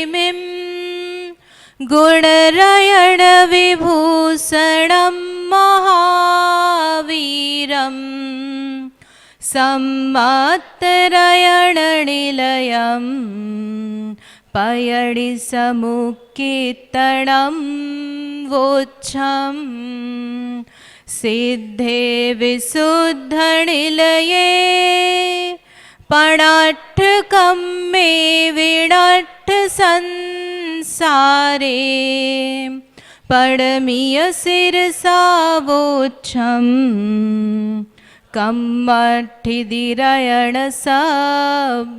मिं गुणरयणविभूषणं महावीरं सम्मत्तरयणनिलयं पयडिसमुक्कीर्तनं वोच्छं सिद्धे विशुद्धनिलये पणट्ठकं मे विणट्ठ संसारे पडमीय शिरसा वोच्छं कम्मठिदिरयण सभावम्।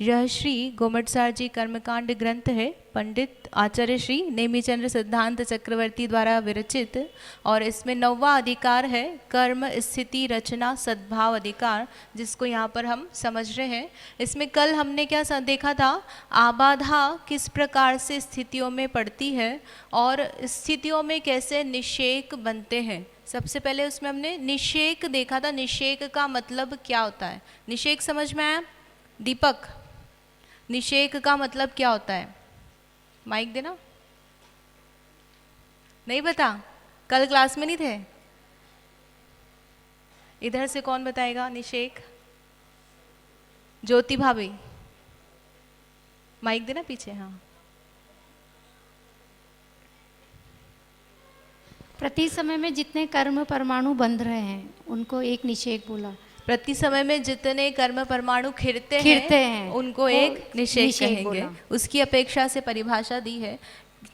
यह श्री गोमटसार जी कर्मकांड ग्रंथ है, पंडित आचार्य श्री नेमिचंद्र सिद्धांत चक्रवर्ती द्वारा विरचित, और इसमें 9वां अधिकार है कर्म स्थिति रचना सद्भाव अधिकार, जिसको यहाँ पर हम समझ रहे हैं। इसमें कल हमने क्या देखा था, आबाधा किस प्रकार से स्थितियों में पड़ती है और स्थितियों में कैसे निषेक बनते हैं। सबसे पहले उसमें हमने निषेक देखा था। निषेक का मतलब क्या होता है, निषेक समझ में आया? दीपक, निषेक का मतलब क्या होता है? माइक देना। नहीं बता? कल क्लास में नहीं थे? इधर से कौन बताएगा निषेक? ज्योति भाभी, माइक देना पीछे। हाँ, प्रति समय में जितने कर्म परमाणु बंध रहे हैं उनको एक निषेक बोला। प्रति समय में जितने कर्म परमाणु खिरते हैं उनको एक निषेक कहेंगे। उसकी अपेक्षा से परिभाषा दी है।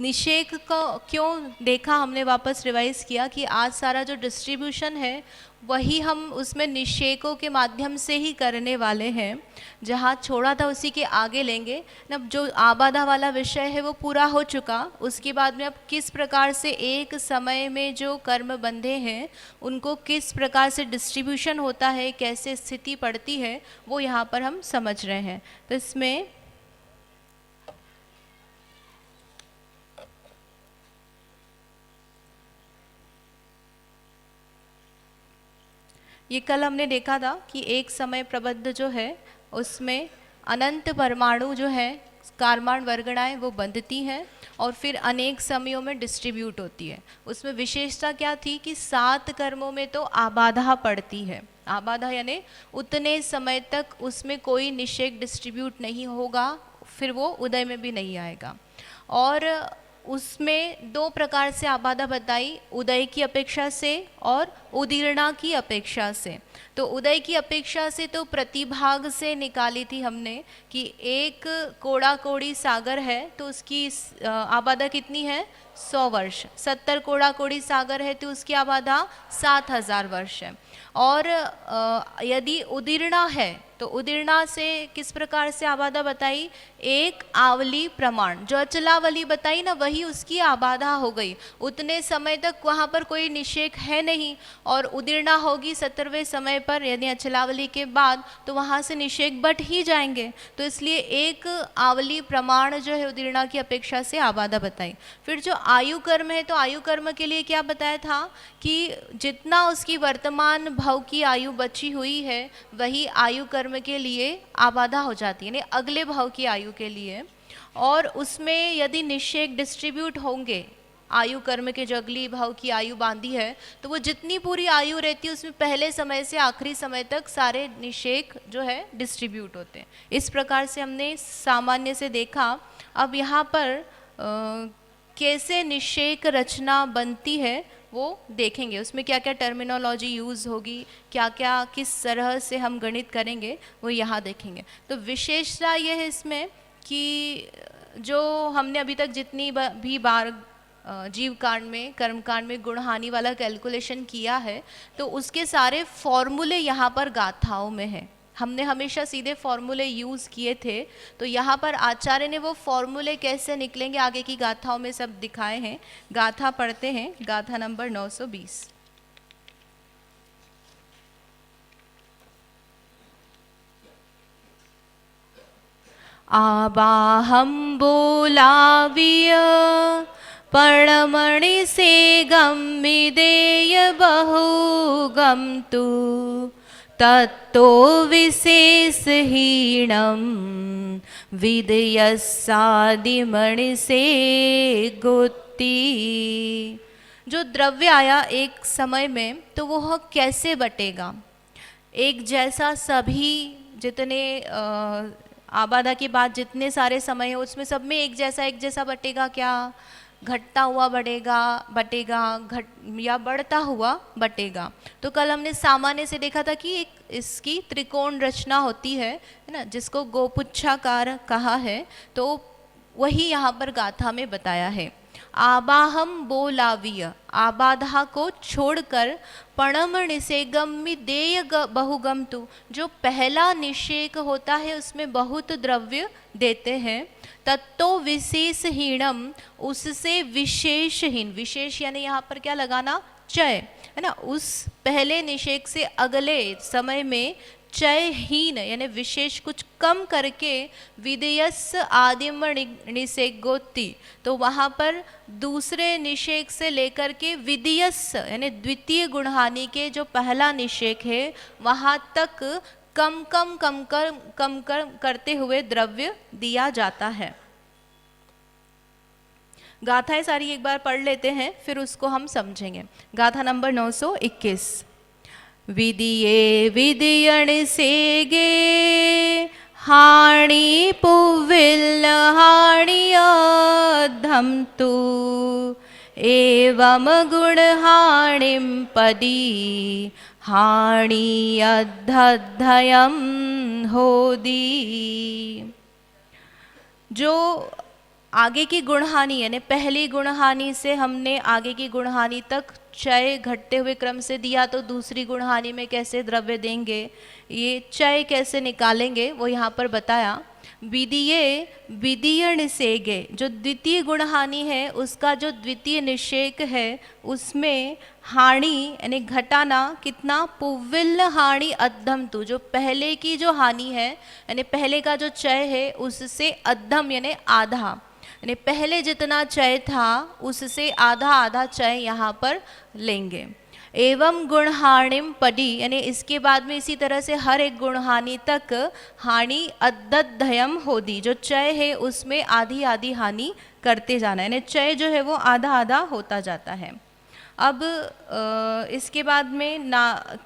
निषेक को क्यों देखा हमने, वापस रिवाइज किया कि आज सारा जो डिस्ट्रीब्यूशन है वही हम उसमें निषेकों के माध्यम से ही करने वाले हैं। जहाँ छोड़ा था उसी के आगे लेंगे। अब जो आबादा वाला विषय है वो पूरा हो चुका, उसके बाद में अब किस प्रकार से एक समय में जो कर्म बंधे हैं उनको किस प्रकार से डिस्ट्रीब्यूशन होता है, कैसे स्थिति पड़ती है, वो यहाँ पर हम समझ रहे हैं। तो इसमें ये कल हमने देखा था कि एक समय प्रबद्ध जो है उसमें अनंत परमाणु जो है कारमान वर्गणाएं वो बंधती हैं और फिर अनेक समयों में डिस्ट्रीब्यूट होती है। उसमें विशेषता क्या थी कि 7 कर्मों में तो आबाधा पड़ती है। आबाधा यानी उतने समय तक उसमें कोई निषेक डिस्ट्रीब्यूट नहीं होगा, फिर वो उदय में भी नहीं आएगा। और उसमें 2 प्रकार से आबाधा बताई, उदय की अपेक्षा से और उदीर्णा की अपेक्षा से। तो उदय की अपेक्षा से तो प्रतिभाग से निकाली थी हमने कि एक कोड़ा कोड़ी सागर है तो उसकी आबाधा कितनी है, 100 वर्ष। 70 कोड़ा कोड़ी सागर है तो उसकी आबाधा 7000 वर्ष है। और यदि उदीर्णा है तो उदीर्णा से किस प्रकार से आबाधा बताई, एक आवली प्रमाण, जो अचलावली बताई ना वही उसकी आबाधा हो गई। उतने समय तक वहाँ पर कोई निषेक है नहीं और उदीर्णा होगी 70वें समय पर, यदि अचलावली के बाद, तो वहाँ से निषेक बट ही जाएंगे। तो इसलिए एक आवली प्रमाण जो है उदीर्णा की अपेक्षा से आबाधा बताई। फिर जो आयु कर्म है तो आयु कर्म के लिए क्या बताया था कि जितना उसकी वर्तमान भव की आयु बची हुई है वही आयु कर्म के लिए आबाधा हो जाती है, यानी अगले भव की आयु के लिए। और उसमें यदि निषेक डिस्ट्रीब्यूट होंगे, आयु कर्म के जो अगली भाव की आयु बांधी है तो वो जितनी पूरी आयु रहती है उसमें पहले समय से आखिरी समय तक सारे निषेक जो है डिस्ट्रीब्यूट होते हैं। इस प्रकार से हमने सामान्य से देखा। अब यहाँ पर कैसे निषेक रचना बनती है वो देखेंगे। उसमें क्या क्या टर्मिनोलॉजी यूज़ होगी, क्या क्या किस तरह से हम गणित करेंगे, वो यहाँ देखेंगे। तो विशेषता ये है इसमें कि जो हमने अभी तक जितनी भी बार जीव कांड में, कर्म कांड में गुण हानि वाला कैलकुलेशन किया है तो उसके सारे फॉर्मूले यहाँ पर गाथाओं में है। हमने हमेशा सीधे फॉर्मूले यूज़ किए थे, तो यहाँ पर आचार्य ने वो फॉर्मूले कैसे निकलेंगे आगे की गाथाओं में सब दिखाए हैं। गाथा पढ़ते हैं, गाथा नंबर 920। आबाहम बोलाविय पर्णमणि से गम विदेय बहु गम तु तत्तो विशेषहीणं विदयस्सादिमणिसे गुत्ति। जो द्रव्य आया एक समय में, तो वह कैसे बटेगा? एक जैसा सभी जितने आबादा के बाद जितने सारे समय है उसमें सब में एक जैसा बटेगा क्या? घटता हुआ बटेगा घट या बढ़ता हुआ बटेगा। तो कल हमने सामान्य से देखा था कि एक इसकी त्रिकोण रचना होती है ना, जिसको गोपुच्छाकार कहा है। तो वही यहाँ पर गाथा में बताया है। आबाहम बोलाविय, आबाधा को छोड़कर पणम निषेगम देय बहुगम तु, जो पहला निषेक होता है उसमें बहुत द्रव्य देते हैं। तत्तो विशेषहीणम, उससे विशेषहीन, विशेष यानी यहाँ पर क्या लगाना? चय, है ना। उस पहले निषेक से अगले समय में चयहीन यानी विशेष कुछ कम करके विदेयस आदिम निषेगोत्ति, तो वहाँ पर दूसरे निषेक से लेकर के विदेयस यानी द्वितीय गुणहानि के जो पहला निषेक है वहाँ तक कम करते हुए द्रव्य दिया जाता है। गाथाएं सारी एक बार पढ़ लेते हैं, फिर उसको हम समझेंगे। गाथा नंबर 921। विदिये विदियण सेगे हाणि पुविल हाणि अधम तु, एवं गुण हाणिम पदी हाणि अद्धयम होदी। जो आगे की गुणहानि यानी पहली गुणहानि से हमने आगे की गुणहानि तक चय घटते हुए क्रम से दिया, तो दूसरी गुणहानि में कैसे द्रव्य देंगे, ये चय कैसे निकालेंगे वो यहाँ पर बताया। विदिये विदिय निषेगे, जो द्वितीय गुणहानि है उसका जो द्वितीय निषेक है उसमें हानि यानी घटाना कितना? पुविल हानि अद्धम तु, जो पहले की जो हानि है यानी पहले का जो चय है उससे अद्धम यानी आधा, यानी पहले जितना चय था उससे आधा आधा चय यहाँ पर लेंगे। एवं गुणहानिम पदी, यानी इसके बाद में इसी तरह से हर एक गुणहानि तक हानि अद्धयम होदी, जो चय है उसमें आधी आधी हानि करते जाना, यानी चय जो है वो आधा आधा होता जाता है। अब इसके बाद में ना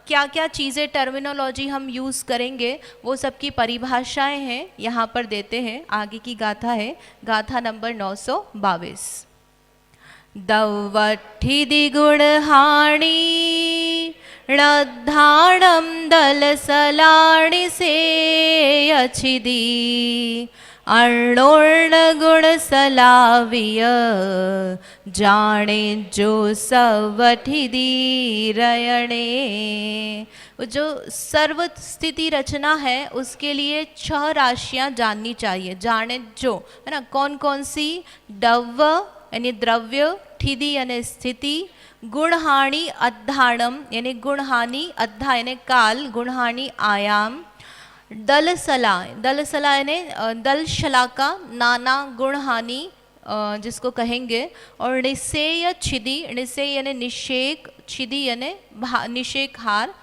क्या क्या चीज़ें टर्मिनोलॉजी हम यूज़ करेंगे वो सब की परिभाषाएं हैं यहाँ पर देते हैं। आगे की गाथा है गाथा नंबर 922। दवठिदि गुणहानि णद्धाणं दलसलाणि से अछिदि अर्णोर्ण गुण सलाविय जाने जो सवठिदि रयणे। जो सर्व स्थिति रचना है उसके लिए 6 राशियां जाननी चाहिए, जाने जो, है ना। कौन कौन सी? दव यानी द्रव्य, ठिदि यानी स्थिति, गुणहानि अद्धाणम यानी गुणहानि, अद्धा यानी काल, गुणहानि आयाम, दलसला, दलसला यानी दल शलाका नाना गुणहानि जिसको कहेंगे, और निषेय छिदि, निषेय यानी निषेक, छिदि यानी निषेक हार,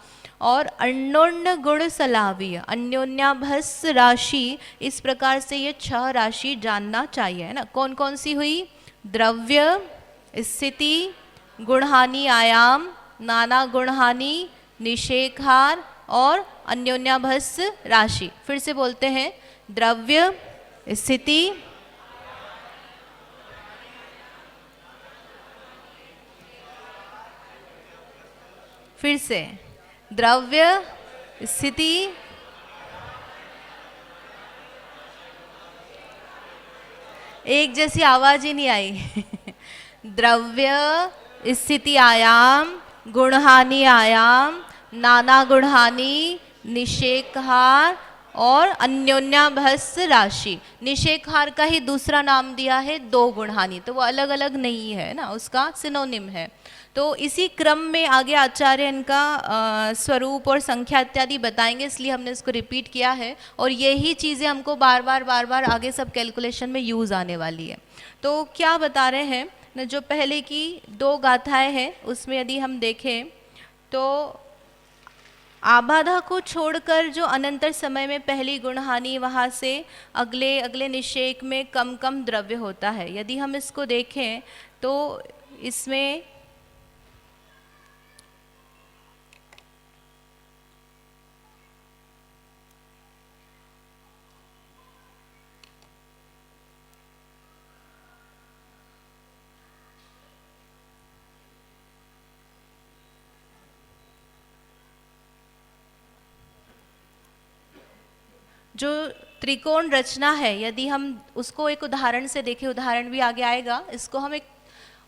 और अन्योन्य गुण सलावीय अन्योन्याभस राशि। इस प्रकार से ये 6 राशि जानना चाहिए, है ना। कौन कौन सी हुई? द्रव्य, स्थिति, गुणहानि आयाम, नाना गुणहानि, निषेकहार और अन्योन्याभस राशि। फिर से बोलते हैं, द्रव्य, स्थिति, फिर से द्रव्य, स्थिति, एक जैसी आवाज ही नहीं आई द्रव्य, स्थिति आयाम, गुणहानि आयाम, नाना गुणहानि, निषेकहार और अन्योन्याभस राशि। निषेकहार का ही दूसरा नाम दिया है 2 गुणहानि, तो वो अलग अलग नहीं है ना, उसका सिनोनिम है। तो इसी क्रम में आगे आचार्य इनका स्वरूप और संख्या इत्यादि बताएंगे, इसलिए हमने इसको रिपीट किया है। और यही चीज़ें हमको बार बार आगे सब कैलकुलेशन में यूज़ आने वाली है। तो क्या बता रहे हैं न, जो पहले की 2 गाथाएं हैं उसमें यदि हम देखें तो आबाधा को छोड़कर जो अनंतर समय में पहली गुणहानि, वहाँ से अगले अगले निषेक में कम कम द्रव्य होता है। यदि हम इसको देखें तो इसमें जो त्रिकोण रचना है, यदि हम उसको एक उदाहरण से देखें, उदाहरण भी आगे आएगा, इसको हम एक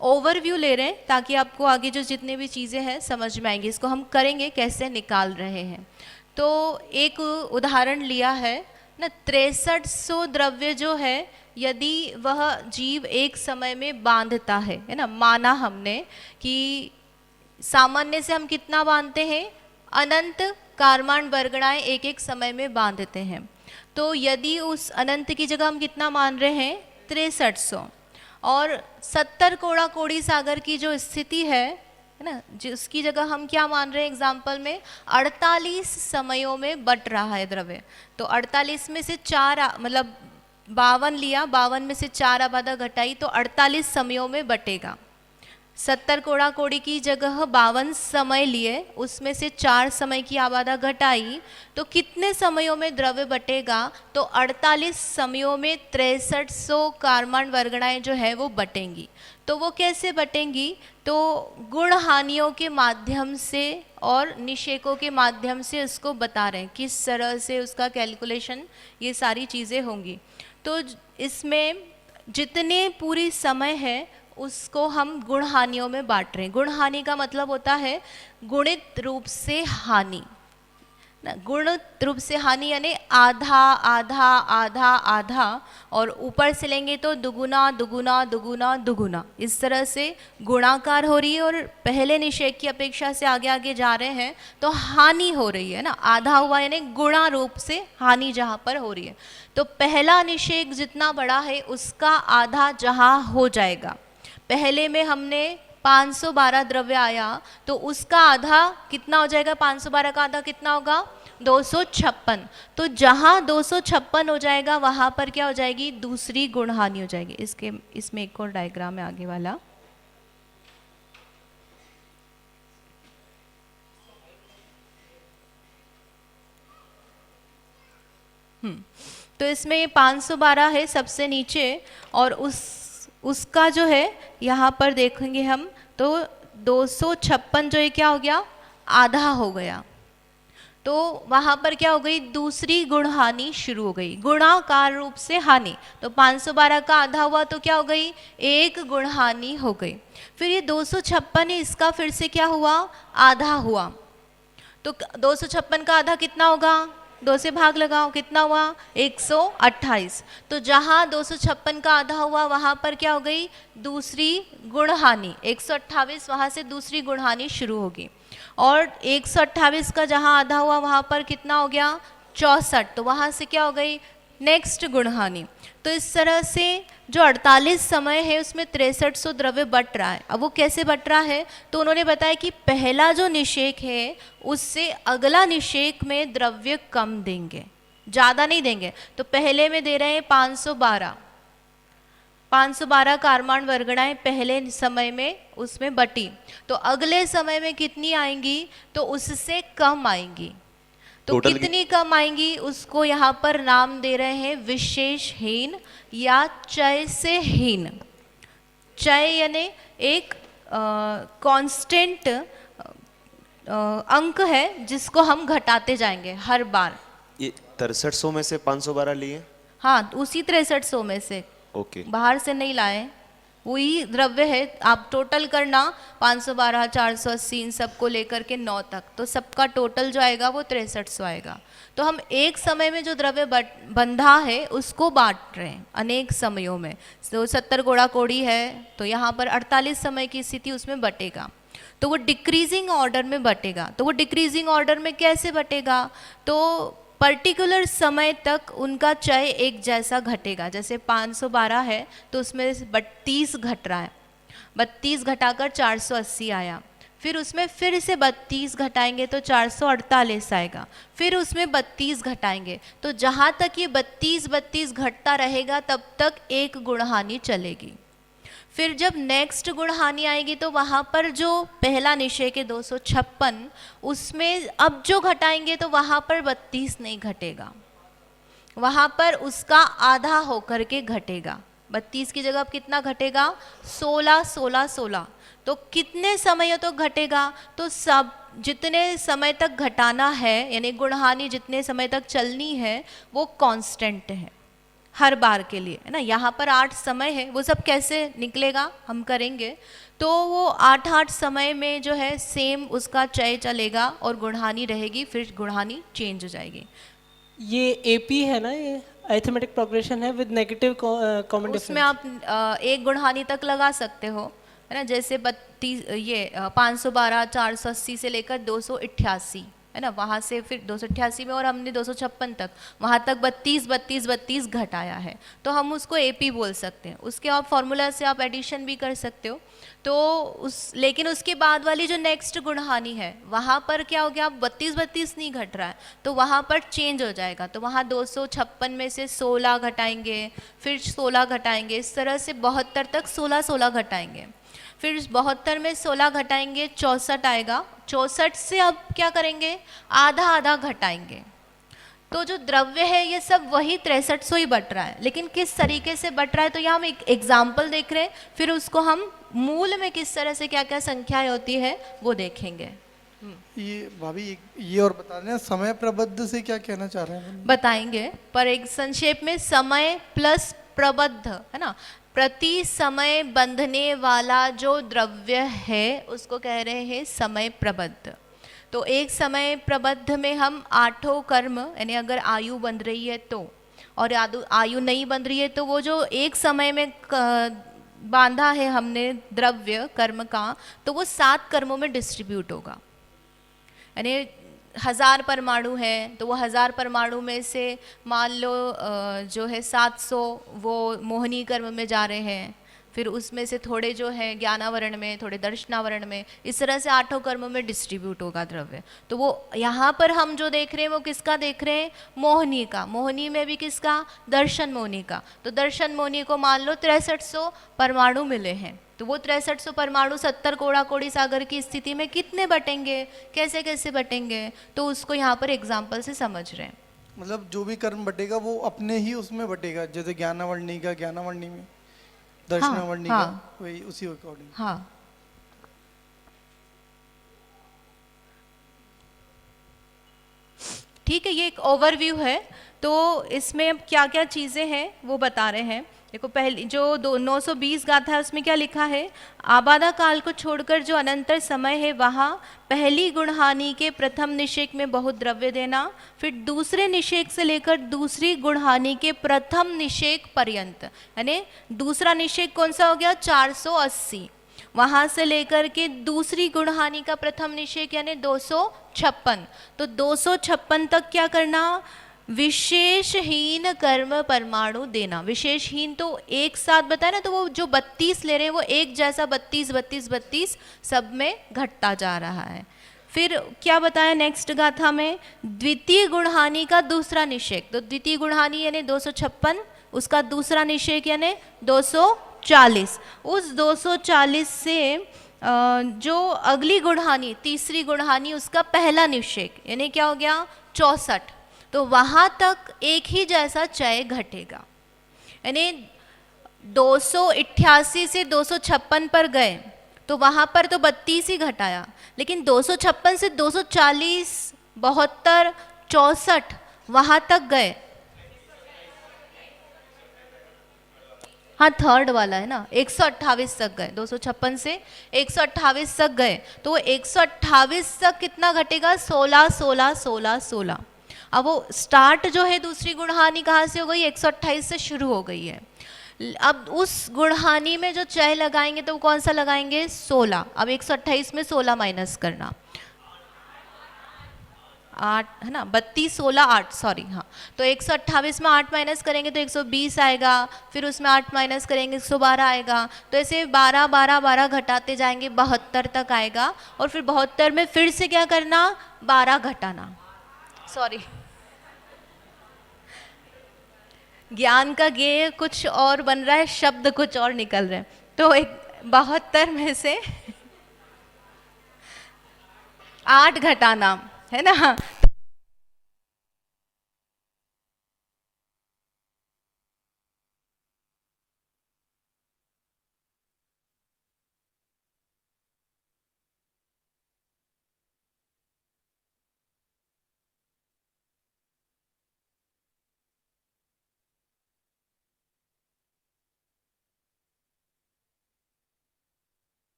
ओवरव्यू ले रहे हैं ताकि आपको आगे जो जितने भी चीज़ें हैं समझ में आएंगी। इसको हम करेंगे कैसे निकाल रहे हैं। तो एक उदाहरण लिया है ना, 6300 द्रव्य जो है यदि वह जीव एक समय में बांधता है ना, माना हमने कि सामान्य से हम कितना बांधते हैं, अनंत कारमान वर्गणाएं एक एक समय में बांधते हैं। तो यदि उस अनंत की जगह हम कितना मान रहे हैं, 6300, और 70 कोड़ा कोड़ी सागर की जो स्थिति है ना, जिसकी जगह हम क्या मान रहे हैं, एग्जाम्पल में 48 समयों में बट रहा है द्रव्य। तो 48 में से 4 मतलब 52 लिया, 52 में से 4 आबादा घटाई तो 48 समयों में बटेगा। 70 कोड़ा कोड़ी की जगह 52 समय लिए, उसमें से 4 समय की आबादा घटाई तो कितने समयों में द्रव्य बटेगा, तो 48 समयों में 6300 कारमान वर्गणाएं जो है वो बटेंगी। तो वो कैसे बटेंगी, तो गुण हानियों के माध्यम से और निषेकों के माध्यम से उसको बता रहे हैं किस तरह से उसका कैलकुलेशन, ये सारी चीज़ें होंगी। तो इसमें जितने पूरी समय है उसको हम गुण हानियों में बांट रहे हैं। गुण हानि का मतलब होता है गुणित रूप से हानि ना, गुणित रूप से हानि यानी आधा आधा आधा आधा, और ऊपर से लेंगे तो दुगुना दुगुना दुगुना दुगुना, इस तरह से गुणाकार हो रही है। और पहले निषेक की अपेक्षा से आगे आगे जा रहे हैं तो हानि हो रही है ना, आधा हुआ यानी गुणा रूप से हानि जहाँ पर हो रही है। तो पहला निषेक जितना बड़ा है उसका आधा जहाँ हो जाएगा, पहले में हमने 512 द्रव्य आया तो उसका आधा कितना हो जाएगा, 512 का आधा कितना होगा, 256। तो जहाँ 256 हो जाएगा वहाँ पर क्या हो जाएगी, दूसरी गुण हानि हो जाएगी। इसमें एक और डायग्राम है आगे वाला। तो इसमें 512 है सबसे नीचे, और उसका जो है यहाँ पर देखेंगे हम तो 256 जो है क्या हो गया, आधा हो गया। तो वहाँ पर क्या हो गई, दूसरी गुण हानि शुरू हो गई, गुणाकार रूप से हानि। तो 512 का आधा हुआ तो क्या हो गई, एक गुण हानि हो गई। फिर ये 256 है, इसका फिर से क्या हुआ, आधा हुआ। तो 256 का आधा कितना होगा, 2 से भाग लगाओ, कितना हुआ, 128। तो जहाँ 256 का आधा हुआ वहाँ पर क्या हो गई, दूसरी गुण हानि, 128, वहाँ से दूसरी गुण हानि शुरू होगी। और 128 का जहाँ आधा हुआ वहाँ पर कितना हो गया, 64, तो वहाँ से क्या हो गई, नेक्स्ट गुण हानि। तो इस तरह से जो 48 समय है उसमें 6300 द्रव्य बट रहा है। अब वो कैसे बट रहा है, तो उन्होंने बताया कि पहला जो निषेक है उससे अगला निषेक में द्रव्य कम देंगे, ज़्यादा नहीं देंगे। तो पहले में दे रहे हैं 512 कारमान वर्गणाएं पहले समय में उसमें बटी, तो अगले समय में कितनी आएंगी, तो उससे कम आएंगी। तो कितनी कम आएंगी उसको यहाँ पर नाम दे रहे हैं विशेषहीन या चय से हीन। चय यानी एक कांस्टेंट अंक है जिसको हम घटाते जाएंगे हर बार। ये 6300 में से 512 लिए, हाँ उसी 6300 में से, ओके, बाहर से नहीं लाए, वही द्रव्य है। आप टोटल करना 512 480 इन सबको लेकर के 9 तक, तो सबका टोटल जो आएगा वो 6300 आएगा। तो हम एक समय में जो द्रव्य बंधा है उसको बांट रहे हैं अनेक समयों में। तो 70 कोड़ा कोड़ी है तो यहाँ पर 48 समय की स्थिति उसमें बटेगा, तो वो डिक्रीजिंग ऑर्डर में बटेगा। तो वो डिक्रीजिंग ऑर्डर में कैसे बटेगा, तो पर्टिकुलर समय तक उनका चय एक जैसा घटेगा। जैसे 512 है तो उसमें 32 घट रहा है, 32 घटाकर 480 आया। फिर उसमें फिर से 32 घटाएंगे तो 448 आएगा, फिर उसमें 32 घटाएंगे, तो जहाँ तक ये 32 घटता रहेगा तब तक एक गुणहानि चलेगी। फिर जब नेक्स्ट गुणहानि आएगी तो वहाँ पर जो पहला निषेक है 256, उसमें अब जो घटाएंगे तो वहाँ पर 32 नहीं घटेगा, वहाँ पर उसका आधा होकर के घटेगा। 32 की जगह अब कितना घटेगा? 16, 16, 16। तो कितने समय तो घटेगा? तो सब जितने समय तक घटाना है, यानी गुणहानि जितने समय तक चलनी है वो कांस्टेंट है हर बार के लिए, है ना। यहाँ पर 8 समय है, वो सब कैसे निकलेगा हम करेंगे। तो वो 8 समय में जो है सेम उसका चय चलेगा और गुणहानि रहेगी, फिर गुणहानि चेंज हो जाएगी। ये एपी है ना, ये अरिथमेटिक प्रोग्रेशन है विद नेगेटिव कॉमन डिफरेंस। उसमें आप एक गुणहानि तक लगा सकते हो, है ना। जैसे 512 480 से लेकर 288, है ना, वहाँ से फिर 288 में और हमने 256 तक, वहाँ तक 32 घटाया है, तो हम उसको एपी बोल सकते हैं। उसके आप फॉर्मूला से आप एडिशन भी कर सकते हो। तो लेकिन उसके बाद वाली जो नेक्स्ट गुणहानि है वहाँ पर क्या हो गया? अब 32 नहीं घट रहा है, तो वहाँ पर चेंज हो जाएगा। तो वहाँ 256 में से 16 घटाएंगे, फिर 16 घटाएंगे, इस तरह से 72 तक 16 घटाएंगे। फिर 72 में 16 घटाएंगे, 64 आएगा। 64 से अब क्या करेंगे? आधा घटाएंगे। तो जो द्रव्य है ये सब वही 6300 ही बट रहा है, लेकिन किस तरीके से बट रहा है, तो यहाँ हम एक एग्जाम्पल देख रहे हैं, फिर उसको हम मूल में किस तरह से क्या क्या संख्याएं होती है वो देखेंगे। ये भाभी ये और बता रहे हैं समय प्रबद्ध से क्या कहना चाह रहे हैं? बताएंगे, पर एक संक्षेप में समय प्लस प्रबद्ध, है ना, प्रति समय बंधने वाला जो द्रव्य है उसको कह रहे हैं समय प्रबद्ध। तो एक समय प्रबद्ध में हम 8 कर्म, यानी अगर आयु बंध रही है तो, और आयु नहीं बंध रही है तो वो जो एक समय में बांधा है हमने द्रव्य कर्म का, तो वो 7 कर्मों में डिस्ट्रीब्यूट होगा। यानी 1000 परमाणु है तो वो 1000 परमाणु में से मान लो जो है 700 वो मोहनी कर्म में जा रहे हैं, फिर उसमें से थोड़े जो है ज्ञानावरण में, थोड़े दर्शनावरण में, इस तरह से 8 कर्मों में डिस्ट्रीब्यूट होगा द्रव्य। तो वो यहाँ पर हम जो देख रहे हैं वो किसका देख रहे हैं? मोहनी का। मोहनी में भी किसका? दर्शन मोहनी का। तो दर्शन मोहनी को मान लो 6300 परमाणु मिले हैं, तो वो 6300 परमाणु 70 कोड़ा कोड़ी सागर की स्थिति में कितने बटेंगे, कैसे कैसे बटेंगे, तो उसको यहाँ पर एग्जाम्पल से समझ रहे हैं। मतलब जो भी कर्म बटेगा वो अपने ही उसमें बटेगा, जैसे ज्ञानावरणी का ज्ञानावरणी में, दर्शनावरणी का वही उसी अकॉर्डिंग। हाँ, ठीक है, ये एक ओवरव्यू है। तो इसमें अब क्या क्या चीज़ें हैं वो बता रहे हैं। देखो, पहली जो 920 गाथा है उसमें क्या लिखा है? आबादा काल को छोड़कर जो अनंतर समय है वहाँ पहली गुणहानि के प्रथम निषेक में बहुत द्रव्य देना, फिर दूसरे निषेक से लेकर दूसरी गुणहानि के प्रथम निषेक पर्यंत, यानी दूसरा निषेक कौन सा हो गया? 480, वहाँ से लेकर के दूसरी गुणहानि का प्रथम निषेक यानी 256। तो 256 तक क्या करना? विशेषहीन कर्म परमाणु देना। विशेषहीन तो एक साथ बताया ना, तो वो जो 32 ले रहे हैं वो एक जैसा 32 सब में घटता जा रहा है। फिर क्या बताया नेक्स्ट गाथा में? द्वितीय गुणहानि का दूसरा निषेक। तो द्वितीय गुणहानि यानी 256, उसका दूसरा निषेक यानी 240। उस 240 से जो अगली गुणहानि, तीसरी गुणहानि, उसका पहला निषेक यानी क्या हो गया? 64। तो वहाँ तक एक ही जैसा चय घटेगा, यानी 288 से 256 पर गए तो वहाँ पर तो 32 ही घटाया, लेकिन 256 से 240, 72, 64 वहाँ तक गए। हाँ, थर्ड वाला है ना, 128 तक गए। 256 से 128 तक गए, तो वो 128 तक कितना घटेगा? 16, 16, 16, 16। अब वो स्टार्ट जो है दूसरी गुणहानि कहाँ से हो गई? 128 से शुरू हो गई है। अब उस गुणहानि में जो चय लगाएंगे तो कौन सा लगाएंगे? 16। अब 128 में 16 माइनस करना, 8 है ना, 32 16 8 सॉरी, हाँ। तो 128 में 8 माइनस करेंगे तो 120 आएगा, फिर उसमें 8 माइनस करेंगे 112 आएगा। तो ऐसे 12 12 12 घटाते जाएंगे, 72 तक आएगा। और फिर 72 में फिर से क्या करना, 12 घटाना, सॉरी ज्ञान का गेय कुछ और बन रहा है, शब्द कुछ और निकल रहे हैं। तो 72 में से 8 घटाना, है ना।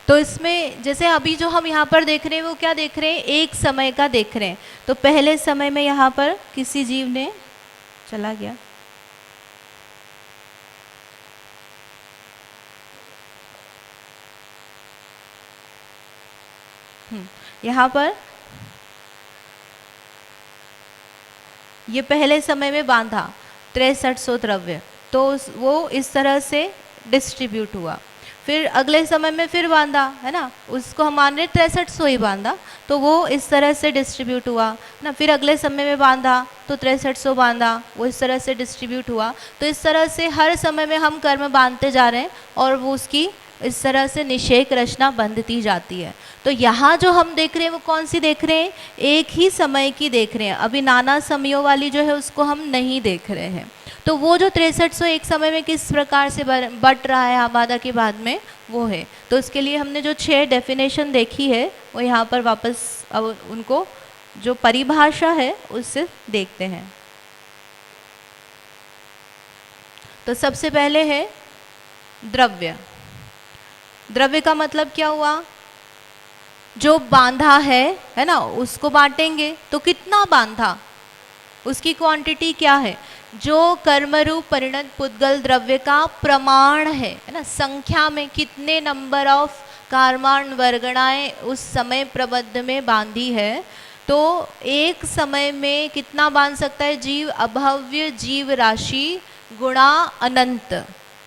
तो इसमें जैसे अभी जो हम यहाँ पर देख रहे हैं वो क्या देख रहे हैं, एक समय का देख रहे हैं। तो पहले समय में यहाँ पर किसी जीव ने, चला गया, यहाँ पर ये पहले समय में बांधा 6300 द्रव्य, तो वो इस तरह से डिस्ट्रीब्यूट हुआ। फिर अगले समय में फिर बांधा, है ना, उसको हम मान रहे 6300 ही बांधा, तो वो इस तरह से डिस्ट्रीब्यूट हुआ ना। फिर अगले समय में बांधा तो 6300 बांधा, वो इस तरह से डिस्ट्रीब्यूट हुआ। तो इस तरह से हर समय में हम कर्म बांधते जा रहे हैं और वो उसकी इस तरह से निषेक रचना बंधती जाती है। तो यहाँ जो हम देख रहे हैं वो कौन सी देख रहे हैं, एक ही समय की देख रहे हैं। अभी नाना समयों वाली जो है उसको हम नहीं देख रहे हैं। तो वो जो 6300 एक समय में किस प्रकार से बट रहा है आबादा के बाद में, वो है। तो इसके लिए हमने जो 6 डेफिनेशन देखी है वो यहाँ पर वापस अब उनको जो परिभाषा है उससे देखते हैं। तो सबसे पहले है द्रव्य। द्रव्य का मतलब क्या हुआ, जो बांधा है ना, उसको बांटेंगे तो कितना बांधा, उसकी क्वांटिटी क्या है, जो कर्मरूप परिणत पुद्गल द्रव्य का प्रमाण है ना, संख्या में कितने नंबर ऑफ कार्माण वर्गणाएं उस समय प्रबद्ध में बांधी है। तो एक समय में कितना बांध सकता है जीव, अभव्य जीव राशि गुणा अनंत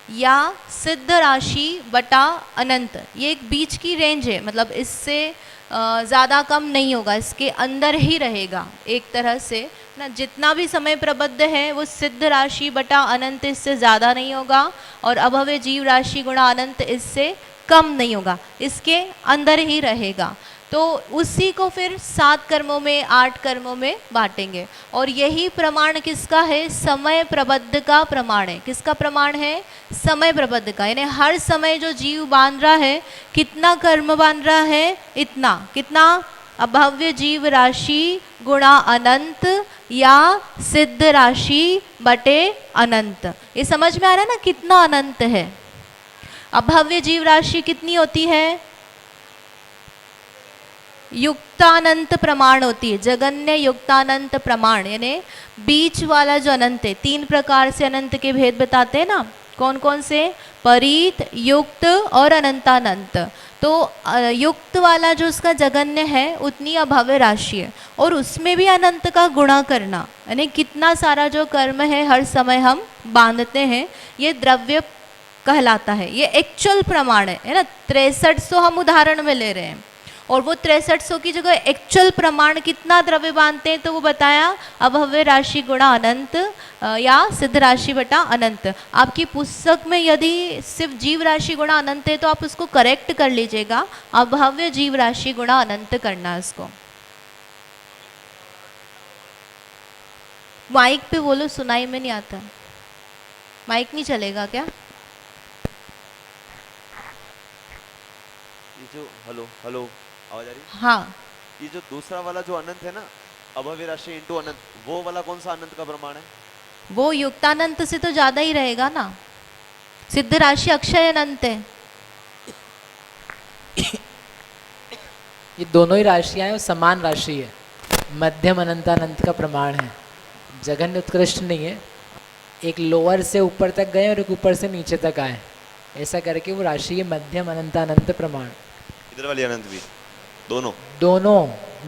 या सिद्ध राशि बटा अनंत, ये एक बीच की रेंज है। मतलब इससे ज़्यादा कम नहीं होगा, इसके अंदर ही रहेगा एक तरह से ना। जितना भी समय प्रबद्ध है वो सिद्ध राशि बटा अनंत इससे ज़्यादा नहीं होगा, और अभव्य जीव राशि गुणा अनंत इससे कम नहीं होगा, इसके अंदर ही रहेगा। तो उसी को फिर 7 कर्मों में 8 कर्मों में बांटेंगे। और यही प्रमाण किसका है, समय प्रबद्ध का प्रमाण है। किसका प्रमाण है, समय प्रबद्ध का। यानी हर समय जो जीव बांध रहा है, कितना कर्म बांध रहा है, इतना, कितना, अभव्य जीव राशि गुणा अनंत या सिद्ध राशि बटे अनंत। ये समझ में आ रहा है ना, कितना अनंत है। अभव्य जीव राशि कितनी होती है, युक्तानंत प्रमाण होती है, जगन्य युक्तानंत प्रमाण। यानी बीच वाला जो अनंत है, 3 प्रकार से अनंत के भेद बताते हैं ना, कौन कौन से, परीत, युक्त और अनंतानंत। तो युक्त वाला जो उसका जगन्य है उतनी अभव्य राशि है, और उसमें भी अनंत का गुणा करना, यानी कितना सारा जो कर्म है हर समय हम बांधते हैं, ये द्रव्य कहलाता है। ये एक्चुअल प्रमाण है ना। 6300 हम उदाहरण में ले रहे हैं, और वो 6300 की जगह एक्चुअल प्रमाण कितना द्रव्य बांधते हैं, तो वो बताया अभव्य राशि गुणा अनंत या सिद्ध राशि बटा अनंत। आपकी पुस्तक में यदि सिर्फ जीव राशि गुणा अनंत है तो आप उसको करेक्ट कर लीजिएगा, अभव्य जीव राशि गुणा अनंत करना है उसको। माइक पे बोलो, सुनाई में नहीं आता। माइक नहीं चलेगा क्या? ये जो हेलो हेलो आवाज आ रही है? हाँ, ये जो दूसरा वाला जो अनंत है ना, अभव्य राशि इंटू अनंत, वो वाला कौन सा अनंत का प्रमाण है? वो युक्तानंत से तो ज्यादा ही रहेगा ना। सिद्ध राशि अक्षय अनंत है। ये दोनों ही राशियां हैं और समान राशि है, मध्यम अनंतानंत का प्रमाण है, जघन्य उत्कृष्ट नहीं है। एक लोअर से ऊपर तक गए और एक ऊपर से नीचे तक आए, ऐसा करके वो राशि है मध्यम अनंतानंत प्रमाण। इधर वाली अनंत भी दोनों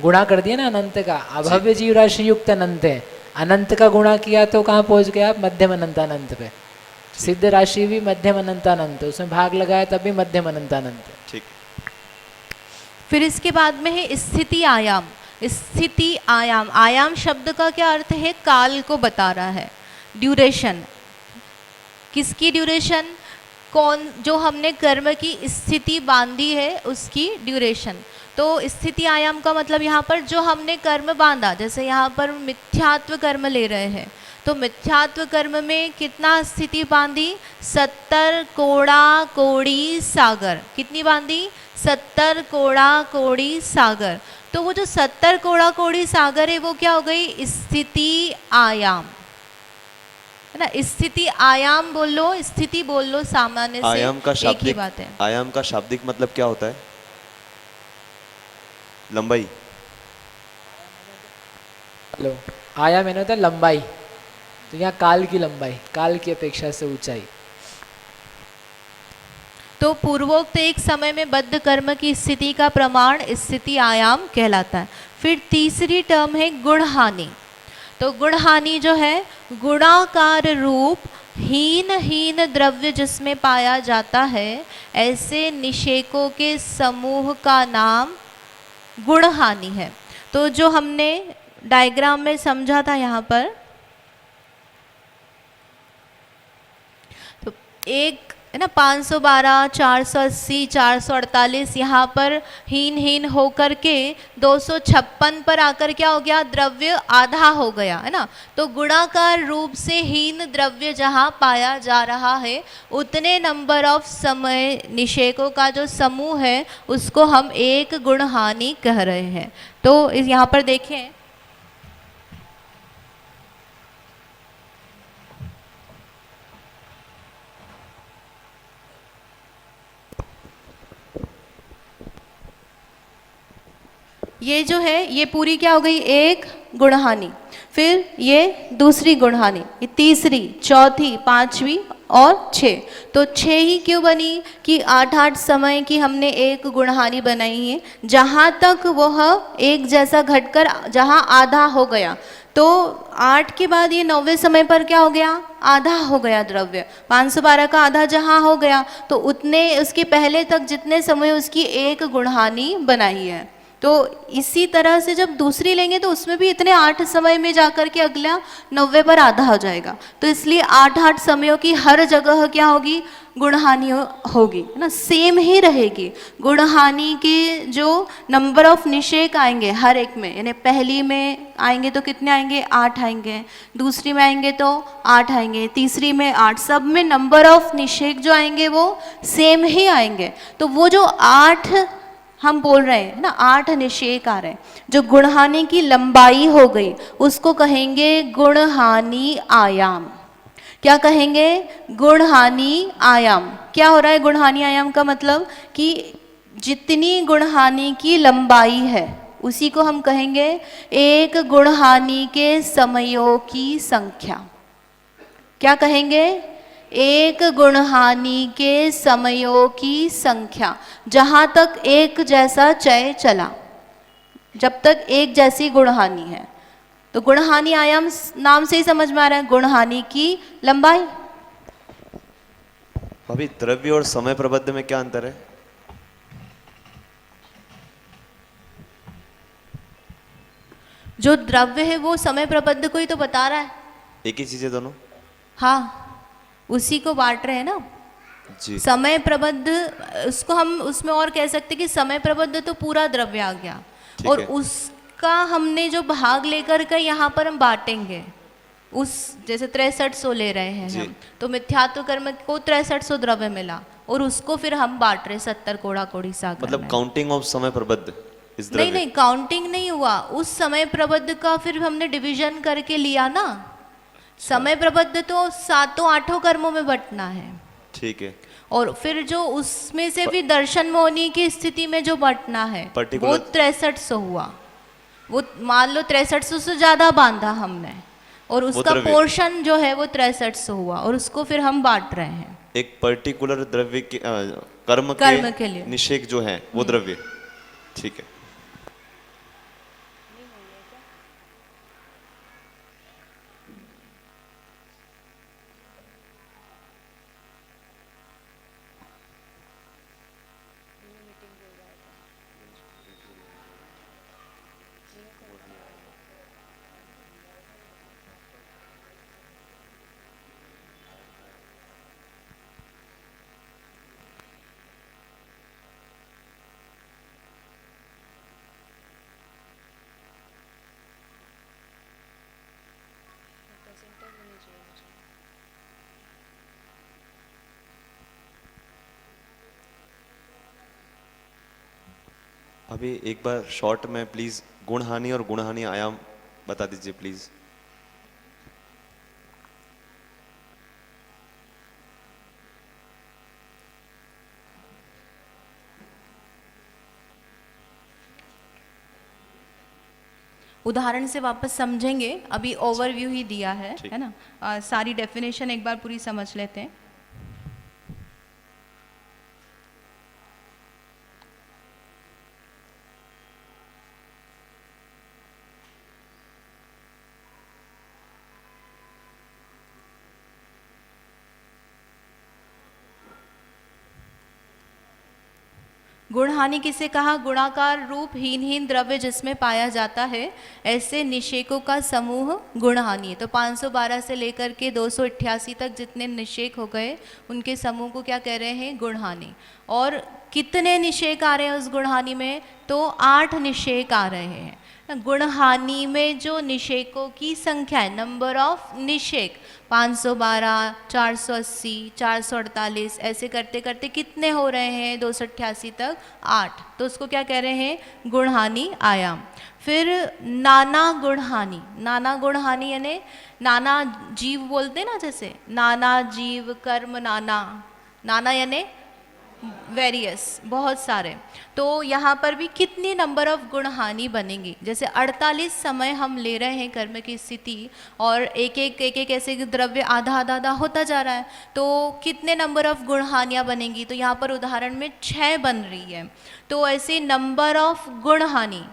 गुणा कर दिया ना अनंत का, अभव्य जीव राशि युक्त अनंत है, अनंत का गुणा किया तो कहाँ पहुंच गया आप? मध्यम अनंतानंत पे। सिद्ध राशि भी मध्यम अनंतानंत, उसमें भाग लगाया तब भी मध्यम अनंतानंत। ठीक। फिर इसके बाद में है स्थिति आयाम। स्थिति आयाम, आयाम शब्द का क्या अर्थ है? काल को बता रहा है, ड्यूरेशन। किसकी ड्यूरेशन? कौन जो हमने कर्म की स्थिति बांधी है उसकी ड्यूरेशन। तो स्थिति आयाम का मतलब यहाँ पर जो हमने कर्म बांधा, जैसे यहाँ पर मिथ्यात्व कर्म ले रहे हैं तो मिथ्यात्व कर्म में कितना स्थिति बांधी? 70 कोड़ा कोड़ी सागर। कितनी बांधी? 70 कोड़ा कोड़ी सागर। तो वो जो 70 कोड़ा कोड़ी सागर है वो क्या हो गई? स्थिति आयाम, है ना। स्थिति आयाम बोल लो, स्थिति बोल लो, सामान्य से आयाम का एक ही शाब्दिक, बात है। आयाम का शाब्दिक मतलब क्या होता है? लंबाई। हेलो, आया मैंने होता है लंबाई, तो यहाँ काल की लंबाई, काल की अपेक्षा से ऊंचाई। तो पूर्वोक्त एक समय में बद्ध कर्म की स्थिति का प्रमाण स्थिति आयाम कहलाता है। फिर तीसरी टर्म है गुण हानि। तो गुण हानि जो है, गुणाकार रूप हीन द्रव्य जिसमें पाया जाता है, ऐसे निषेकों के समूह का नाम गुण हानि है। तो जो हमने डायग्राम में समझा था यहाँ पर, तो एक है ना 512, 480, 448 यहाँ पर हीन होकर के 256 पर आकर क्या हो गया? द्रव्य आधा हो गया, है ना। तो गुणाकार रूप से हीन द्रव्य जहाँ पाया जा रहा है, उतने नंबर ऑफ समय निषेकों का जो समूह है उसको हम एक गुण हानि कह रहे हैं। तो इस यहाँ पर देखें, ये जो है ये पूरी क्या हो गई? एक गुणहानि। फिर ये दूसरी गुणहानि, ये तीसरी, चौथी, पांचवी और 6। तो 6 ही क्यों बनी? कि 8-8 समय की हमने एक गुणहानि बनाई है, जहाँ तक वह एक जैसा घटकर जहाँ आधा हो गया। तो 8 के बाद ये 9वें समय पर क्या हो गया? आधा हो गया द्रव्य। 512 का आधा जहाँ हो गया तो उतने उसके पहले तक जितने समय उसकी एक गुणहानि बनाई है। तो इसी तरह से जब दूसरी लेंगे तो उसमें भी इतने 8 समय में जाकर के अगला 90 पर आधा हो जाएगा। तो इसलिए 8-8 समयों की हर जगह क्या होगी? गुणहानि होगी, है ना, सेम ही रहेगी। गुणहानि के जो नंबर ऑफ निषेक आएंगे हर एक में, यानी पहली में आएंगे तो कितने आएंगे? 8 आएंगे, दूसरी में आएंगे तो 8 आएंगे, तीसरी में 8, सब में नंबर ऑफ निषेक जो आएंगे वो सेम ही आएंगे। तो वो जो 8 हम बोल रहे हैं ना, 8 निषेक आ रहे हैं, जो गुणहानि की लंबाई हो गई उसको कहेंगे गुणहानि आयाम। क्या कहेंगे? गुणहानि आयाम। क्या हो रहा है गुणहानि आयाम का मतलब? कि जितनी गुणहानि की लंबाई है उसी को हम कहेंगे एक गुणहानि के समयों की संख्या। क्या कहेंगे? एक गुणहानि के समयों की संख्या, जहाँ तक एक जैसा चय चला, जब तक एक जैसी गुणहानि है। तो गुणहानि आयाम नाम से ही समझ में आ रहा है, गुणहानि की लंबाई। अभी द्रव्य और समय प्रबंध में क्या अंतर है? जो द्रव्य है वो समय प्रबंध को ही तो बता रहा है। एक ही चीज है दोनों? हाँ, उसी को बांट रहे हैं ना। जी। समय प्रबंध, उसको हम उसमें और कह सकते हैं कि समय प्रबंध तो पूरा द्रव्य आ गया, ठीक और है। उसका हमने जो भाग लेकर के यहाँ पर हम बांटेंगे, उस जैसे 6300 ले रहे हैं जी। हम, तो मिथ्यात्व कर्म को 6300 द्रव्य मिला, और उसको फिर हम बांट रहे 70 कोड़ा कोड़ी सागर मतलब में। काउंटिंग ऑफ समय प्रबद्ध इस नहीं द्रव्य। नहीं, काउंटिंग नहीं हुआ, उस समय प्रबद्ध का फिर हमने डिवीजन करके लिया ना। समय प्रबद्ध तो 7-8 कर्मों में बंटना है, ठीक है। और फिर जो उसमें से भी दर्शन मोहनी की स्थिति में जो बंटना है वो Particular- 6300 हुआ। वो मान लो 6300 से ज्यादा बांधा हमने, और उसका द्रव्य। पोर्शन जो है वो 6300 हुआ, और उसको फिर हम बांट रहे हैं। एक पर्टिकुलर द्रव्य के कर्म के लिए। निषेक जो है वो द्रव्य, ठीक है। अभी एक बार शॉर्ट में प्लीज गुण हानि और गुण हानि आयाम बता दीजिए प्लीज। उदाहरण से वापस समझेंगे, अभी ओवरव्यू ही दिया है ठीक। है ना। सारी डेफिनेशन एक बार पूरी समझ लेते हैं। गुण हानि किसे कहा? गुणाकार रूप हीन द्रव्य जिसमें पाया जाता है, ऐसे निषेकों का समूह गुण हानि है। तो 512 से लेकर के 288 तक जितने निषेक हो गए, उनके समूह को क्या कह रहे हैं? गुण हानि। और कितने निषेक आ रहे हैं उस गुण हानि में? तो 8 निषेक आ रहे हैं। गुण हानि में जो निषेकों की संख्या है, नंबर ऑफ निषेक, 512, 480, 448, ऐसे करते करते कितने हो रहे हैं 288 तक? 8। तो उसको क्या कह रहे हैं? गुण हानि आयाम। फिर नाना गुण हानि। नाना गुण हानि यानी नाना जीव बोलते हैं ना, जैसे नाना जीव कर्म नाना, नाना यानी वेरियस, बहुत सारे। तो यहाँ पर भी कितनी नंबर ऑफ गुण हानि बनेंगी? जैसे 48 समय हम ले रहे हैं कर्म की स्थिति, और एक एक ऐसे द्रव्य आधा आधा होता जा रहा है, तो कितने नंबर ऑफ गुण हानियाँ बनेंगी? तो यहाँ पर उदाहरण में 6 बन रही है। तो ऐसे नंबर ऑफ गुण हानि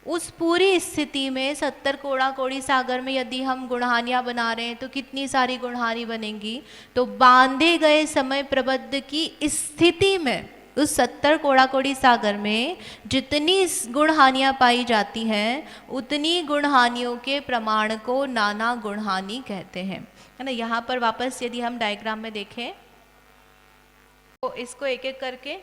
उस पूरी स्थिति में 70 कोड़ा कोड़ी सागर में यदि हम गुणहानियाँ बना रहे हैं तो कितनी सारी गुणहानि बनेंगी? तो बांधे गए समय प्रबद्ध की स्थिति में उस 70 कोड़ा कोड़ी सागर में जितनी गुणहानियाँ पाई जाती हैं, उतनी गुणहानियों के प्रमाण को नाना गुणहानि कहते हैं, है ना। यहाँ पर वापस यदि हम डायग्राम में देखें तो इसको एक एक करके,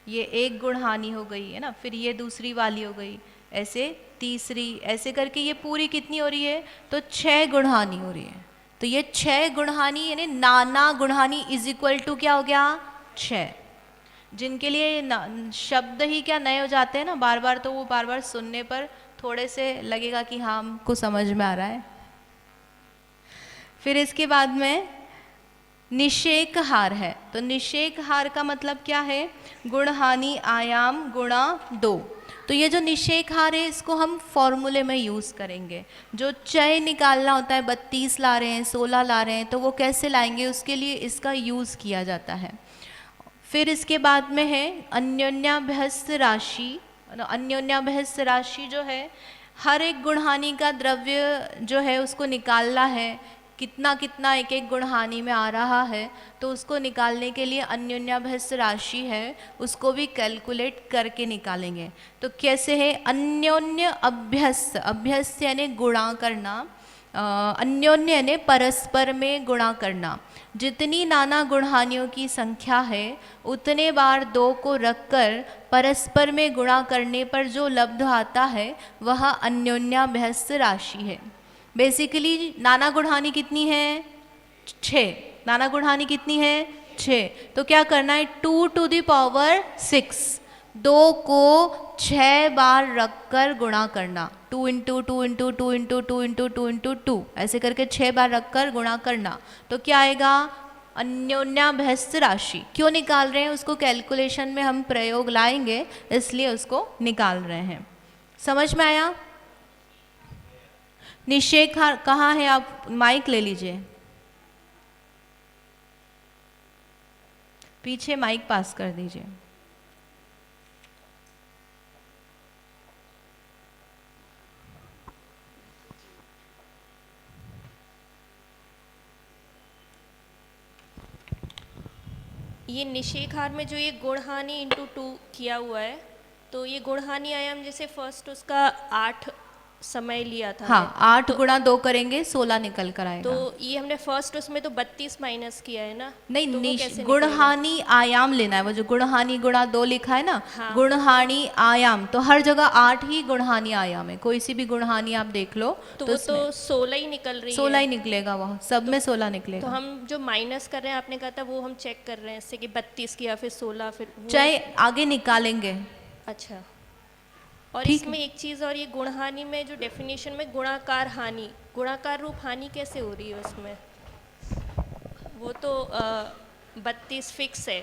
ये एक गुण हानि हो गई है ना, फिर ये दूसरी वाली हो गई, ऐसे तीसरी, ऐसे करके ये पूरी कितनी हो रही है? तो 6 गुण हानि हो रही है। तो ये 6 गुण हानि यानी नाना गुण हानि इज इक्वल टू क्या हो गया? 6। जिनके लिए शब्द ही क्या नए हो जाते हैं ना बार बार, तो वो बार बार सुनने पर थोड़े से लगेगा कि हाँ हमको समझ में आ रहा है। फिर इसके बाद में निषेक हार है। तो निषेक हार का मतलब क्या है? गुण हानि आयाम गुणा 2। तो ये जो निषेक हार है इसको हम फॉर्मूले में यूज़ करेंगे। जो चय निकालना होता है, 32 ला रहे हैं, 16 ला रहे हैं, तो वो कैसे लाएंगे, उसके लिए इसका यूज़ किया जाता है। फिर इसके बाद में है अन्योन्याभ्यस्त राशि। अन्योन्याभ्यस्त राशि जो है, हर एक गुण हानि का द्रव्य जो है उसको निकालना है कितना कितना एक एक गुण हानि में आ रहा है, तो उसको निकालने के लिए अन्योन्याभ्यस्त राशि है उसको भी कैलकुलेट करके निकालेंगे। तो कैसे है, अन्योन्य अभ्यस्त, अभ्यस्त यानी गुणा करना, अन्योन्य यानी परस्पर में गुणा करना। जितनी नाना गुणहानियों की संख्या है उतने बार 2 को रखकर परस्पर में गुणा करने पर जो लब्ध आता है वह अन्योन्याभ्यस्त राशि है। बेसिकली नाना गुणहानि कितनी है, 6। नाना गुणहानि कितनी है, 6। तो क्या करना है, 2 to the power 6, 2 को 6 बार रखकर गुणा करना। 2 into 2 into 2 into 2 into 2 into 2 ऐसे करके 6 बार रखकर गुणा करना। तो क्या आएगा, अन्योन्याभ्यस्त राशि। क्यों निकाल रहे हैं उसको, कैलकुलेशन में हम प्रयोग लाएंगे इसलिए उसको निकाल रहे हैं। समझ में आया? निषेक कहाँ है, आप माइक ले लीजिए, पीछे माइक पास कर दीजिए। ये निषेकहार में जो ये गुणहानि इंटू 2 किया हुआ है, तो ये गुणहानि आयाम जैसे फर्स्ट उसका 8 समय लिया था। हाँ, 8 गुणा 2 करेंगे 16 निकल कर आएगा। तो ये हमने फर्स्ट उसमें तो 32 माइनस किया है ना। नहीं, तो वो कैसे गुणहानि आयाम लेना है। वो जो गुणहानि गुणा 2 लिखा है ना, हाँ। गुणहानि आयाम, तो हर जगह 8 ही गुणहानि आयाम है। कोई सी भी गुणहानि आप देख लो तो वो तो 16 ही निकल रही 16 ही है। निकलेगा, वह सब में 16 तो निकलेगा। हम जो माइनस कर रहे हैं, आपने कहा था वो हम चेक कर रहे हैं इससे कि 32 किया फिर 16 फिर चाहे आगे निकालेंगे। अच्छा। और ठीक इसमें एक चीज़ और, ये गुणहानि में जो डेफिनेशन में गुणाकार हानि, गुणाकार रूप हानि कैसे हो रही है उसमें? वो तो 32 फिक्स है।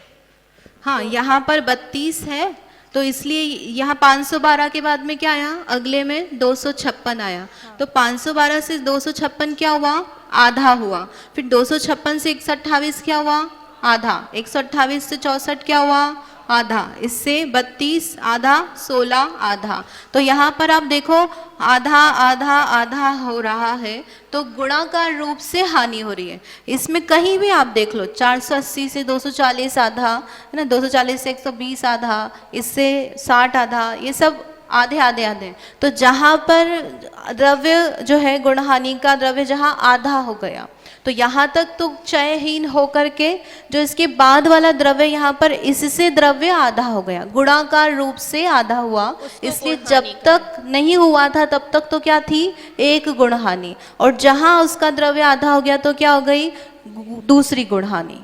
हाँ, यहाँ पर 32 है तो इसलिए यहाँ 512 के बाद में क्या आया, अगले में 256 आया। तो 512 से 256 क्या हुआ, आधा हुआ। फिर 256 से 128 क्या हुआ, आधा। 128 से 64 क्या हुआ, आधा। इससे 32 आधा, 16 आधा। तो यहाँ पर आप देखो आधा आधा आधा हो रहा है, तो गुणाकार रूप से हानि हो रही है। इसमें कहीं भी आप देख लो, 480 से 240 आधा है ना, 240 से 120 आधा, इससे 60 आधा, ये सब आधे आधे आधे। तो जहाँ पर द्रव्य जो है, गुणहानि का द्रव्य जहाँ आधा हो गया, तो यहाँ तक तो क्षयहीन होकर के जो इसके बाद वाला द्रव्य यहाँ पर इससे द्रव्य आधा हो गया, गुणाकार रूप से आधा हुआ। इसलिए जब तक नहीं हुआ था तब तक तो क्या थी, एक गुणहानि, और जहाँ उसका द्रव्य आधा हो गया तो क्या हो गई, दूसरी गुणहानि।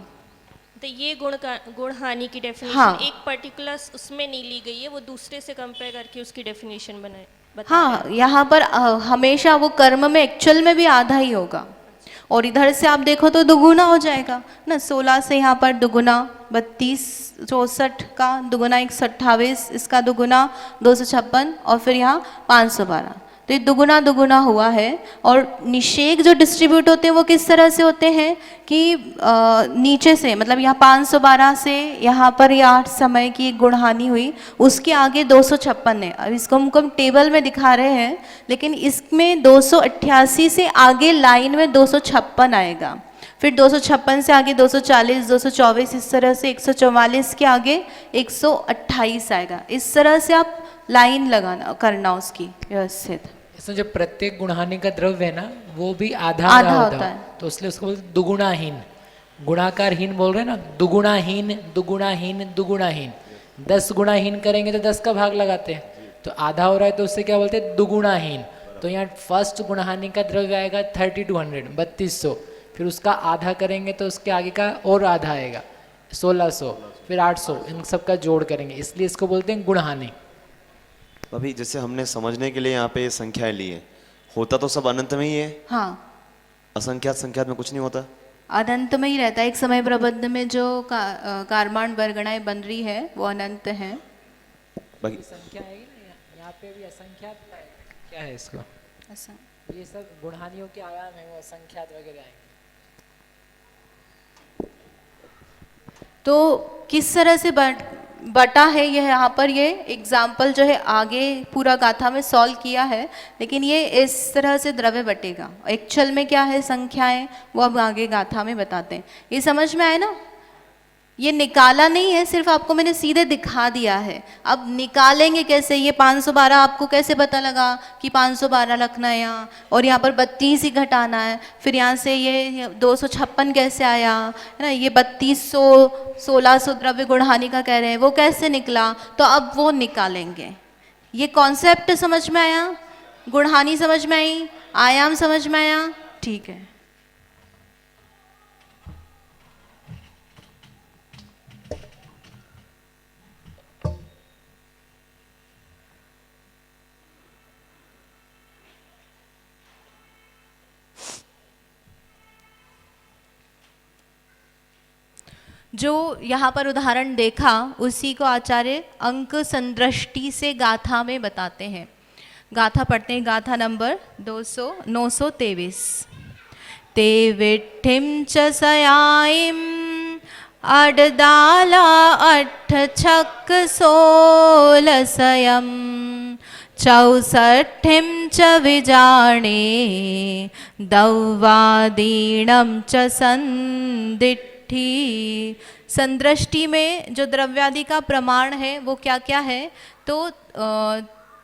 तो ये गुणहानि की डेफिनेशन हाँ। एक पर्टिकुलर उसमें नहीं ली गई है, वो दूसरे से कंपेयर करके उसकी डेफिनेशन बनाए। हाँ, यहाँ पर हमेशा वो कर्म में एक्चुअल में भी आधा ही होगा, और इधर से आप देखो तो दुगुना हो जाएगा ना। 16 से यहाँ पर दुगुना, 32 64 का दुगुना 128, इसका दुगुना 256, और फिर यहाँ 512। तो ये दुगुना दुगुना हुआ है। और निषेक जो डिस्ट्रीब्यूट होते हैं वो किस तरह से होते हैं कि नीचे से, मतलब यहाँ 512 से यहाँ पर ये 8 समय की गुणहानि हुई, उसके आगे 256 है। अब इसको हम टेबल में दिखा रहे हैं, लेकिन इसमें 288 से आगे लाइन में 256 आएगा, फिर 256 से आगे 240, 224, इस तरह से 144 के आगे 128 आएगा। इस तरह से आप लाइन लगाना करना उसकी व्यवस्थित। इसमें जो प्रत्येक गुणहानि का द्रव्य है ना, वो भी आधा आधा होता होता है, है। तो इसलिए उसको बोलते हैं दुगुणाहीन। गुणाकारहीन बोल रहे हैं ना, दुगुणाहीन दुगुणाहीन दुगुणाहीन। 10 गुणाहीन करेंगे तो 10 का भाग लगाते हैं, तो आधा हो रहा है तो उससे क्या बोलते हैं, दुगुणाहीन। तो यहाँ फर्स्ट गुणहानि का द्रव्य आएगा 3200, 3200, फिर उसका आधा करेंगे तो उसके आगे का और आधा आएगा 1600, फिर 800, इन सब का जोड़ करेंगे, इसलिए इसको बोलते हैं गुणहानि। अभी जैसे हमने समझने के लिए यहाँ पे संख्याएं ली है, होता तो सब अनंत में ही है। हाँ, असंख्यात संख्यात में कुछ नहीं होता, अनंत में ही रहता है। एक समय प्रबंध में जो कारमान वर्गणाएं बन रही है वो अनंत है। बाकी संख्या है यहाँ पे भी असंख्यात क्या है इसको, ये सब गुणहानियों के आयाम है, वो असंख्यात वगैरह आएंगे। तो किस तरह से बटा है ये यहाँ पर, ये एग्जाम्पल जो है आगे पूरा गाथा में सॉल्व किया है, लेकिन ये इस तरह से द्रव्य बटेगा। एक्चुअल में क्या है संख्याएं वो अब आगे गाथा में बताते हैं। ये समझ में आए ना? ये निकाला नहीं है, सिर्फ आपको मैंने सीधे दिखा दिया है। अब निकालेंगे कैसे? ये 512 आपको कैसे पता लगा कि 512 रखना है यहाँ, और यहाँ पर 32 ही घटाना है। फिर यहाँ से ये 256 कैसे आया, है ना? ये 3200 1600 द्रव्य गुण हानि का कह रहे हैं, वो कैसे निकला? तो अब वो निकालेंगे। ये कॉन्सेप्ट समझ में आया? गुण हानि समझ में आई? आयाम समझ में आया? ठीक है। जो यहाँ पर उदाहरण देखा उसी को आचार्य अंक संदृष्टि से गाथा में बताते हैं। गाथा पढ़ते हैं, गाथा नंबर 923। ते विट्ठिं च सयाइं अडदाला अट्ठ छक्क 16 चौसठिं च विजाणे दौवादीणं च संदिट्ठी। संदृष्टि में जो द्रव्यादि का प्रमाण है वो क्या क्या है? तो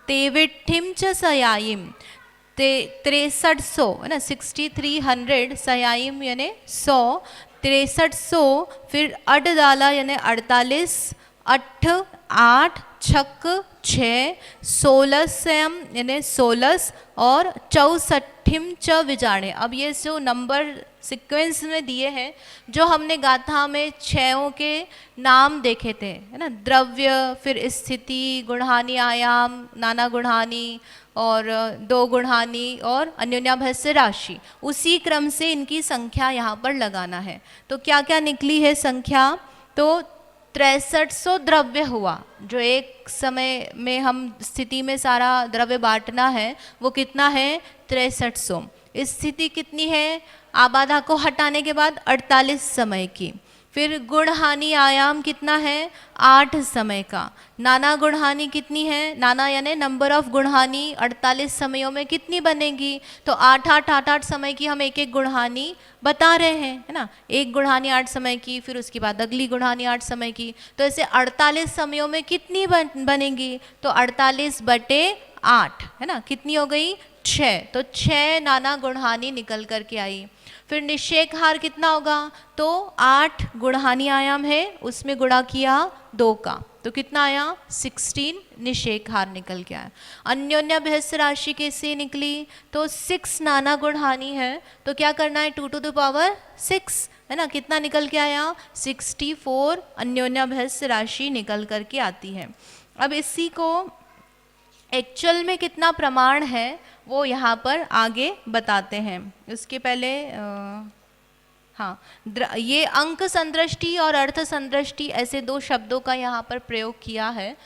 तेविट्ठिं च सयाइम 6300 है ना, 6300 सयाइम यानी 100, 6300, फिर अडदाला यानी 48, 8 8 छक 6, 16 यानी 16 और 64 च विजाणे। अब ये जो नंबर सीक्वेंस में दिए हैं, जो हमने गाथा में छयों के नाम देखे थे, है ना, द्रव्य, फिर स्थिति, गुणहानि, आयाम, नाना गुणहानि और दो गुणहानि और अन्योन्याभ्यस्य राशि, उसी क्रम से इनकी संख्या यहाँ पर लगाना है। तो क्या क्या निकली है संख्या? तो 6300 द्रव्य हुआ। जो एक समय में हम स्थिति में सारा द्रव्य बांटना है वो कितना है? 6300। स्थिति कितनी है? आबाधा को हटाने के बाद 48 समय की। फिर गुण हानि आयाम कितना है? 8 समय का। नाना गुण हानि कितनी है? नाना यानी नंबर ऑफ गुण हानि 48 समयों में कितनी बनेगी? तो 8 8 8 8 समय की हम एक एक गुण हानि बता रहे हैं, है ना। एक गुण हानि 8 समय की, फिर उसके बाद अगली गुण हानि 8 समय की। तो ऐसे 48 समयों में कितनी बनेगी? तो 48/8, है ना। कितनी हो गई? 6। तो 6 नाना गुणहानि निकल करके आई। फिर निषेक हार कितना होगा? तो 8 गुणहानि आयाम है, उसमें गुणा किया 2 का, तो कितना आया? 16 निषेक हार निकल के आया। अन्योन्याभ्यस्य राशि कैसे निकली? तो 6 नाना गुणहानि है, तो क्या करना है? 2 to the power 6, है ना। कितना निकल के आया? 64 अन्योन्याभ्यस्य राशि निकल करके आती है। अब इसी को एक्चुअल में कितना प्रमाण है वो यहाँ पर आगे बताते हैं। उसके पहले हाँ, ये अंक संदृष्टि और अर्थ संदृष्टि ऐसे 2 शब्दों का यहाँ पर प्रयोग किया है।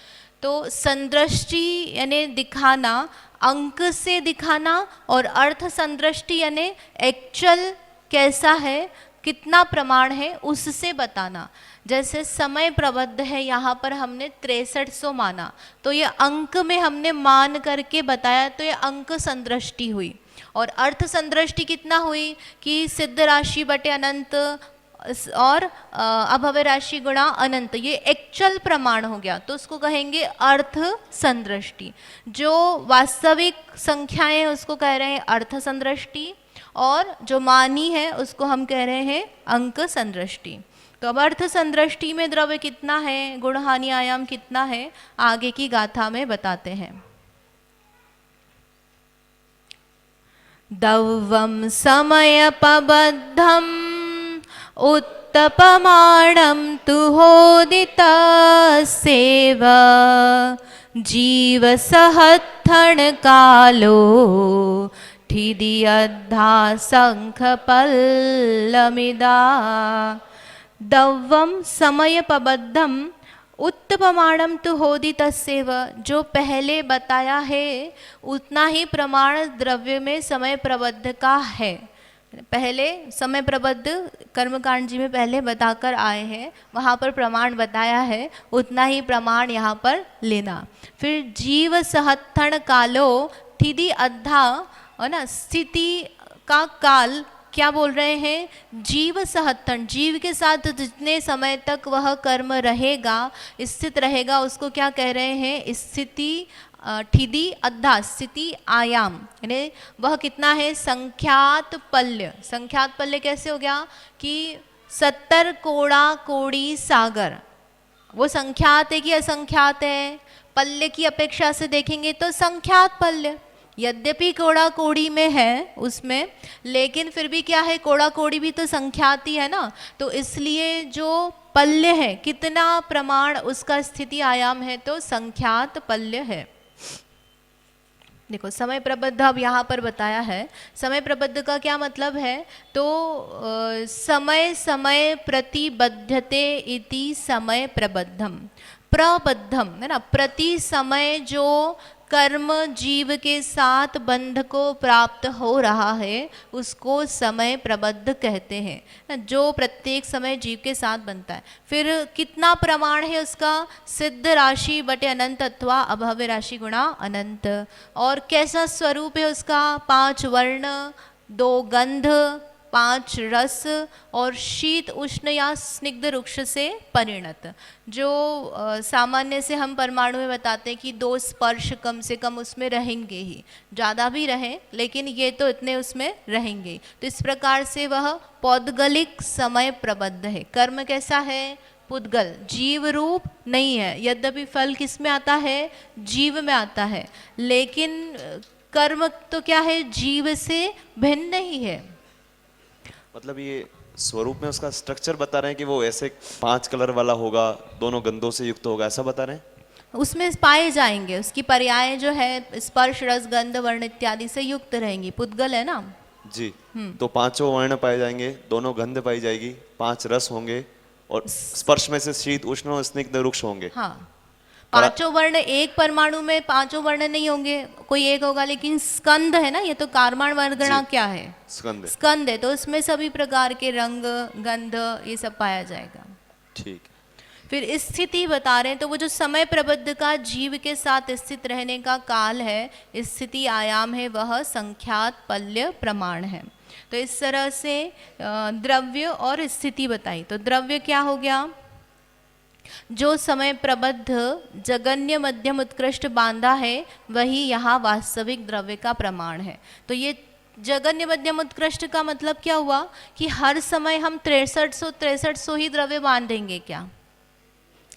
तो संदृष्टि यानी दिखाना, अंक से दिखाना, और अर्थ संदृष्टि यानी एक्चुअल कैसा है, कितना प्रमाण है, उससे बताना। जैसे समय प्रबद्ध है, यहाँ पर हमने 6300 माना, तो ये अंक में हमने मान करके बताया, तो ये अंक संदृष्टि हुई। और अर्थ संदृष्टि कितना हुई कि सिद्ध राशि बटे अनंत और अभव्य राशि गुणा अनंत, ये एक्चुअल प्रमाण हो गया, तो उसको कहेंगे अर्थ संदृष्टि। जो वास्तविक संख्याएं हैं उसको कह रहे हैं अर्थ संदृष्टि, और जो मानी है उसको हम कह रहे हैं अंक संदृष्टि। तो अब अर्थ संदृष्टि में द्रव्य कितना है, गुण हानि आयाम कितना है, आगे की गाथा में बताते हैं। दौवम समयपबद्धम उत्तपमाणं तु होदितस्यैव जीवसहत्थण कालो ठिदियद्धा शंखपल्लमिदा। दौवम समयपबद्धम उत्तपमाणम तो होदितस्यैव, जो पहले बताया है उतना ही प्रमाण द्रव्य में समय प्रबद्ध का है। पहले समय प्रबद्ध कर्मकांड जी में पहले बताकर आए हैं, वहाँ पर प्रमाण बताया है, उतना ही प्रमाण यहाँ पर लेना। फिर जीव सहत्थण कालो ठिदी अद्धा, है ना, स्थिति का काल क्या बोल रहे हैं? जीव सहत्थण, जीव के साथ जितने समय तक वह कर्म रहेगा, स्थित रहेगा, उसको क्या कह रहे हैं? स्थिति ठिदी अद्धा, स्थिति आयाम, यानी वह कितना है? संख्यात पल्य। संख्यात पल्य कैसे हो गया कि 70 कोड़ा कोड़ी सागर, वो संख्यात है कि असंख्यात है? पल्य की अपेक्षा से देखेंगे तो संख्यात पल्य, यद्यपि कोड़ा कोड़ी में है उसमें, लेकिन फिर भी क्या है? कोड़ा कोड़ी भी तो संख्यात ही है ना। तो इसलिए जो पल्य है, कितना प्रमाण उसका स्थिति आयाम है? तो संख्यात पल्य है। देखो समय प्रबद्ध अब यहाँ पर बताया है। समय प्रबद्ध का क्या मतलब है? तो समय समय प्रतिबद्धते इति समय प्रबद्धम। प्रबद्धम है ना, प्रति समय जो कर्म जीव के साथ बंध को प्राप्त हो रहा है उसको समय प्रबद्ध कहते हैं, जो प्रत्येक समय जीव के साथ बनता है। फिर कितना प्रमाण है उसका? सिद्ध राशि बटे अनंत अथवा अभव्य राशि गुणा अनंत। और कैसा स्वरूप है उसका? 5 वर्ण, 2 गंध, 5 रस और शीत उष्ण या स्निग्ध रुक्ष से परिणत। जो सामान्य से हम परमाणु में बताते हैं कि 2 स्पर्श कम से कम उसमें रहेंगे ही, ज़्यादा भी रहें लेकिन ये तो इतने उसमें रहेंगे। तो इस प्रकार से वह पौद्गलिक समय प्रबद्ध है। कर्म कैसा है? पुद्गल, जीव रूप नहीं है, यद्यपि फल किस में आता है? जीव में आता है, लेकिन कर्म तो क्या है? जीव से भिन्न ही है। मतलब ये स्वरूप में उसका स्ट्रक्चर बता रहे हैं कि वो ऐसे 5 कलर वाला होगा, दोनों गंधों से युक्त होगा, ऐसा बता रहे हैं? उसमें पाए जाएंगे, उसकी पर्याय जो है स्पर्श रस गंध वर्ण इत्यादि से युक्त रहेंगी। पुद्गल है ना जी। तो 5 वर्ण पाए जाएंगे, दोनों गंध पाई जाएगी, 5 रस होंगे और स्पर्श में से शीत उष्ण और स्निग्ध रुक्ष होंगे। हाँ, 5 वर्ण एक परमाणु में 5 वर्ण नहीं होंगे, कोई एक होगा, लेकिन स्कंद है ना, ये तो कारमान वर्गणा क्या है? स्कंद। स्कंद है, तो उसमें सभी प्रकार के रंग गंध ये सब पाया जाएगा। ठीक। फिर स्थिति बता रहे हैं, तो वो जो समय प्रबद्ध का जीव के साथ स्थित रहने का काल है, स्थिति आयाम है, वह संख्यात पल्य प्रमाण है। तो इस तरह से द्रव्य और स्थिति बताई। तो द्रव्य क्या हो गया? जो समय प्रबद्ध जगन्य मध्यम उत्कृष्ट बांधा है वही यहाँ वास्तविक द्रव्य का प्रमाण है। तो ये जगन्य मध्यम उत्कृष्ट का मतलब क्या हुआ कि हर समय हम 6300 ही द्रव्य बांधेंगे क्या?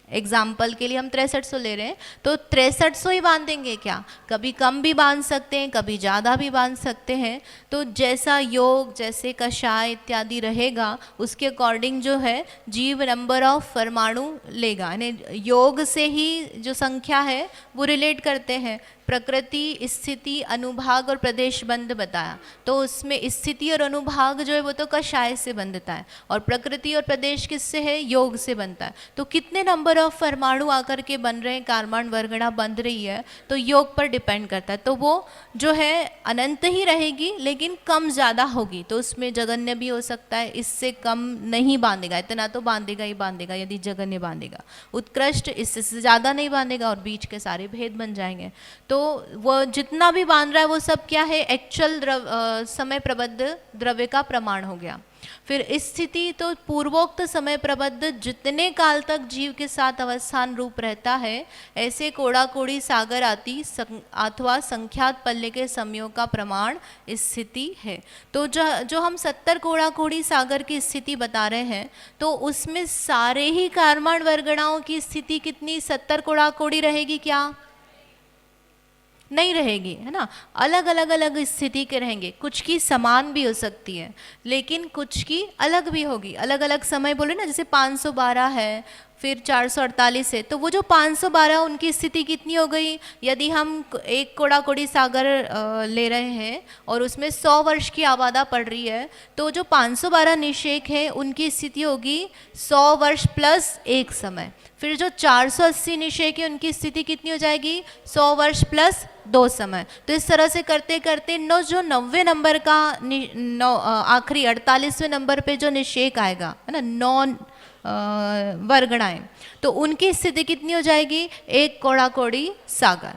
एग्जाम्पल के लिए हम 6300 ले रहे हैं, तो 6300 ही बांधेंगे क्या? कभी कम भी बांध सकते हैं, कभी ज़्यादा भी बांध सकते हैं। तो जैसा योग, जैसे कषाय इत्यादि रहेगा, उसके अकॉर्डिंग जो है जीव नंबर ऑफ परमाणु लेगा। यानी योग से ही जो संख्या है वो रिलेट करते हैं। प्रकृति, स्थिति, अनुभाग और प्रदेश बंध बताया, तो उसमें स्थिति और अनुभाग जो है वो तो कषाय से बंधता है और प्रकृति और प्रदेश किससे है? योग से बनता है। तो कितने नंबर ऑफ परमाणु आकर के बन रहे हैं, कारमान वर्गणा बन रही है, तो योग पर डिपेंड करता है। तो वो जो है अनंत ही रहेगी लेकिन कम ज़्यादा होगी। तो उसमें जगन्य भी हो सकता है, इससे कम नहीं बांधेगा, इतना तो बांधेगा ही बांधेगा यदि जगन्य बांधेगा। उत्कृष्ट इससे ज़्यादा नहीं बांधेगा और बीच के सारे भेद बन जाएंगे। तो वो जितना भी बांध रहा है वो सब क्या है? एक्चुअल समय प्रबद्ध द्रव्य का प्रमाण हो गया। फिर स्थिति, तो पूर्वोक्त समय प्रबद्ध जितने काल तक जीव के साथ अवस्थान रूप रहता है, ऐसे कोड़ा कोड़ी सागर आदि अथवा संख्यात पल्ले के समयों का प्रमाण स्थिति है। तो जो हम 70 कोड़ा कोड़ी सागर की स्थिति बता रहे हैं, तो उसमें सारे ही कारमान वर्गणाओं की स्थिति कितनी 70 कोड़ा कोड़ी रहेगी क्या? नहीं रहेगी, है ना। अलग अलग स्थिति के रहेंगे, कुछ की समान भी हो सकती है लेकिन कुछ की अलग भी होगी। अलग अलग समय बोले ना, जैसे 512 है, फिर 448 है, तो वो जो 512 उनकी स्थिति कितनी हो गई? यदि हम एक कोड़ा कोड़ी सागर ले रहे हैं और उसमें 100 वर्ष की आबादा पड़ रही है, तो जो 512 निषेक है उनकी स्थिति होगी 100 वर्ष प्लस एक समय। फिर जो 480 निषेक है उनकी स्थिति कितनी हो जाएगी? 100 वर्ष प्लस 2 समय। तो इस तरह से करते करते जो 90 नंबर का आखिरी 48वें नंबर पे जो निषेक आएगा, है ना, 9 वर्गणाएं, तो उनकी स्थिति कितनी हो जाएगी? एक कोड़ा कोड़ी सागर।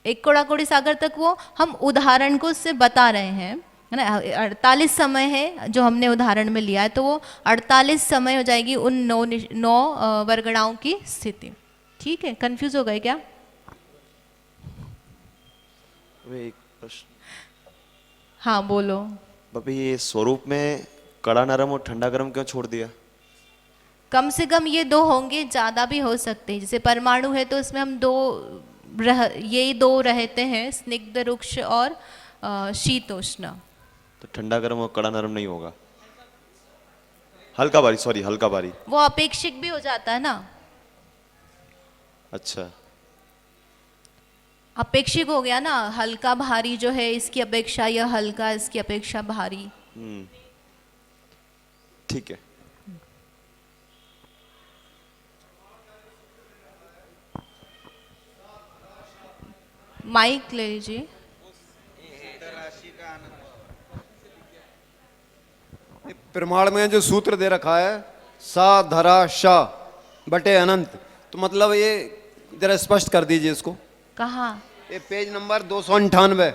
एक कोड़ा कोड़ी सागर तक वो हम उदाहरण को उससे बता रहे हैं, है ना। 48 समय है जो हमने उदाहरण में लिया है, तो वो 48 समय हो जाएगी उन 9 वर्गणाओं की स्थिति। ठीक है, कंफ्यूज हो गए क्या? एक प्रश्न। हाँ बोलो। भाभी ये स्वरूप में कड़ा नरम और ठंडा गर्म क्यों छोड़ दिया? कम से कम ये 2 होंगे, ज़्यादा भी हो सकते हैं। जैसे परमाणु है तो उसमें हम यही 2 रहते हैं, स्निग्ध रुक्ष और शीतोष्ण। तो ठंडा गर्म और कड़ा नरम नहीं होगा? हल्का भारी, सॉरी हल्का भारी। वो अपेक्षिक भी हो जाता है ना। अच्छा, अपेक्षिक हो गया ना, हल्का भारी जो है इसकी अपेक्षा यह हल्का, इसकी अपेक्षा भारी। ठीक है। माइक ले लीजिए। प्रमाण में जो सूत्र दे रखा है सा धरा शा बटे अनंत, तो मतलब ये जरा स्पष्ट कर दीजिए इसको। कहाँ? ये पेज नंबर 298।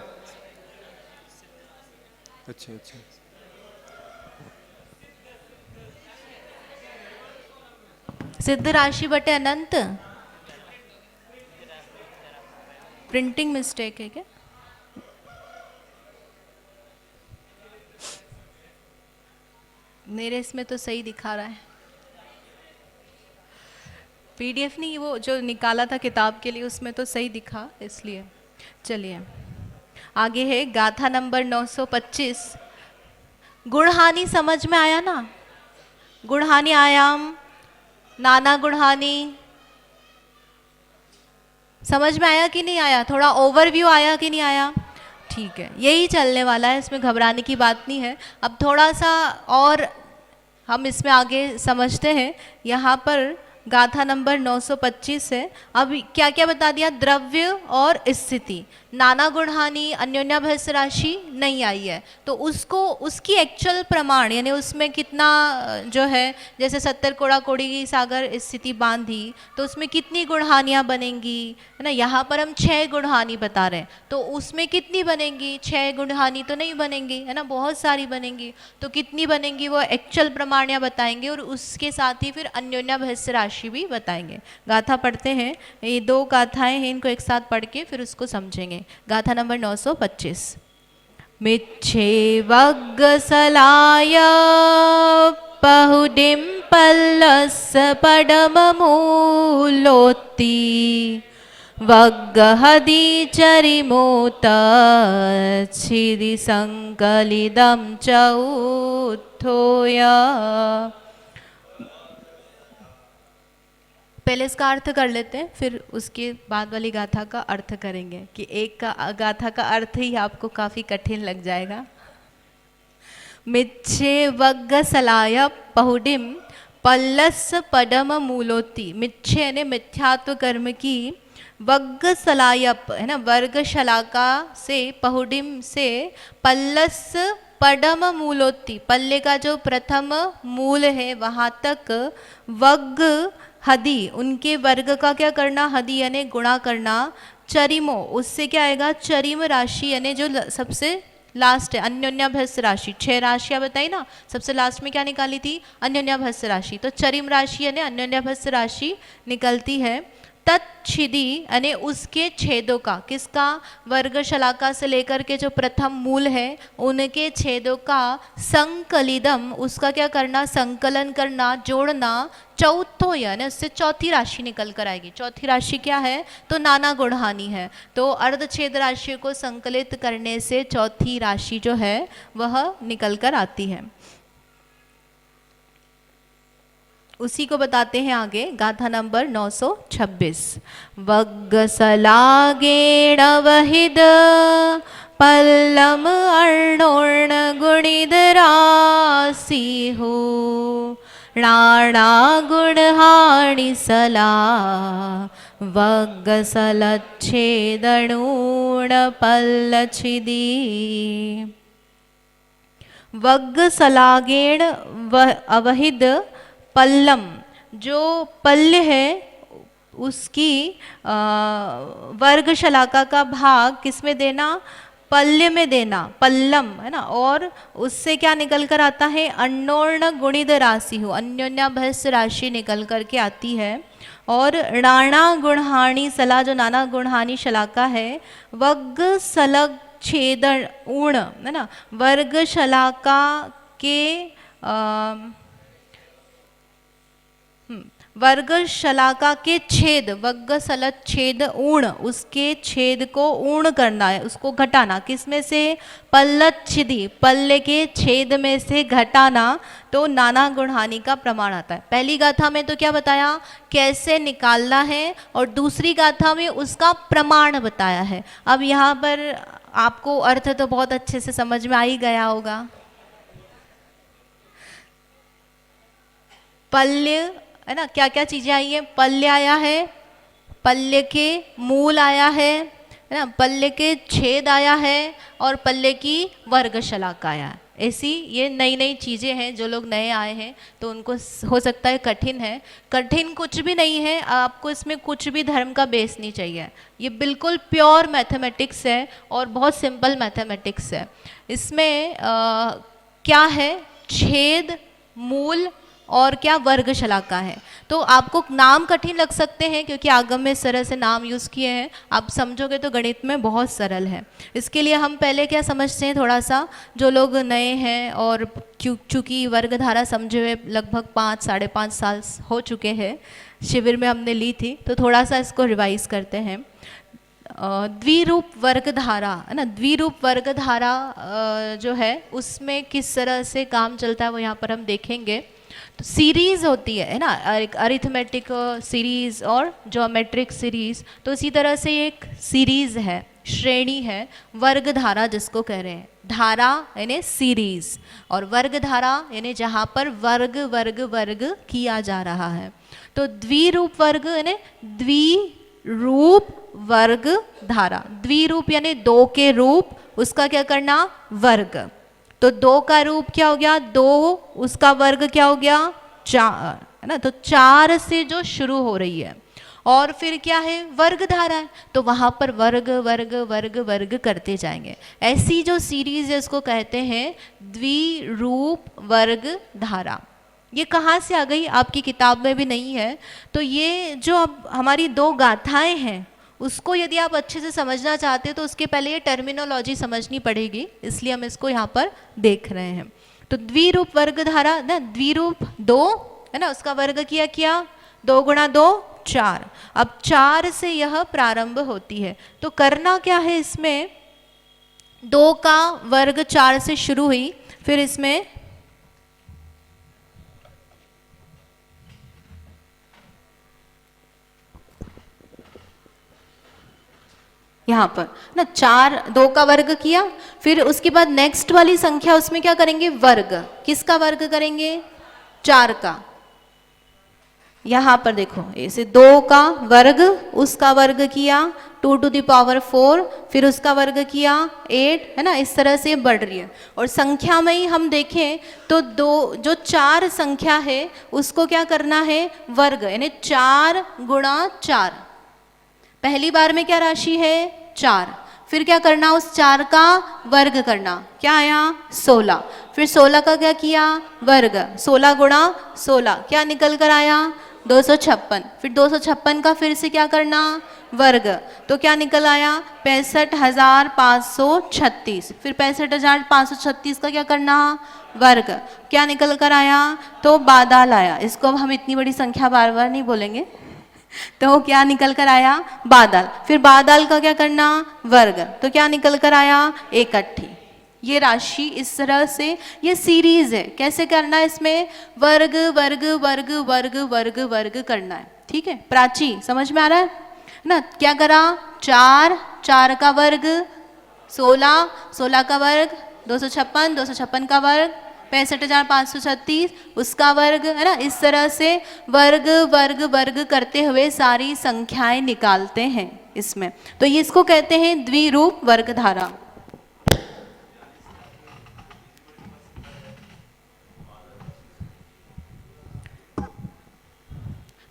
अच्छा अच्छा, सिद्ध राशि बटे अनंत, प्रिंटिंग मिस्टेक है क्या? मेरे इसमें तो सही दिखा रहा है। पीडीएफ नहीं, वो जो निकाला था किताब के लिए उसमें तो सही दिखा, इसलिए। चलिए आगे है गाथा नंबर 925। गुणहानि समझ में आया ना? गुणहानि आयाम, नाना गुणहानि समझ में आया कि नहीं आया? थोड़ा ओवरव्यू आया कि नहीं आया? ठीक है, यही चलने वाला है, इसमें घबराने की बात नहीं है। अब थोड़ा सा और हम इसमें आगे समझते हैं। यहाँ पर गाथा नंबर 925 है। अब क्या क्या बता दिया? द्रव्य और स्थिति, नाना गुणहानि, अन्योन्याभ्यस्त राशि नहीं आई है, तो उसको उसकी एक्चुअल प्रमाण यानी उसमें कितना जो है, जैसे 70 कोड़ा कोड़ी की सागर स्थिति बांधी तो उसमें कितनी गुणहानियाँ बनेंगी, है ना। यहाँ पर हम 6 गुणहानि बता रहे हैं, तो उसमें कितनी बनेंगी? 6 गुणहानि तो नहीं बनेंगी, है ना, बहुत सारी बनेंगी। तो कितनी बनेंगी वो एक्चुअल प्रमाण यहाँ बताएंगे, और उसके साथ ही फिर अन्योन्याभ्यस्त राशि भी बताएंगे। गाथा पढ़ते हैं, ये 2 गाथाएं हैं, इनको एक साथ पढ़ के फिर उसको समझेंगे। गाथा नंबर 925। मिच्छे वग्गसलाय पहुडिं पल्लस पडममूलोत्ति वग्गहदि चरिमोत छिदि संकलिदं च उत्थोय। पहले इसका अर्थ कर लेते हैं, फिर उसके बाद वाली गाथा का अर्थ करेंगे, कि एक का गाथा का अर्थ ही आपको काफ़ी कठिन लग जाएगा। मिच्छे वग्गसलाय पहुडिम पल्लस पडम मूलोति। मिच्छे यानी मिथ्यात्व कर्म की, वग्गसलायप है ना, वर्गशलाका से, पहुडिम से, पल्लस पडम मूलोति, पल्ले का जो प्रथम मूल है वहाँ तक, वग्ग हदी उनके वर्ग का क्या करना? हदी यानी गुणा करना, चरिमो उससे क्या आएगा? चरिम राशि यानी जो सबसे लास्ट है, अन्योन्याभ्यस्त राशि। 6 राशियाँ बताई ना, सबसे लास्ट में क्या निकाली थी? अन्योन्याभ्यस्त राशि। तो चरिम राशि यानी अन्योन्याभ्यस्त राशि निकलती है। तच्छिदि यानी उसके छेदों का, किसका? वर्ग शलाका से लेकर के जो प्रथम मूल है उनके छेदों का, संकलिदम उसका क्या करना? संकलन करना, जोड़ना, चौथो यानी उससे चौथी राशि निकल कर आएगी। चौथी राशि क्या है? तो नाना गुणहानि है। तो अर्धछेद राशि को संकलित करने से चौथी राशि जो है वह निकल कर आती है। उसी को बताते हैं आगे, गाथा नंबर 926। वग्गसलागेण वहिद पल्लम अर्णोर्ण गुणिदरासिहु राणा गुणहाणि सला वग्गसलच्छेदणूण पल्लच्छिदी। वग्गसलागेण अवहिद पल्लम, जो पल्य है उसकी वर्ग शलाका का भाग किसमें देना? पल्य में देना, पल्लम है ना। और उससे क्या निकल कर आता है? अन्योर्ण गुणित राशि हो, अन्योन्याभ्यस्त राशि निकल कर के आती है। और राणा गुणहानी सला, जो नाना गुणहानी शलाका है, वग्ग सलग छेदन ऊण है ना, वर्ग शलाका के वर्ग शलाका के छेद, वग्ग सलत छेद ऊण, उसके छेद को ऊण करना है, उसको घटाना। किस में से? पल्लच्छिदी, पल्ले के छेद में से घटाना, तो नाना गुणहानि का प्रमाण आता है। पहली गाथा में तो क्या बताया? कैसे निकालना है, और दूसरी गाथा में उसका प्रमाण बताया है। अब यहाँ पर आपको अर्थ तो बहुत अच्छे से समझ में आ ही गया होगा। पल्य है ना, क्या क्या चीजें आई है? पल्य आया है, पल्य के मूल आया है ना, पल्य के छेद आया है, और पल्य की वर्ग शलाका आया है। ऐसी ये नई नई चीज़ें हैं। जो लोग नए आए हैं तो उनको हो सकता है कठिन है। कठिन कुछ भी नहीं है, आपको इसमें कुछ भी धर्म का बेस नहीं चाहिए। ये बिल्कुल प्योर मैथमेटिक्स है और बहुत सिंपल मैथमेटिक्स है। इसमें क्या है? छेद, मूल और क्या? वर्ग शलाका है। तो आपको नाम कठिन लग सकते हैं क्योंकि आगम में इस तरह से नाम यूज़ किए हैं। आप समझोगे तो गणित में बहुत सरल है। इसके लिए हम पहले क्या समझते हैं, थोड़ा सा जो लोग नए हैं और चूँकि वर्ग धारा समझे हुए लगभग 5-5.5 साल हो चुके हैं, शिविर में हमने ली थी, तो थोड़ा सा इसको रिवाइज करते हैं। द्विरूप वर्ग धारा है ना, द्विरूप वर्ग धारा जो है उसमें किस तरह से काम चलता है वो यहाँ पर हम देखेंगे। तो सीरीज होती है ना, एक अरिथमेटिक सीरीज और ज्योमेट्रिक सीरीज, तो इसी तरह से एक सीरीज है, श्रेणी है, वर्ग धारा जिसको कह रहे हैं। धारा यानी सीरीज, और वर्ग धारा यानी जहाँ पर वर्ग वर्ग वर्ग किया जा रहा है। तो द्विरूप वर्ग यानी द्विरूप वर्ग धारा, द्विरूप यानी दो के रूप, उसका क्या करना? वर्ग। तो दो का रूप क्या हो गया? दो, उसका वर्ग क्या हो गया? 4 है ना। तो 4 से जो शुरू हो रही है, और फिर क्या है? वर्ग धारा है, तो वहां पर वर्ग वर्ग वर्ग वर्ग करते जाएंगे। ऐसी जो सीरीज है इसको कहते हैं द्विरूप वर्ग धारा। ये कहाँ से आ गई? आपकी किताब में भी नहीं है। तो ये जो अब हमारी 2 गाथाएं हैं उसको यदि आप अच्छे से समझना चाहते हो तो उसके पहले ये टर्मिनोलॉजी समझनी पड़ेगी, इसलिए हम इसको यहाँ पर देख रहे हैं। तो द्विरूप वर्ग धारा ना, द्विरूप 2 है ना, उसका वर्ग किया 2 गुणा 2 4। अब 4 से यह प्रारंभ होती है। तो करना क्या है इसमें? 2 का वर्ग 4 से शुरू हुई, फिर इसमें यहाँ पर ना 4, 2 का वर्ग किया, फिर उसके बाद नेक्स्ट वाली संख्या उसमें क्या करेंगे? वर्ग। किसका वर्ग करेंगे? 4 का। यहाँ पर देखो, ऐसे 2 का वर्ग, उसका वर्ग किया 2 to the power 4, फिर उसका वर्ग किया 8 है ना। इस तरह से बढ़ रही है। और संख्या में ही हम देखें तो जो 4 संख्या है उसको क्या करना है? वर्ग, यानी 4 गुणा 4। पहली बार में क्या राशि है? 4। फिर क्या करना? उस 4 का वर्ग करना, क्या आया? 16। फिर 16 का क्या किया? वर्ग, 16 गुणा 16 क्या निकल कर आया? 256। फिर 256 का फिर से क्या करना? वर्ग, तो क्या निकल आया? 65,536। फिर 65,536 का क्या करना? वर्ग, क्या निकल कर आया? तो बादल आया। इसको अब हम इतनी बड़ी संख्या बार बार नहीं बोलेंगे। तो क्या निकल कर आया? बादल। फिर बादल का क्या करना? वर्ग, तो क्या निकल कर आया? 61। ये राशि इस तरह से, ये सीरीज है। कैसे करना है, इसमें वर्ग वर्ग वर्ग वर्ग वर्ग वर्ग करना है, ठीक है। प्राची समझ में आ रहा है ना? क्या करा, 4, 4 का वर्ग 16, 16 का वर्ग 256, 256 का वर्ग 65,536, उसका वर्ग, है ना। इस तरह से वर्ग वर्ग वर्ग करते हुए सारी संख्याएं निकालते हैं इसमें। तो ये इसको कहते हैं द्विरूप वर्गधारा।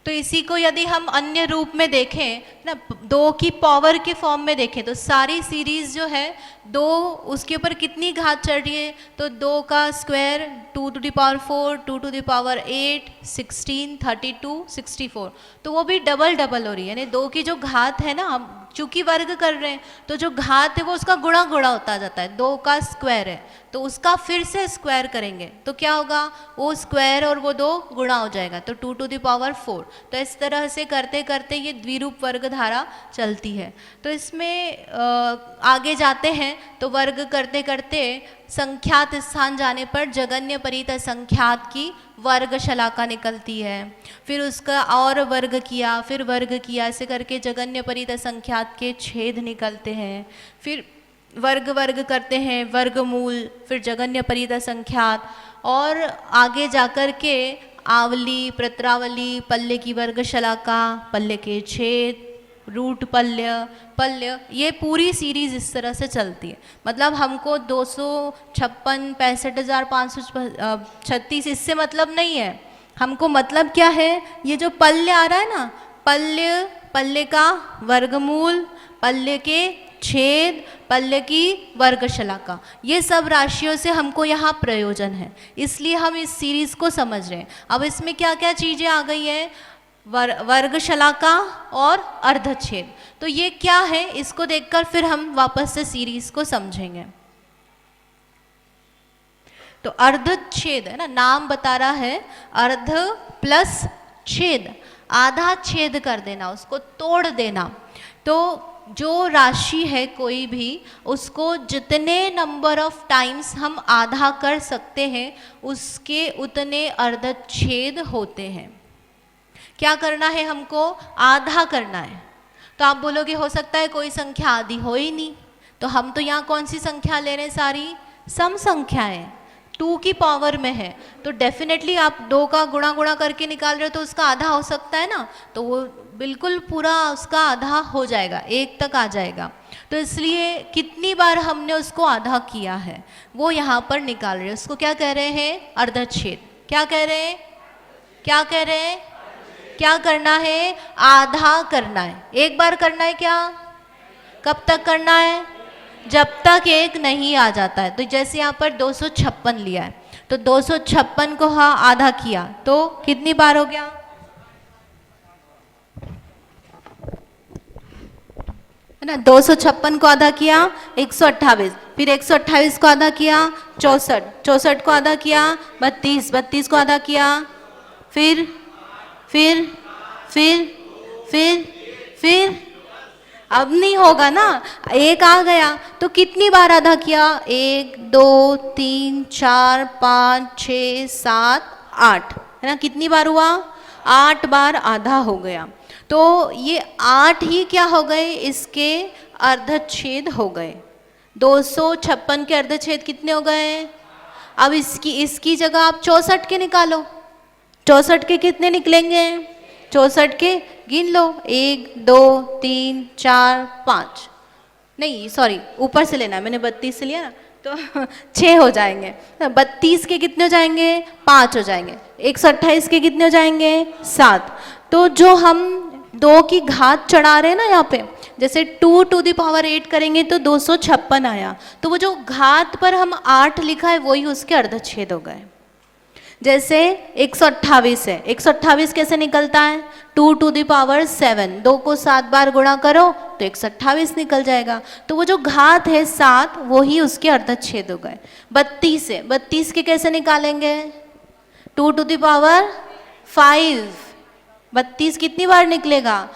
तो इसी को यदि हम अन्य रूप में देखें ना, 2 की पावर के फॉर्म में देखें तो सारी सीरीज जो है 2, उसके ऊपर कितनी घात चढ़ रही है, तो 2 का square 2 to the power 4, 2 to the power 8, 16, 32, 64, तो वो भी डबल डबल हो रही है। यानी 2 की जो घात है ना, हम चूंकि वर्ग कर रहे हैं तो जो घात है वो उसका गुणा गुणा होता जाता है। 2 का स्क्वायर है तो उसका फिर से स्क्वायर करेंगे तो क्या होगा, वो स्क्वायर और वो 2 गुणा हो जाएगा, तो 2 to the power 4। तो इस तरह से करते करते ये द्विरूप वर्ग धारा चलती है। तो इसमें आगे जाते हैं तो वर्ग करते करते संख्यात स्थान जाने पर जगन्य परित संख्यात की वर्ग शलाका निकलती है, फिर उसका और वर्ग किया, फिर वर्ग किया, ऐसे करके जगन्य परित संख्यात के छेद निकलते हैं, फिर वर्ग वर्ग करते हैं वर्गमूल, फिर जगन्य परित संख्यात, और आगे जाकर के आवली, प्रत्रावली, पल्ले की वर्ग शलाका, पल्ले के छेद, रूट पल्य, पल्य, ये पूरी सीरीज इस तरह से चलती है। मतलब हमको 256, 65,536 इससे मतलब नहीं है, हमको मतलब क्या है, ये जो पल्य आ रहा है ना, पल्य, पल्ले का वर्गमूल, पल्ले के छेद, पल्ले की वर्ग शलाका, ये सब राशियों से हमको यहाँ प्रयोजन है, इसलिए हम इस सीरीज को समझ रहे हैं। अब इसमें क्या क्या चीज़ें आ गई हैं, वर्ग शलाका और अर्धच्छेद। तो ये क्या है, इसको देखकर फिर हम वापस से सीरीज को समझेंगे। तो अर्धच्छेद है ना, नाम बता रहा है, अर्ध प्लस छेद, आधा छेद कर देना, उसको तोड़ देना। तो जो राशि है कोई भी, उसको जितने नंबर ऑफ टाइम्स हम आधा कर सकते हैं उसके उतने अर्धच्छेद होते हैं। क्या करना है, हमको आधा करना है। तो आप बोलोगे हो सकता है कोई संख्या आधी हो ही नहीं, तो हम तो यहाँ कौन सी संख्या ले रहे हैं, सारी सम संख्याएं, 2 की पावर में है, तो डेफिनेटली आप 2 का गुणा गुणा करके निकाल रहे हो तो उसका आधा हो सकता है ना, तो वो बिल्कुल पूरा उसका आधा हो जाएगा, 1 तक आ जाएगा। तो इसलिए कितनी बार हमने उसको आधा किया है वो यहाँ पर निकाल रहे हैं, उसको क्या कह रहे हैं, अर्धच्छेद। क्या कह रहे हैं, क्या कह रहे हैं, क्या करना है, आधा करना है। एक बार करना है क्या, कब तक करना है, जब तक 1 नहीं आ जाता है। तो जैसे यहाँ पर 256 लिया है, तो 256 को हाँ आधा किया तो कितनी बार हो गया, है ना। 256 को आधा किया 128, फिर 128 को आधा किया 64, 64 को आधा किया 32, 32 को आधा किया, फिर अब नहीं होगा ना, 1 आ गया तो कितनी बार आधा किया, 1 2 3 4 5 6 7 8, है ना। कितनी बार हुआ, 8 बार आधा हो गया। तो ये 8 ही क्या हो गए, इसके अर्धच्छेद हो गए। 256 के अर्धच्छेद कितने हो गए, अब इसकी जगह आप 64 के निकालो, 64 के कितने निकलेंगे, 64 के गिन लो, 1 2 3 4 5, नहीं सॉरी ऊपर से लेना है, मैंने 32 से लिया ना, तो 6 हो जाएंगे। 32 के कितने हो जाएंगे, 5 हो जाएंगे। 128 के कितने हो जाएंगे, 7। तो जो हम 2 की घात चढ़ा रहे हैं ना यहाँ पे, जैसे 2 to the power 8 करेंगे तो 256 आया, तो वो जो घात पर हम 8 लिखा है वही उसके अर्धच्छेद हो गए। जैसे 128 है, 128 कैसे निकलता है, 2 to the power 7, 2 को 7 बार गुणा करो तो 128 निकल जाएगा। तो वो जो घात है 7 वो ही उसके अर्धच्छेद हो गए। 32 है, 32 के कैसे निकालेंगे, 2 to the power 5, 32 कितनी बार निकलेगा,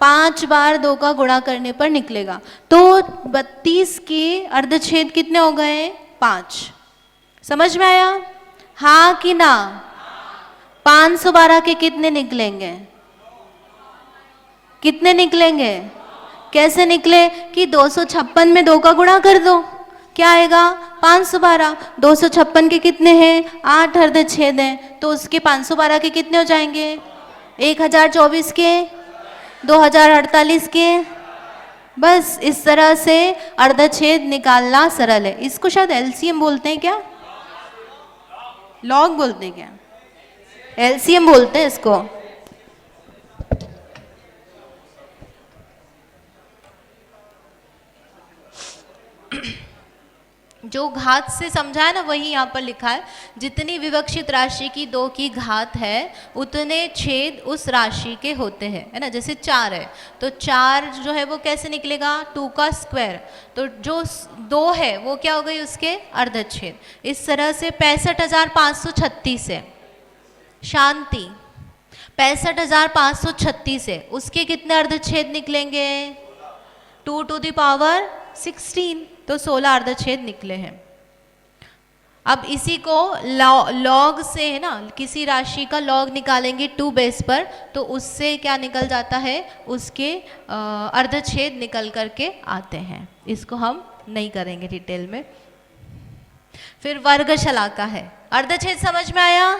5 बार 2 का गुणा करने पर निकलेगा। तो 32 के अर्धच्छेद कितने हो गए, 5। समझ में आया? हाँ कि ना? 512 के कितने निकलेंगे? कितने निकलेंगे? कैसे निकले कि 256 में 2 का गुणा कर दो, क्या आएगा? 512। 256 के कितने हैं? 8 अर्धच्छेद हैं, तो उसके 512 के कितने हो जाएंगे? 1024 के, 2048 के। बस इस तरह से अर्धच्छेद निकालना सरल है। इसको शायद एलसीएम बोलते हैं क्या? लॉग बोलते हैं क्या? एलसीएम बोलते हैं इसको। जो घात से समझा है ना वही यहाँ पर लिखा है। जितनी विवक्षित राशि की 2 की घात है उतने छेद उस राशि के होते हैं, है ना। जैसे 4 है तो 4 जो है वो कैसे निकलेगा? 2 का स्क्वायर। तो जो 2 है वो क्या हो गई? उसके अर्धच्छेद। इस तरह से 65,536 है। शांति 65,536 है, उसके कितने अर्धच्छेद निकलेंगे? 2 टू द पावर 16, तो 16 अर्धच्छेद निकले हैं। अब इसी को लॉग से, है ना, किसी राशि का लॉग निकालेंगे 2 बेस पर, तो उससे क्या निकल जाता है? उसके अर्धच्छेद निकल करके आते हैं। इसको हम नहीं करेंगे डिटेल में। फिर वर्ग शलाका है। अर्धच्छेद समझ में आया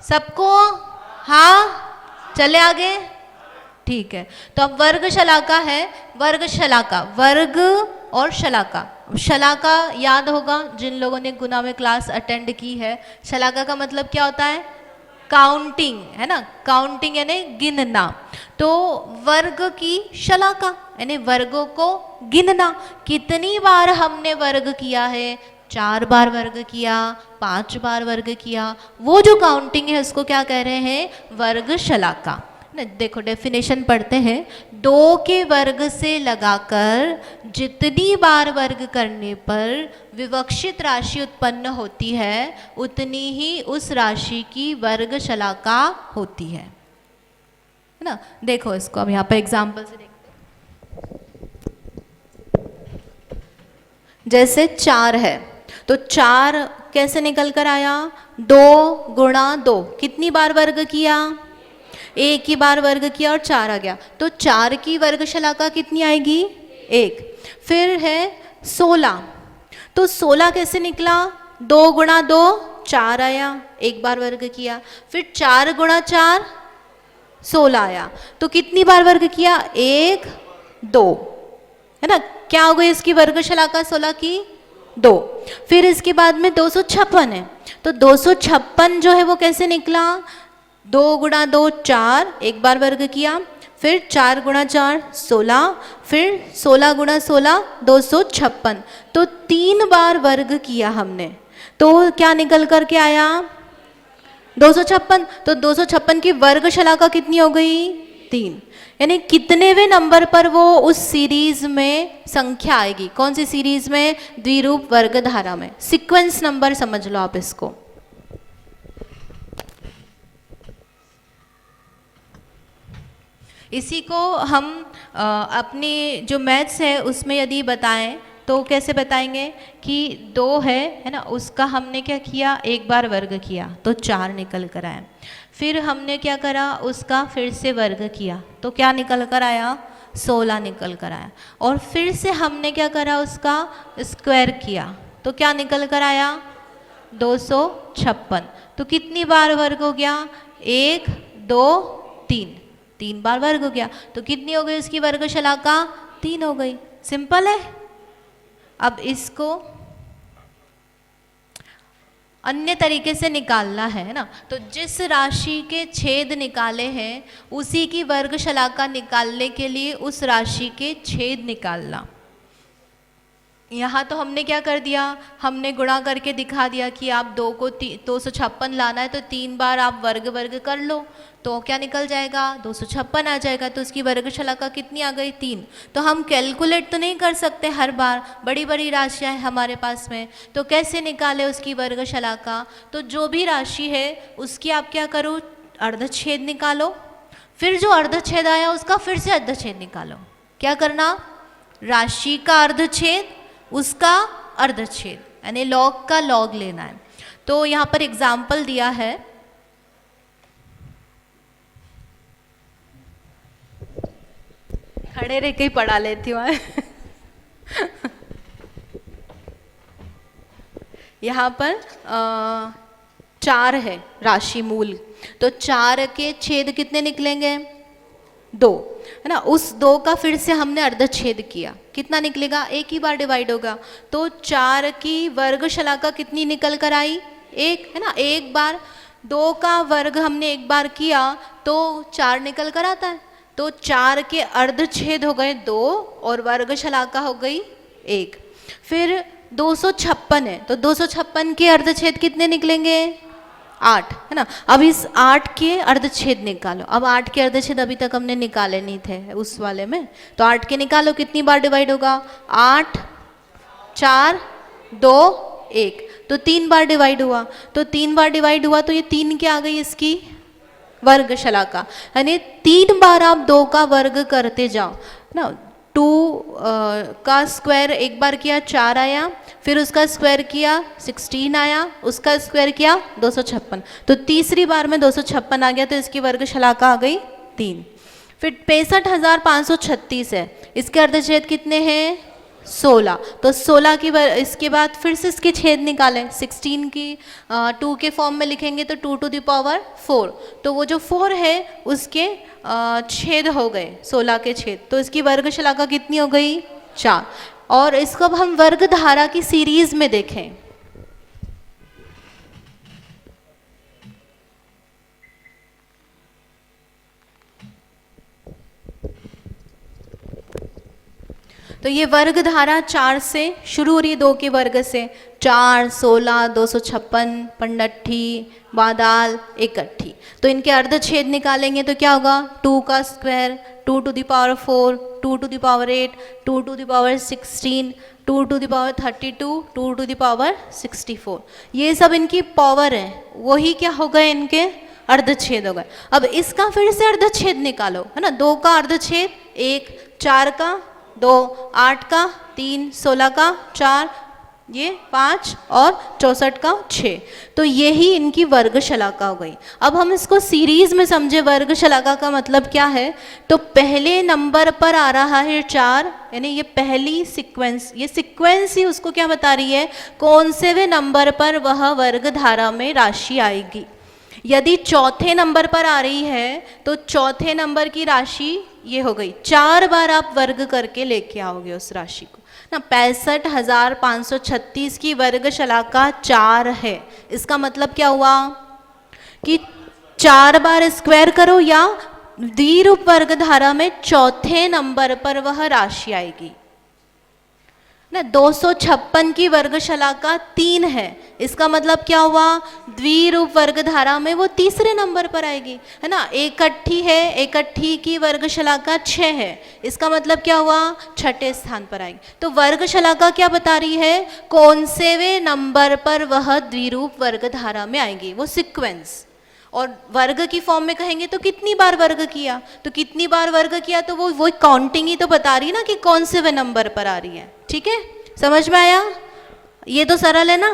सबको? हाँ, चले आगे। ठीक है, तो अब वर्ग शलाका है। वर्ग शलाका, वर्ग और शलाका। शलाका याद होगा जिन लोगों ने गुना में क्लास अटेंड की है। शलाका का मतलब क्या होता है? काउंटिंग, है ना। काउंटिंग यानी गिनना। तो वर्ग की शलाका यानी वर्गों को गिनना। कितनी बार हमने वर्ग किया है? 4 बार वर्ग किया, 5 बार वर्ग किया। वो जो काउंटिंग है उसको क्या कह रहे हैं? वर्ग शलाका। देखो डेफिनेशन पढ़ते हैं। 2 के वर्ग से लगाकर जितनी बार वर्ग करने पर विवक्षित राशि उत्पन्न होती है उतनी ही उस राशि की वर्ग शलाका होती है ना। देखो इसको हम यहाँ पर एग्जाम्पल से देखते हैं। जैसे 4 है तो 4 कैसे निकल कर आया? 2 गुणा 2, कितनी बार वर्ग किया? 1 ही बार वर्ग किया और 4 आ गया, तो 4 की वर्ग शलाका कितनी आएगी? 1। फिर है 16, तो 16 कैसे निकला? 2 गुणा 2 4 आया, 1 बार वर्ग किया। फिर 4 गुणा 4 16 आया, तो कितनी बार वर्ग किया? 1 2, है ना। क्या हो गई इसकी वर्ग शलाका 16 की? 2। फिर इसके बाद में 256 है, तो 256 जो है वो कैसे निकला? 2 गुणा 2 4, 1 बार वर्ग किया। फिर 4 गुणा 4 16, फिर 16 गुणा 16 256, तो 3 बार वर्ग किया हमने, तो क्या निकल कर के आया? 256। तो 256 की वर्ग शलाका कितनी हो गई? 3। यानी कितनेवें नंबर पर वो उस सीरीज में संख्या आएगी? कौन सी सीरीज में? द्विरूप वर्ग धारा में। सीक्वेंस नंबर समझ लो आप इसको। इसी को हम अपनी जो मैथ्स है उसमें यदि बताएं तो कैसे बताएंगे कि 2 है ना, उसका हमने क्या किया? 1 बार वर्ग किया तो 4 निकल कर आया। फिर हमने क्या करा? उसका फिर से वर्ग किया तो क्या निकल कर आया? 16 निकल कर आया। और फिर से हमने क्या करा? उसका स्क्वायर किया तो क्या निकल कर आया? 256। तो कितनी बार वर्ग हो गया? 1 2 3, 3 बार वर्ग हो गया, तो कितनी हो गई उसकी वर्ग शलाका? 3 हो गई। सिंपल है। अब इसको अन्य तरीके से निकालना है ना, तो जिस राशि के छेद निकाले हैं उसी की वर्ग शलाका निकालने के लिए उस राशि के छेद निकालना। यहाँ तो हमने क्या कर दिया? हमने गुणा करके दिखा दिया कि आप 2 को 256 लाना है तो 3 बार आप वर्ग वर्ग कर लो तो क्या निकल जाएगा? 256 आ जाएगा। तो उसकी वर्ग शलाका कितनी आ गई? 3। तो हम कैलकुलेट तो नहीं कर सकते हर बार, बड़ी बड़ी राशियाँ हैं हमारे पास में, तो कैसे निकाले उसकी वर्ग शलाका? तो जो भी राशि है उसकी आप क्या करो? अर्धच्छेद निकालो। फिर जो अर्धच्छेद आया उसका फिर से अर्धच्छेद निकालो। क्या करना? राशि का अर्धच्छेद, उसका अर्धच्छेद, यानी लॉग का लॉग लेना है। तो यहाँ पर एग्जाम्पल दिया है, खड़े रह के ही पढ़ा लेती हूँ यहाँ पर 4 है राशि मूल, तो 4 के छेद कितने निकलेंगे? 2, है ना। उस 2 का फिर से हमने अर्धच्छेद किया, कितना निकलेगा? एक ही बार डिवाइड होगा, तो 4 की वर्गशलाका कितनी निकल कर आई? 1, है ना। एक बार 2 का वर्ग हमने एक बार किया तो 4 निकल कर आता है, तो 4 के अर्धच्छेद हो गए 2 और वर्गशलाका हो गई 1। फिर 256 है, तो 256 के अर्धच्छेद कितने निकलेंगे? 8, है ना। अब इस 8 के अर्धच्छेद निकालो। अब 8 के अर्धच्छेद अभी तक हमने निकाले नहीं थे उस वाले में, तो 8 के निकालो, कितनी बार डिवाइड होगा? 8, 4, 2, 1, तो 3 बार डिवाइड हुआ। तो 3 बार डिवाइड हुआ तो ये 3 क्या आ गई इसकी वर्गशलाका, यानी 3 बार आप 2 का वर्ग करते जाओ ना। 2 का स्क्वायर एक बार किया 4 आया, फिर उसका स्क्वायर किया 16 आया, उसका स्क्वायर किया 256, तो तीसरी बार में 256 आ गया, तो इसकी वर्गशलाका आ गई 3। फिर 65,536 है, इसके अर्धच्छेद कितने हैं? 16, तो 16 की इसके बाद फिर से इसके छेद निकालें। 16 की 2 के फॉर्म में लिखेंगे तो 2 to the power 4, तो वो जो 4 है उसके छेद हो गए, 16 के छेद, तो इसकी वर्गशलाका कितनी हो गई? 4। और इसको अब हम वर्ग धारा की सीरीज में देखें। तो ये वर्ग धारा 4 से शुरू हो रही है, 2 के वर्ग से। 4, 16, 256, पंडट्ठी, बादाल, एकट्ठी, तो इनके अर्धच्छेद निकालेंगे तो क्या होगा? 2 का square, 2 to the power 4, 2 to the power 8, 2 to the power 16, 2 to the power 32, 2 to the power 64, ये सब इनकी पावर है, वही क्या हो गए? इनके अर्धच्छेद हो गए। अब इसका फिर से अर्धच्छेद निकालो, है ना। 2 का अर्धच्छेद 1, 4 का 2, 8 का 3, 16 का 4, ये 5 और 64 का 6, तो यही इनकी वर्गशलाका हो गई। अब हम इसको सीरीज में समझे, वर्गशलाका का मतलब क्या है? तो पहले नंबर पर आ रहा है 4, यानी ये पहली सीक्वेंस, ये सीक्वेंस ही उसको क्या बता रही है? कौन से वे नंबर पर वह वर्ग धारा में राशि आएगी। यदि चौथे नंबर पर आ रही है तो चौथे नंबर की राशि ये हो गई, 4 बार आप वर्ग करके लेके आओगे उस राशि को ना। 65,536 की वर्गशलाका 4 है, इसका मतलब क्या हुआ कि 4 बार स्क्वायर करो या द्विरूप वर्ग धारा में चौथे नंबर पर वह राशि आएगी ना। 256 की वर्गशलाका 3 है, इसका मतलब क्या हुआ? द्विरूप वर्ग धारा में वो तीसरे नंबर पर आएगी, है ना। एकट्ठी है, एकट्ठी की वर्गशलाका 6 है, इसका मतलब क्या हुआ? छठे स्थान पर आएगी। तो वर्गशलाका क्या बता रही है? कौन से वे नंबर पर वह द्विरूप वर्ग धारा में आएगी, वो सीक्वेंस। और वर्ग की फॉर्म में कहेंगे तो कितनी बार वर्ग किया, तो कितनी बार वर्ग किया, तो वो काउंटिंग ही तो बता रही ना कि कौन से वे नंबर पर आ रही है। ठीक है, समझ में आया? ये तो सरल है ना।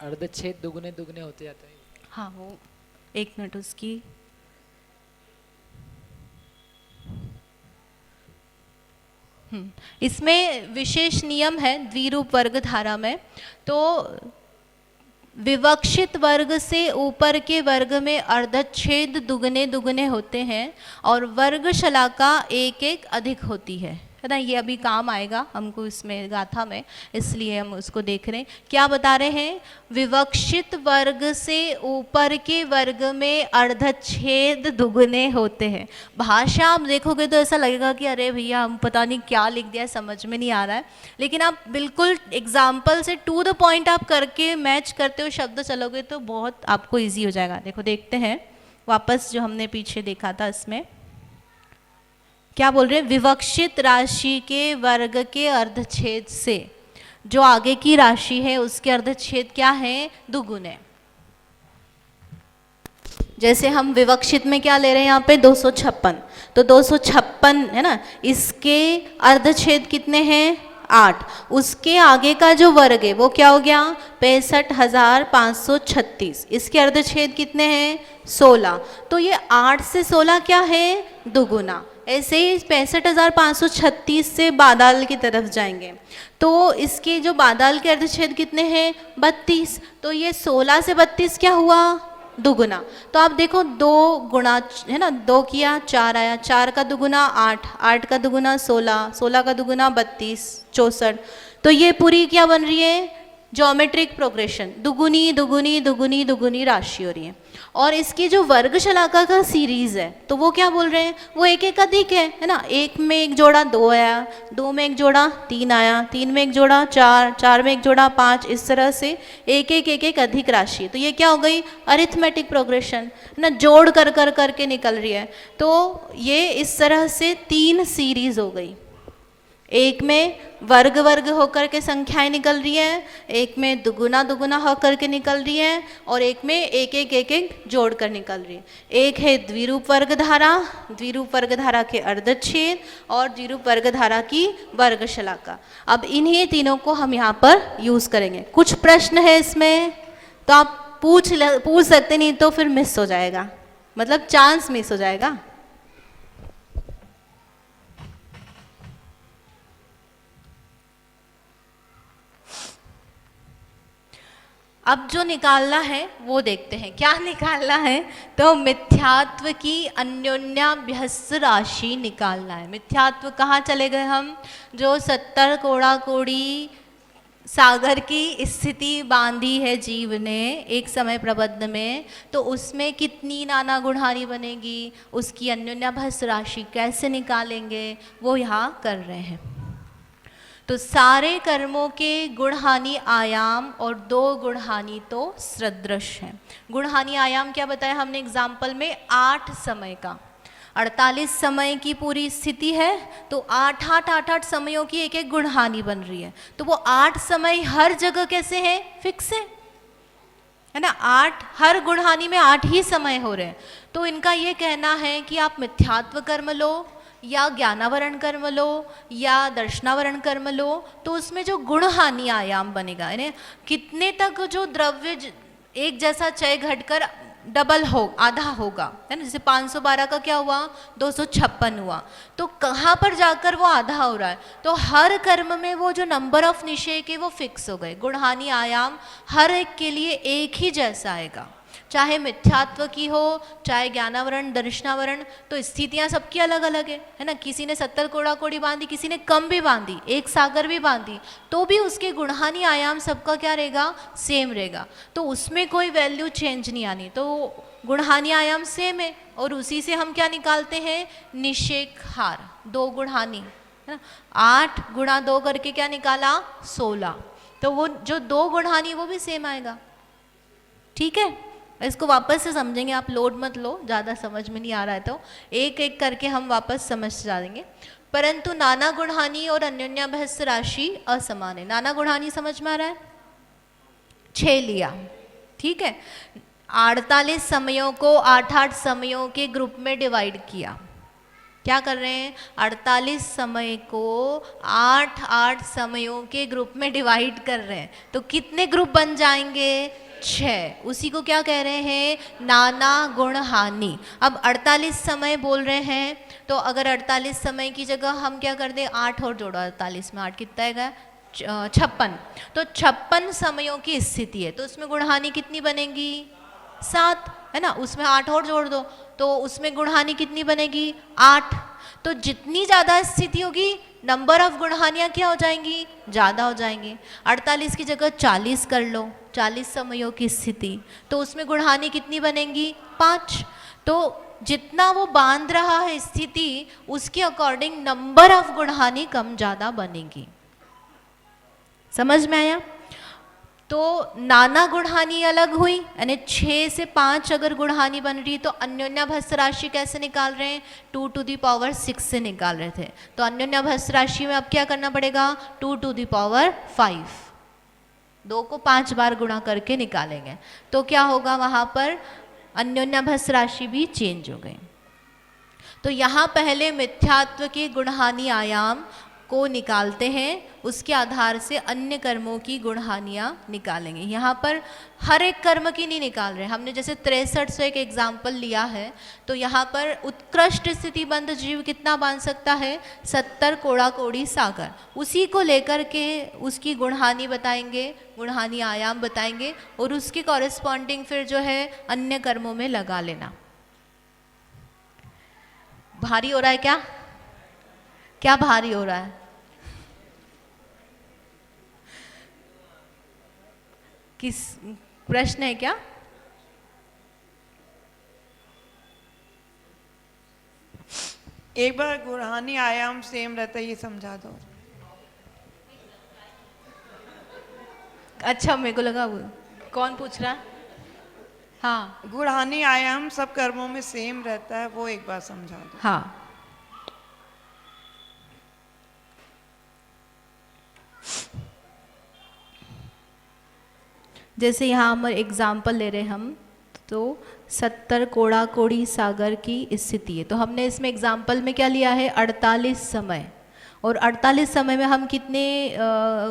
अर्धच्छेद दुगुने दुगने होते जाते हैं। हाँ, वो 1 मिनट उसकी इसमें विशेष नियम है द्विरूप वर्ग धारा में। तो विवक्षित वर्ग से ऊपर के वर्ग में अर्धच्छेद दुगने दुगने होते हैं और वर्गशलाका 1-1 अधिक होती है ना। ये अभी काम आएगा हमको इसमें गाथा में, इसलिए हम उसको देख रहे हैं। क्या बता रहे हैं? विवक्षित वर्ग से ऊपर के वर्ग में अर्धच्छेद दुगने होते हैं। भाषा आप देखोगे तो ऐसा लगेगा कि अरे भैया हम पता नहीं क्या लिख दिया, समझ में नहीं आ रहा है, लेकिन आप बिल्कुल एग्जाम्पल से टू द पॉइंट आप करके मैच करते हो शब्द चलोगे तो बहुत आपको ईजी हो जाएगा। देखो देखते हैं वापस जो हमने पीछे देखा था, इसमें क्या बोल रहे हैं? विवक्षित राशि के वर्ग के अर्धच्छेद से जो आगे की राशि है उसके अर्धच्छेद क्या है? दुगुने। जैसे हम विवक्षित में क्या ले रहे हैं यहाँ पे 256, तो 256 है ना, इसके अर्धछेद कितने हैं 8, उसके आगे का जो वर्ग है वो क्या हो गया 65,536, इसके अर्धछेद कितने हैं 16, तो ये 8 से 16 क्या है दुगुना। ऐसे ही 65,536 से बादाल की तरफ जाएंगे तो इसके जो बादाल के अर्धछेद कितने हैं 32, तो ये 16 से 32 क्या हुआ दुगुना। तो आप देखो 2 गुणा है ना, 2 किया 4 आया, 4 का दुगुना 8, 8 का दुगुना 16, 16 का दुगुना 32, 64, तो ये पूरी क्या बन रही है ज्योमेट्रिक प्रोग्रेशन, दुगुनी दुगुनी दुगुनी दुगुनी राशि हो रही है। और इसकी जो वर्ग शलाका का सीरीज है तो वो क्या बोल रहे हैं, वो एक एक अधिक है ना, 1 में 1 जोड़ा 2 आया, 2 में 1 जोड़ा 3 आया, 3 में 1 जोड़ा 4, 4 में 1 जोड़ा 5, इस तरह से एक एक अधिक राशि। तो ये क्या हो गई अरिथमेटिक प्रोग्रेशन ना, जोड़ कर कर करके निकल रही है। तो ये इस तरह से 3 सीरीज हो गई, एक में वर्ग वर्ग होकर के संख्याएं निकल रही हैं, एक में दुगुना दुगुना होकर के निकल रही हैं, और एक में एक एक जोड़ कर निकल रही है। एक है द्विरूप वर्ग धारा, द्विरूप वर्ग धारा के अर्धच्छेद और द्विरूप वर्ग धारा की वर्ग शलाका। अब इन्हीं तीनों को हम यहाँ पर यूज करेंगे। कुछ प्रश्न है इसमें तो आप पूछ सकते, नहीं तो फिर मिस हो जाएगा, मतलब चांस मिस हो जाएगा। अब जो निकालना है वो देखते हैं, क्या निकालना है, तो मिथ्यात्व की अन्योन्याभ्यस्त राशि निकालना है। मिथ्यात्व कहाँ चले गए हम, जो 70 कोड़ा कोड़ी सागर की स्थिति बांधी है जीव ने एक समय प्रबंध में, तो उसमें कितनी नाना गुणहारी बनेगी, उसकी अन्योन्याभ्यस्त राशि कैसे निकालेंगे वो यहाँ कर रहे हैं। तो सारे कर्मों के गुणहानि आयाम और 2 गुणहानि तो सदृश हैं। गुणहानि आयाम क्या बताया हमने एग्जाम्पल में, 8 समय का, 48 समय की पूरी स्थिति है तो 8 समयों की एक एक गुणहानि बन रही है। तो वो 8 समय हर जगह कैसे है, फिक्स है ना, 8 हर गुणहानि में 8 ही समय हो रहे हैं। तो इनका ये कहना है कि आप मिथ्यात्व कर्म लो या ज्ञानावरण कर्म लो या दर्शनावरण कर्म लो, तो उसमें जो गुणहानि आयाम बनेगा, यानी कितने तक जो द्रव्य एक जैसा चय घटकर डबल हो आधा होगा, है ना, जैसे 512 का क्या हुआ 256 हुआ, तो कहाँ पर जाकर वो आधा हो रहा है। तो हर कर्म में वो जो नंबर ऑफ निषेध के वो फिक्स हो गए, गुणहानि आयाम हर एक के लिए एक ही जैसा आएगा, चाहे मिथ्यात्व की हो चाहे ज्ञानावरण दर्शनावरण। तो स्थितियां सबकी अलग अलग है ना, किसी ने 70 कोड़ा कोड़ी बांधी, किसी ने कम भी बांधी, एक सागर भी बांधी, तो भी उसके गुणहानि आयाम सबका क्या रहेगा, सेम रहेगा। तो उसमें कोई वैल्यू चेंज नहीं आनी, तो गुणहानि आयाम सेम है और उसी से हम क्या निकालते हैं, निषेक हार, 2 गुणहानि है ना, 8 गुणा 2 करके क्या निकाला 16, तो वो जो 2 गुणहानि वो भी सेम आएगा। ठीक है, इसको वापस से समझेंगे, आप लोड मत लो, ज़्यादा समझ में नहीं आ रहा है तो एक एक करके हम वापस समझ जाएंगे। परंतु नाना गुणहानि और अन्योन्याभ्यस्त राशि असमान है। नाना गुणहानि समझ में आ रहा है, 6 लिया, ठीक है, 48 समयों को 8-8 समयों के ग्रुप में डिवाइड किया। क्या कर रहे हैं, 48 समय को 8-8 समयों के ग्रुप में डिवाइड कर रहे हैं, तो कितने ग्रुप बन जाएंगे, 6। उसी को क्या कह रहे हैं, नाना गुण हानि। अब 48 समय बोल रहे हैं, तो अगर 48 समय की जगह हम क्या कर दें, 8 और जोड़ो, 48 में 8 कितना आएगा 56, तो 56 समयों की स्थिति है, तो उसमें गुणहानि कितनी बनेगी 7, है ना, उसमें 8 और जोड़ दो तो उसमें गुणहानि कितनी बनेगी 8। तो जितनी ज़्यादा स्थिति होगी नंबर ऑफ गुणहानियाँ क्या हो जाएंगी, ज़्यादा हो जाएंगी। 48 की जगह 40 कर लो, 40 समयों की स्थिति, तो उसमें गुणहानि कितनी बनेंगी 5। तो जितना वो बांध रहा है स्थिति उसके अकॉर्डिंग नंबर ऑफ गुणहानि कम ज़्यादा बनेगी। समझ में आया। तो नाना गुणहानि अलग हुई, यानी 6 से 5 अगर गुणहानि बन रही तो अन्योन्याभ्यस्त राशि कैसे निकाल रहे हैं, 2 to the power 6 से निकाल रहे थे। तो अन्योन्याभ्यस्त राशि में अब क्या करना पड़ेगा, 2 to the power 5, 2 को 5 बार गुणा करके निकालेंगे। तो क्या होगा वहाँ पर अन्योन्याभ्यस्त राशि भी चेंज हो गई। तो यहाँ पहले मिथ्यात्व के गुणहानि आयाम को निकालते हैं, उसके आधार से अन्य कर्मों की गुणहानियाँ निकालेंगे। यहाँ पर हर एक कर्म की नहीं निकाल रहे, हमने जैसे 63 से एक एग्जाम्पल लिया है, तो यहाँ पर उत्कृष्ट स्थितिबंध जीव कितना बांध सकता है, 70 कोड़ा कोड़ी सागर, उसी को लेकर के उसकी गुणहानि बताएंगे, गुणहानि आयाम बताएंगे और उसकी कॉरेस्पॉन्डिंग फिर जो है अन्य कर्मों में लगा लेना। भारी हो रहा है क्या? क्या भारी हो रहा है? किस प्रश्न है क्या? एक बार गुणहानि आयाम सेम रहता है, ये समझा दो। अच्छा, मेरे को लगा वो कौन पूछ रहा है। हाँ, गुणहानि आयाम सब कर्मों में सेम रहता है, वो एक बार समझा दो। हाँ, जैसे यहाँ हम एग्जाम्पल ले रहे हम, तो 70 कोड़ा कोड़ी सागर की स्थिति है, तो हमने इसमें एग्जाम्पल में क्या लिया है, 48 समय, और 48 समय में हम कितने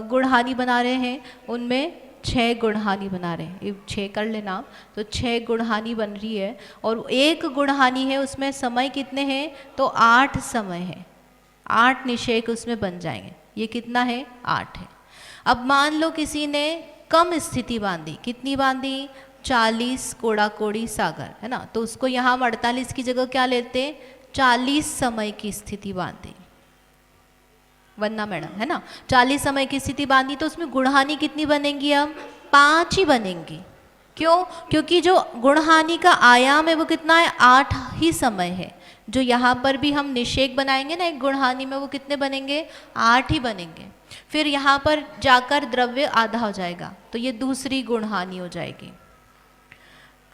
गुणहानि बना रहे हैं, उनमें 6 गुणहानि बना रहे हैं। ये 6 कर लेना, तो 6 गुणहानि बन रही है, और एक गुणहानि है उसमें समय कितने हैं, तो 8 समय है, 8 निषेक उसमें बन जाएंगे। ये कितना है, 8 है। अब मान लो किसी ने कम स्थिति बांधी, कितनी बांधी, 40 कोड़ा कोड़ी सागर, है ना, तो उसको यहाँ हम 48 की जगह क्या लेते, 40 समय की स्थिति बांधी, वन्ना मैडम, है ना, 40 समय की स्थिति बांधी, तो उसमें गुणहानि कितनी बनेंगी, हम 5 ही बनेंगी। क्यों? क्योंकि जो गुणहानि का आयाम है वो कितना है, 8 ही समय है। जो यहाँ पर भी हम निषेक बनाएंगे ना एक गुणहानि में, वो कितने बनेंगे, 8 ही बनेंगे। फिर यहाँ पर जाकर द्रव्य आधा हो जाएगा, तो ये दूसरी गुणहानि हो जाएगी।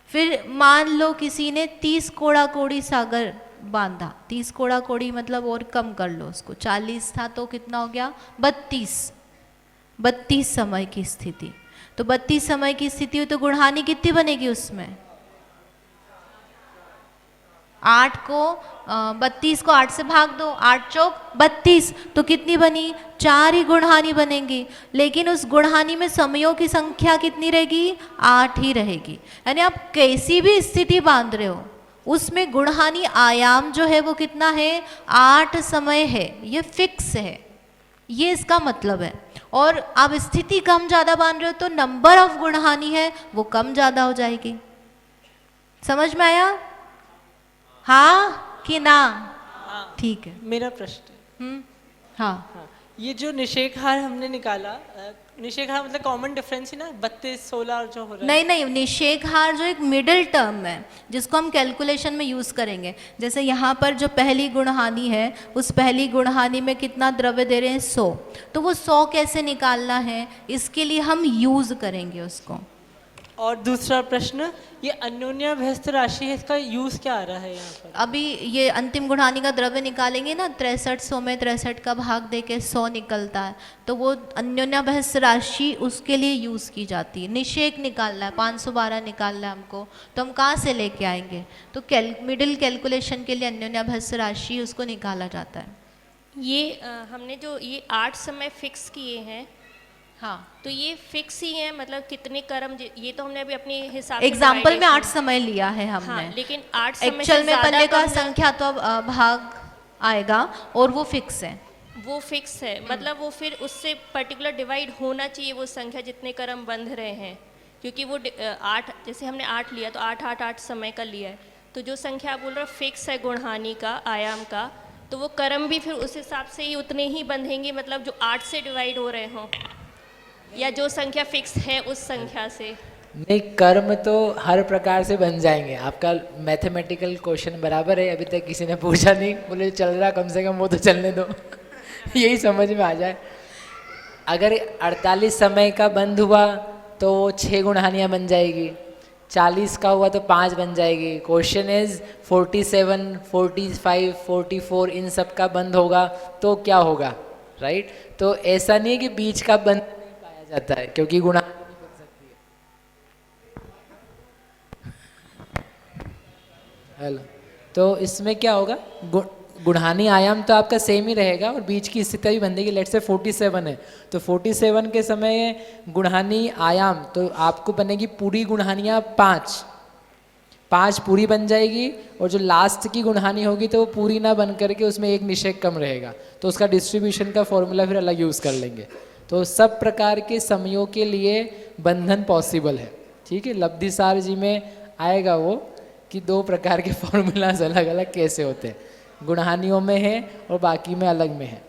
फिर मान लो किसी ने 30 कोड़ा कोड़ी सागर बांधा, 30 कोड़ा कोड़ी मतलब और कम कर लो उसको, 40 था तो कितना हो गया, 32 समय की स्थिति। तो 32 समय की स्थिति हुई तो गुणहानि कितनी बनेगी उसमें, 8 को 32 को 8 से भाग दो, 8 चौक 32, तो कितनी बनी, 4 ही गुणहानि बनेंगी। लेकिन उस गुणहानि में समयों की संख्या कितनी रहेगी, 8 ही रहेगी। यानी आप कैसी भी स्थिति बांध रहे हो उसमें गुणहानि आयाम जो है वो कितना है, 8 समय है, ये फिक्स है, ये इसका मतलब है। और आप स्थिति कम ज़्यादा बांध रहे हो तो नंबर ऑफ गुणहानि है वो कम ज़्यादा हो जाएगी। समझ में आया? हाँ कि ना? ठीक है। मेरा प्रश्न है, हाँ, ये जो निषेकहार हमने निकाला, निषेकहार मतलब कॉमन डिफरेंस ही ना, 32 16 और जो हो रहा है। नहीं, निषेकहार जो एक मिडिल टर्म है जिसको हम कैलकुलेशन में यूज़ करेंगे। जैसे यहाँ पर जो पहली गुणहानि है, उस पहली गुणहानि में कितना द्रव्य दे रहे हैं, 100, तो वो 100 कैसे निकालना है, इसके लिए हम यूज़ करेंगे उसको। और दूसरा प्रश्न, ये अन्योन्याभ्यस्त राशि है, इसका यूज क्या आ रहा है यहाँ पर? अभी ये अंतिम गुणहानि का द्रव्य निकालेंगे ना, 63 में 63 का भाग देके 100 निकलता है, तो वो अन्योन्याभ्यस्त राशि उसके लिए यूज़ की जाती है। निषेक निकालना है, 512 निकालना है हमको, तो हम कहाँ से लेके आएंगे, तो मिडिल कैलकुलेशन के लिए अन्योन्याभ्यस्त राशि उसको निकाला जाता है। ये हमने जो ये 8 समय फिक्स किए हैं, हाँ, तो ये फिक्स ही है, मतलब कितने कर्म, ये तो हमने अभी अपने हिसाब से एग्जाम्पल में 8 dividation- समय लिया है हमने। हाँ, लेकिन 8 समय एक्चुअल से में ज़्यादा पल्ले का करना- संख्या तो अब भाग आएगा और वो फिक्स है। वो फिक्स है, मतलब वो फिर उससे पर्टिकुलर डिवाइड होना चाहिए वो संख्या जितने कर्म बंध रहे हैं, क्योंकि वो 8, जैसे हमने 8 लिया तो 8 समय का लिया है, तो जो संख्या आप बोल रहे हो फिक्स है गुणहानि का, आयाम का, तो वो कर्म भी फिर उस हिसाब से ही उतने ही बंधेंगे, मतलब जो 8 से डिवाइड हो रहे हों, या जो संख्या फिक्स है उस संख्या से। नहीं, कर्म तो हर प्रकार से बन जाएंगे। आपका मैथमेटिकल क्वेश्चन बराबर है, अभी तक किसी ने पूछा नहीं, बोले चल रहा कम से कम वो तो चलने दो यही समझ में आ जाए। अगर 48 समय का बंद हुआ तो 6 गुणहानियाँ बन जाएगी, 40 का हुआ तो 5 बन जाएगी। क्वेश्चन इज 47, 45, 44 इन सब का बंद होगा तो क्या होगा, राइट? तो ऐसा नहीं है कि बीच का बंद नहीं पाया जाता है, क्योंकि गुणहानि नहीं बन सकती है। हेलो, तो इसमें क्या होगा, गुणहानी आयाम तो आपका सेम ही रहेगा और बीच की स्थिति भी बनेगी। लेट से 47 है तो 47 के समय गुणहानी आयाम तो आपको बनेगी पूरी गुणहानियाँ 5 पूरी बन जाएगी, और जो लास्ट की गुणहानी होगी तो वो पूरी ना बन करके उसमें एक निषेक कम रहेगा, तो उसका डिस्ट्रीब्यूशन का फॉर्मूला फिर अलग यूज़ कर लेंगे। तो सब प्रकार के समयों के लिए बंधन पॉसिबल है। ठीक है, लब्धिसार जी में आएगा वो कि 2 प्रकार के फॉर्मूलाज अलग अलग कैसे होते हैं, गुणहानियों में है और बाकी में अलग में है।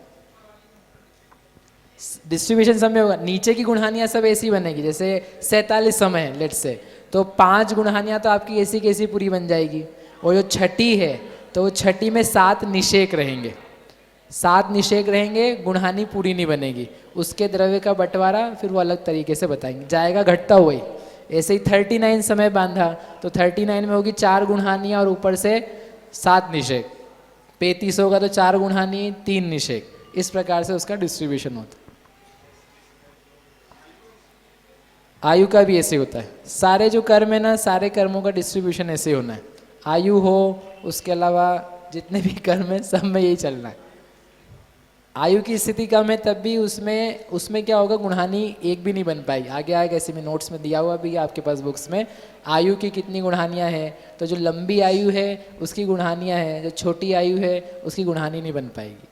डिस्ट्रीब्यूशन समय होगा, नीचे की गुणहानियाँ सब ऐसी बनेगी, जैसे 47 समय है लेट से, तो 5 गुणहानियाँ तो आपकी ऐसी कैसी पूरी बन जाएगी, और जो छठी है तो छठी में 7 निषेक रहेंगे, 7 निषेक रहेंगे, गुणहानी पूरी नहीं बनेगी। उसके द्रव्य का बंटवारा फिर वो अलग तरीके से बताएंगे, जाएगा घटता हुआ ही। ऐसे ही 39 समय बांधा तो 39 में होगी 4 गुणहानियाँ और ऊपर से 7 निषेक। 35 होगा तो 4 गुणहानी 3 निषेक, इस प्रकार से उसका डिस्ट्रीब्यूशन होता है। आयु का भी ऐसे होता है, सारे जो कर्म है ना, सारे कर्मों का डिस्ट्रीब्यूशन ऐसे होना है। आयु हो, उसके अलावा जितने भी कर्म है सब में यही चलना है। आयु की स्थिति कम है तब भी उसमें क्या होगा, गुणहानी एक भी नहीं बन पाएगी। आगे आएगा, ऐसे में नोट्स में दिया हुआ भी है आपके पास बुक्स में, आयु की कितनी गुणहानियाँ हैं। तो जो लंबी आयु है उसकी गुणहानियाँ हैं, जो छोटी आयु है उसकी गुणहानी नहीं बन पाएगी।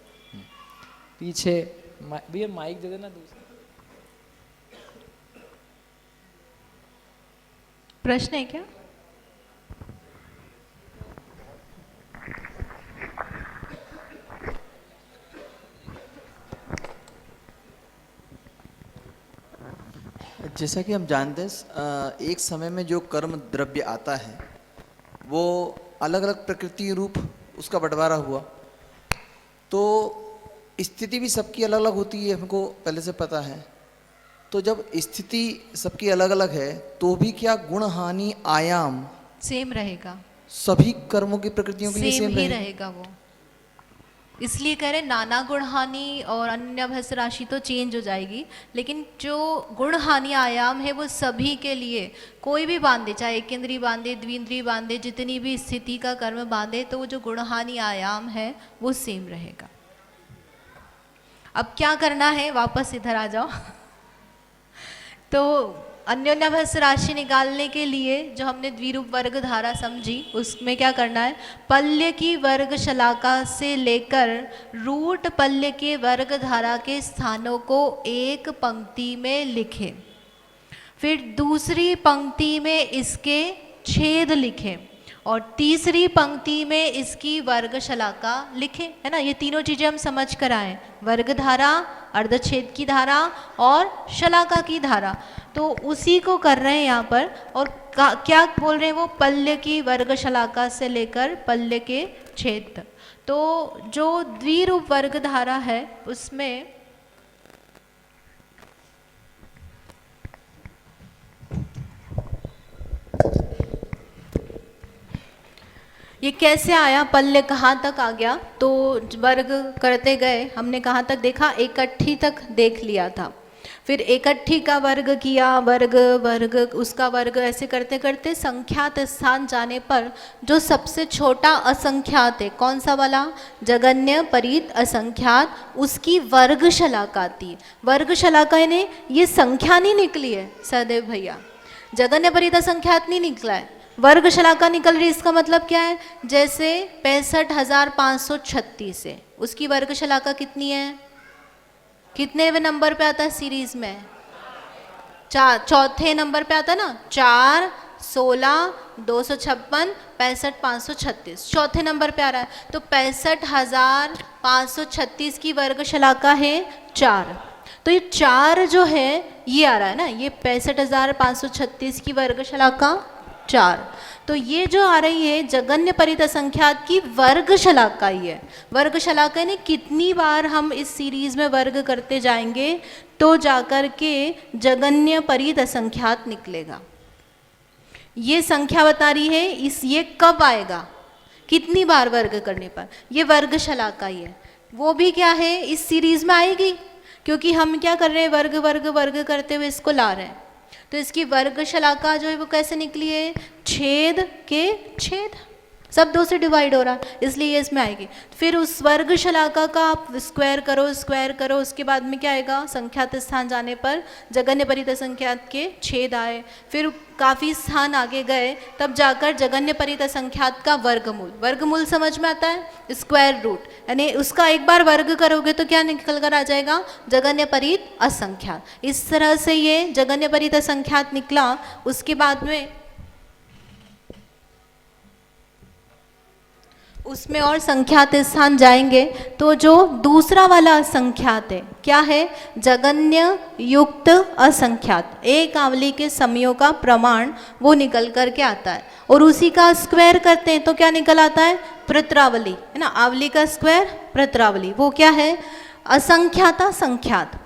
पीछे भैया माइक दे देना दूसरा। प्रश्न है क्या? जैसा कि हम जानते हैं एक समय में जो कर्म द्रव्य आता है वो अलग अलग प्रकृति रूप उसका बंटवारा हुआ, तो स्थिति भी सबकी अलग अलग होती है, हमको पहले से पता है। तो जब स्थिति सबकी अलग अलग है तो भी क्या गुण हानि आयाम सेम रहेगा? सभी कर्मों की प्रकृतियों के लिए सेम सेम ही रहेगा वो, इसलिए कह रहे नाना गुण हानि और अन्य भस राशि तो चेंज हो जाएगी, लेकिन जो गुण हानि आयाम है वो सभी के लिए, कोई भी बांधे, चाहे एक इंद्री बांधे, द्विंद्री बांधे, जितनी भी स्थिति का कर्म बांधे, तो वो जो गुण हानि आयाम है वो सेम रहेगा। अब क्या करना है, वापस इधर आ जाओ। तो अन्योन्याभस राशि निकालने के लिए जो हमने द्विरूप वर्ग धारा समझी, उसमें क्या करना है, पल्य की वर्ग शलाका से लेकर रूट पल्य के वर्ग धारा के स्थानों को एक पंक्ति में लिखें, फिर दूसरी पंक्ति में इसके छेद लिखें और तीसरी पंक्ति में इसकी वर्ग शलाका लिखें, है ना। ये तीनों चीजें हम समझ कर आए, वर्ग धारा, अर्धछेद की धारा और शलाका की धारा, तो उसी को कर रहे हैं यहाँ पर। और क्या बोल रहे हैं वो, पल्य की वर्ग शलाका से लेकर पल्य के छेद तक। तो जो द्विरूप वर्ग धारा है उसमें ये कैसे आया, पल्य कहाँ तक आ गया, तो वर्ग करते गए, हमने कहाँ तक देखा, इकट्ठी तक देख लिया था, फिर इकट्ठी का वर्ग किया, वर्ग वर्ग उसका वर्ग, ऐसे करते करते संख्यात स्थान जाने पर जो सबसे छोटा असंख्यात है, कौन सा वाला, जगन्य परीत असंख्यात, उसकी वर्ग शलाका आती। वर्ग शलाका यानी ये संख्या नहीं निकली है सहदेव भैया, जगन्य परीत असंख्यात नहीं निकला है, वर्ग शलाका निकल रही। इसका मतलब क्या है, जैसे 65,536 है, उसकी वर्ग शलाका कितनी है, कितने नंबर पे आता है सीरीज में, 4, चौथे नंबर पे आता है ना, 4, 16, 256, 65,536, चौथे नंबर पे आ रहा है। तो 65,536 की वर्ग शलाका है 4, तो ये 4 जो है ये आ रहा है ना, ये 65,536 की वर्ग शलाका 4, तो ये जो आ रही है जगन्य परित असंख्यात की वर्ग शलाका ही है। वर्ग शलाका यानी कितनी बार हम इस सीरीज में वर्ग करते जाएंगे तो जाकर के जगन्य परित असंख्यात निकलेगा। ये संख्या बता रही है इस, ये कब आएगा, कितनी बार वर्ग करने पर, ये वर्ग शलाका ही है। वो भी क्या है, इस सीरीज में आएगी, क्योंकि हम क्या कर रहे हैं, वर्ग वर्ग वर्ग करते हुए इसको ला रहे हैं। तो इसकी वर्ग शलाका जो है वो कैसे निकली है, छेद के छेद, सब 2 से डिवाइड हो रहा है, इसलिए ये इसमें आएगी। फिर उस वर्ग शलाका का आप स्क्वायर करो, उसके बाद में क्या आएगा, संख्यात स्थान जाने पर जगन्य परित असंख्यात के छेद आए। फिर काफ़ी स्थान आगे गए तब जाकर जगन्य परित असंख्यात का वर्गमूल समझ में आता है, स्क्वायर रूट, यानी उसका एक बार वर्ग करोगे तो क्या निकल कर आ जाएगा, जगन्य परित असंख्यात। इस तरह से ये जगन्य परित असंख्यात निकला। उसके बाद में उसमें और संख्यात स्थान जाएंगे तो जो दूसरा वाला असंख्यात है क्या है, जगन्य युक्त असंख्यात, एक आवली के समयों का प्रमाण वो निकल करके आता है। और उसी का स्क्वायर करते हैं तो क्या निकल आता है, प्रत्रावली, है ना, आवली का स्क्वायर प्रत्रावली, वो क्या है, असंख्याता संख्यात।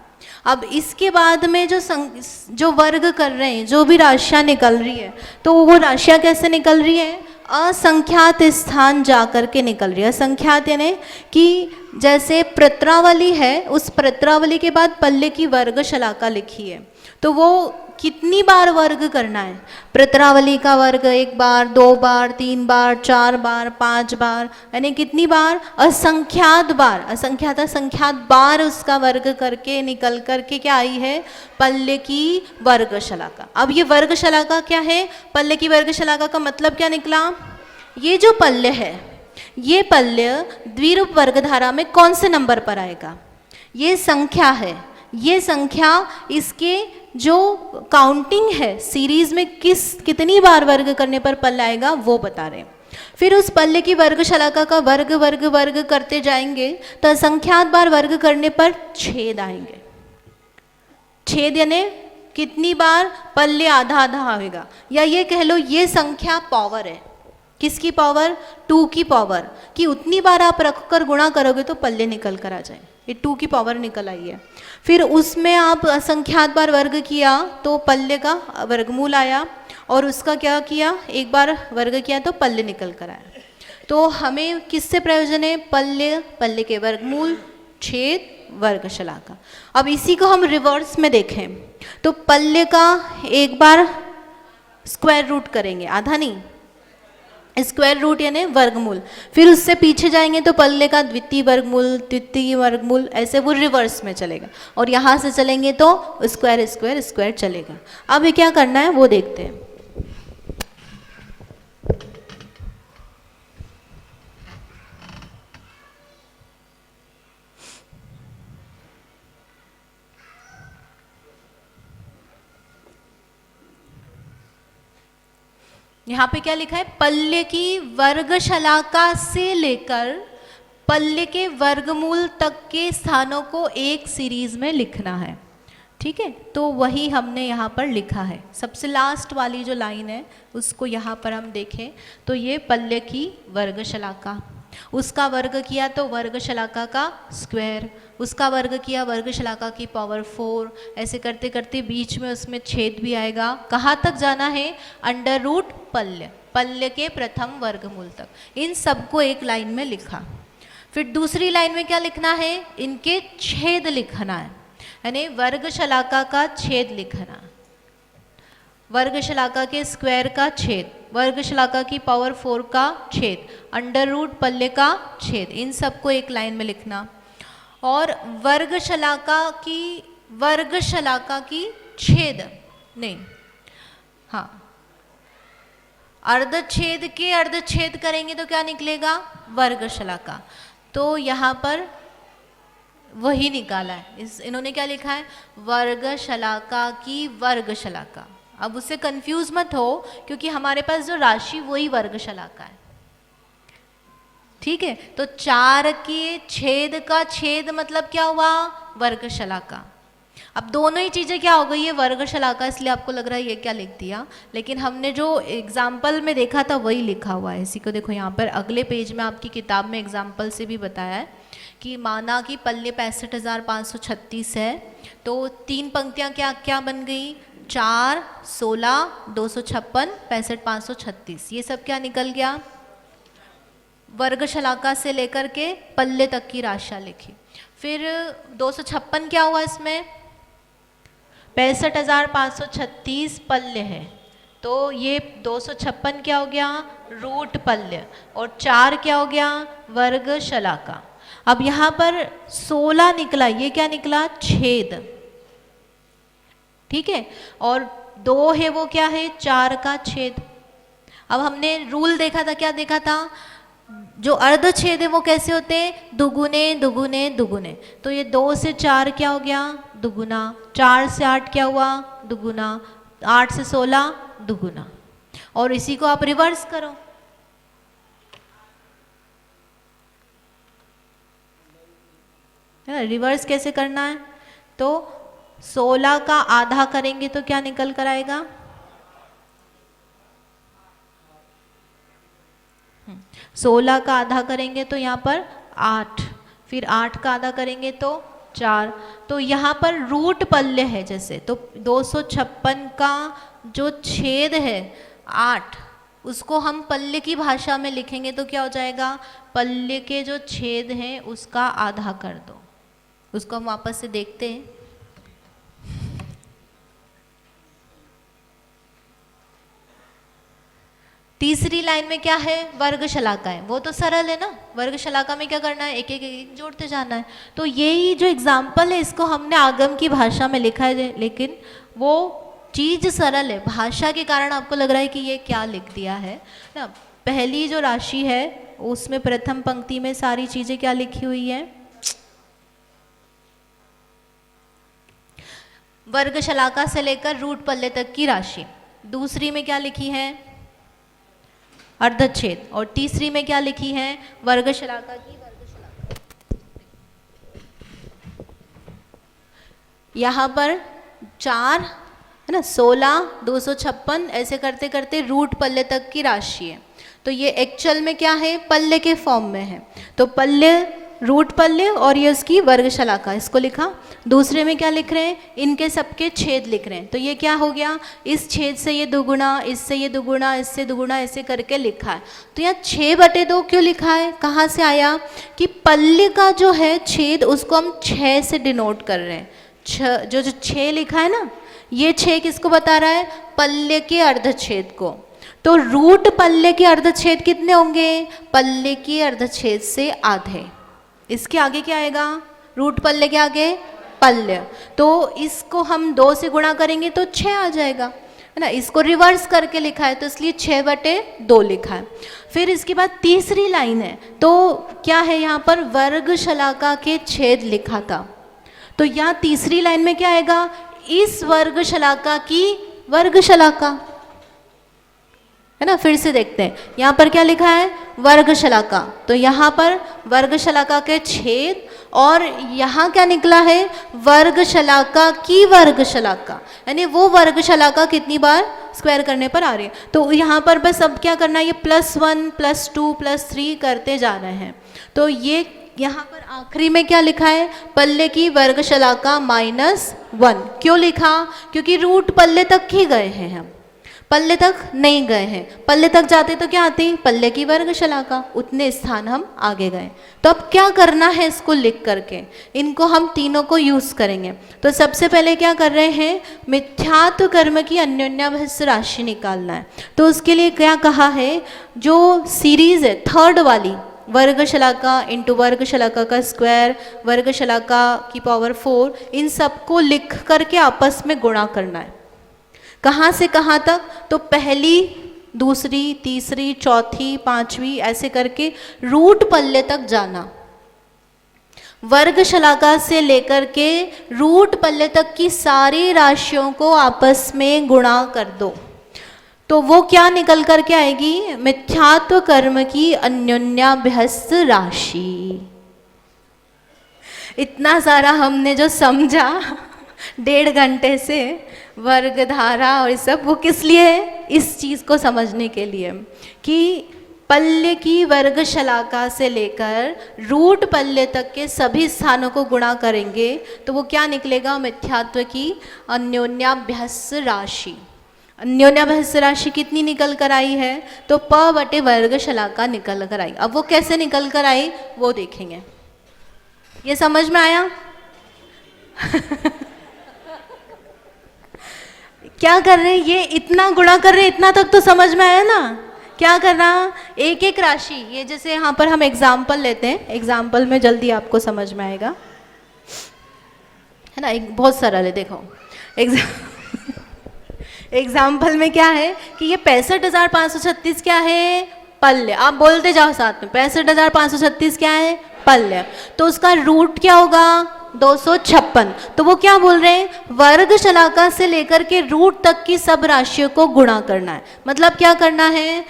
अब इसके बाद में जो वर्ग कर रहे हैं, जो भी राशियाँ निकल रही है, तो वो राशियाँ कैसे निकल रही है, असंख्यात स्थान जा कर के निकल रही है। असंख्यात यानी कि जैसे प्रत्रावली है, उस प्रत्रावली के बाद पल्ले की वर्ग शलाका लिखी है, तो वो कितनी बार वर्ग करना है, प्रत्रावली का वर्ग 1 बार, 2 बार, 3 बार, 4 बार, 5 बार, यानी कितनी बार, असंख्यात बार, असंख्यात बार उसका वर्ग करके निकल करके क्या आई है, पल्ले की वर्ग शलाका। अब ये वर्ग शलाका क्या है, पल्ले की वर्ग शलाका का मतलब क्या निकला, ये जो पल्ले है, ये पल्ले द्विरूप वर्गधारा में कौन से नंबर पर आएगा, ये संख्या है, ये संख्या इसके जो काउंटिंग है सीरीज में कितनी बार वर्ग करने पर पल्ला आएगा वो बता रहे हैं। फिर उस पल्ले की वर्ग शलाका का वर्ग करते जाएंगे तो असंख्यात बार वर्ग करने पर छेद आएंगे। छेद यानी कितनी बार पल्ले आधा आधा आएगा, या ये कह लो ये संख्या पावर है, किसकी पावर, 2 की पावर, कि उतनी बार आप रख कर गुणा करोगे तो पल्ले निकल कर आ जाए, ये 2 की पावर निकल आई है। फिर उसमें आप असंख्यात बार वर्ग किया तो पल्ले का वर्गमूल आया, और उसका क्या किया, एक बार वर्ग किया तो पल्ले निकल कर आया। तो हमें किससे प्रयोजन है, पल्ले के वर्गमूल, छेद, वर्ग शलाका। अब इसी को हम रिवर्स में देखें तो पल्ले का एक बार स्क्वायर रूट करेंगे, आधा नहीं, स्क्वायर रूट यानी वर्गमूल, फिर उससे पीछे जाएंगे तो पल्ले का द्वितीय वर्गमूल, ऐसे वो रिवर्स में चलेगा, और यहाँ से चलेंगे तो स्क्वायर चलेगा। अब ये क्या करना है वो देखते हैं। यहाँ पे क्या लिखा है, पल्ले की वर्ग शलाका से लेकर पल्ले के वर्गमूल तक के स्थानों को एक सीरीज में लिखना है। ठीक है, तो वही हमने यहाँ पर लिखा है। सबसे लास्ट वाली जो लाइन है उसको यहाँ पर हम देखें तो ये पल्ले की वर्ग शलाका, उसका वर्ग किया तो वर्ग शलाका का स्क्वायर, उसका वर्ग किया वर्ग शलाका की पावर 4, ऐसे करते करते बीच में उसमें छेद भी आएगा। कहाँ तक जाना है, अंडर रूट पल्ले के प्रथम वर्गमूल तक। इन सबको एक लाइन में लिखा। फिर दूसरी लाइन में क्या लिखना है, इनके छेद लिखना है, यानी वर्ग शलाका का छेद लिखना, वर्ग शलाका के स्क्वायर का छेद, वर्ग शलाका की पावर 4 का छेद, अंडर रूट पल्ले का छेद, इन सबको एक लाइन में लिखना। और वर्ग शलाका की छेद नहीं, हाँ, अर्धछेद के अर्धछेद करेंगे तो क्या निकलेगा, वर्ग शलाका। तो यहाँ पर वही निकाला है, इन्होंने क्या लिखा है, वर्ग शलाका की वर्ग शलाका। अब उससे कंफ्यूज मत हो क्योंकि हमारे पास जो राशि वही वर्ग शलाका है। ठीक है, तो 4 के छेद का छेद मतलब क्या हुआ, वर्ग शलाका। अब दोनों ही चीज़ें क्या हो गई है, वर्ग शलाका, इसलिए आपको लग रहा है ये क्या लिख दिया, लेकिन हमने जो एग्जाम्पल में देखा था वही लिखा हुआ है। इसी को देखो यहाँ पर अगले पेज में आपकी किताब में एग्जाम्पल से भी बताया है कि माना कि पल्ले 65,536 है, तो 3 पंक्तियाँ क्या क्या बन गई, 4, 16, 256, 65,536, ये सब क्या निकल गया, वर्ग शलाका से लेकर के पल्ले तक की राशियाँ लिखी। फिर 256 क्या हुआ, इसमें 65,536 पल्ले है, तो ये 256 क्या हो गया, रूट पल्य, और 4 क्या हो गया, वर्ग शलाका। अब यहाँ पर 16 निकला, ये क्या निकला, छेद, ठीक है, और 2 है वो क्या है, 4 का छेद। अब हमने रूल देखा था, क्या देखा था, जो अर्ध छेद है वो कैसे होते हैं, दुगुने दुगुने दुगुने। तो ये 2 से 4 क्या हो गया, दुगुना, 4 से 8 क्या हुआ, दुगुना, 8 से 16 दुगुना। और इसी को आप रिवर्स करो, है ना, रिवर्स कैसे करना है, तो 16 का आधा करेंगे तो क्या निकल कर आएगा, 16 का आधा करेंगे तो यहाँ पर 8, फिर 8 का आधा करेंगे तो 4। तो यहाँ पर रूट पल्य है जैसे, तो 256 का जो छेद है 8, उसको हम पल्य की भाषा में लिखेंगे तो क्या हो जाएगा, पल्य के जो छेद हैं उसका आधा कर दो। उसको हम वापस से देखते हैं। तीसरी लाइन में क्या है, वर्ग शलाका है, वो तो सरल है ना, वर्ग शलाका में क्या करना है, एक एक एक जोड़ते जाना है। तो यही जो एग्जाम्पल है इसको हमने आगम की भाषा में लिखा है, लेकिन वो चीज सरल है, भाषा के कारण आपको लग रहा है कि ये क्या लिख दिया है ना। पहली जो राशि है उसमें प्रथम पंक्ति में सारी चीजें क्या लिखी हुई है, वर्ग शलाका से लेकर रूट पल्ले तक की राशि। दूसरी में क्या लिखी है, अर्धच्छेद, और तीसरी में क्या लिखी है, वर्ग शलाका की वर्ग शलाका। यहाँ पर 4 है ना, 16, 256 ऐसे करते करते रूट पल्ले तक की राशि है। तो ये एक्चुअल में क्या है, पल्ले के फॉर्म में है, तो पल्ले रूट पल्ले और ये उसकी वर्ग शलाका, इसको लिखा। दूसरे में क्या लिख रहे हैं, इनके सबके छेद लिख रहे हैं। तो ये क्या हो गया, इस छेद से ये दुगुना, इससे ये दुगुना, इससे दुगुना, ऐसे करके लिखा है। तो यहाँ 6/2 क्यों लिखा है, कहाँ से आया, कि पल्ले का जो है छेद उसको हम 6 से डिनोट कर रहे हैं। जो 6 लिखा है ना, ये 6 किसको बता रहा है, पल्ले के अर्धछेद को। तो रूट पल्ले के अर्धछेद कितने होंगे, पल्ले के अर्धछेद से आधे। इसके आगे क्या आएगा, रूट पल्ले के आगे पल्य, तो इसको हम 2 से गुणा करेंगे तो 6 आ जाएगा, है ना। इसको रिवर्स करके लिखा है तो इसलिए 6/2 लिखा है। फिर इसके बाद तीसरी लाइन है, तो क्या है यहाँ पर, वर्ग शलाका के छेद लिखा था। तो यहाँ तीसरी लाइन में क्या आएगा, इस वर्ग शलाका की वर्ग शलाका, है ना। फिर से देखते हैं, यहाँ पर क्या लिखा है, वर्ग शलाका, तो यहाँ पर वर्ग शलाका के छेद, और यहाँ क्या निकला है, वर्ग शलाका की वर्ग शलाका, यानी वो वर्ग शलाका कितनी बार स्क्वायर करने पर आ रही है। तो यहाँ पर बस अब क्या करना है, ये +1 +2 +3 करते जा रहे हैं। तो ये यहाँ पर आखिरी में क्या लिखा है, पल्ले की वर्ग शलाका -1। क्यों लिखा, क्योंकि रूट पल्ले तक ही गए हैं हम, पल्ले तक नहीं गए हैं। पल्ले तक जाते तो क्या आती, पल्ले की वर्ग शलाका, उतने स्थान हम आगे गए। तो अब क्या करना है, इसको लिख करके इनको हम तीनों को यूज करेंगे। तो सबसे पहले क्या कर रहे हैं, मिथ्यात्व कर्म की अन्योन्याभ्यस्त राशि निकालना है। तो उसके लिए क्या कहा है, जो सीरीज है थर्ड वाली, वर्ग शलाका इंटू वर्ग शलाका का स्क्वायर, वर्ग शलाका की पावर 4, इन सबको लिख करके आपस में गुणा करना है। कहाँ से कहाँ तक, तो पहली, दूसरी, तीसरी, चौथी, पांचवी, ऐसे करके रूट पल्ले तक जाना। वर्ग शलाका से लेकर के रूट पल्ले तक की सारी राशियों को आपस में गुणा कर दो, तो वो क्या निकल कर के आएगी, मिथ्यात्व कर्म की अन्योन्याभ्यस्त राशि। इतना सारा हमने जो समझा 1.5 घंटे से, वर्ग धारा और सब, वो किस लिए है, इस चीज़ को समझने के लिए कि पल्ले की वर्ग शलाका से लेकर रूट पल्ले तक के सभी स्थानों को गुणा करेंगे तो वो क्या निकलेगा, मिथ्यात्व की अन्योन्याभ्यस्त राशि। अन्योन्याभ्यस्त राशि कितनी निकल कर आई है, तो प/, वर्ग शलाका निकल कर आई। अब वो कैसे निकल कर आई वो देखेंगे। ये समझ में आया? क्या कर रहे हैं, ये इतना गुणा कर रहे हैं, इतना तक तो समझ में आया ना। क्या करना, एक एक राशि, ये जैसे यहाँ पर हम एग्जाम्पल लेते हैं, एग्जाम्पल में जल्दी आपको समझ में आएगा, है ना। एक बहुत सरल है, देखो एग्जाम्पल में क्या है कि ये 65,536 क्या है, पल्य। आप बोलते जाओ साथ में, 65,536 क्या है, पल्य। तो उसका रूट क्या होगा, 256। तो वो क्या बोल रहे हैं, वर्ग शलाका से लेकर के रूट तक की सब राशियों को गुणा करना है। मतलब क्या करना है,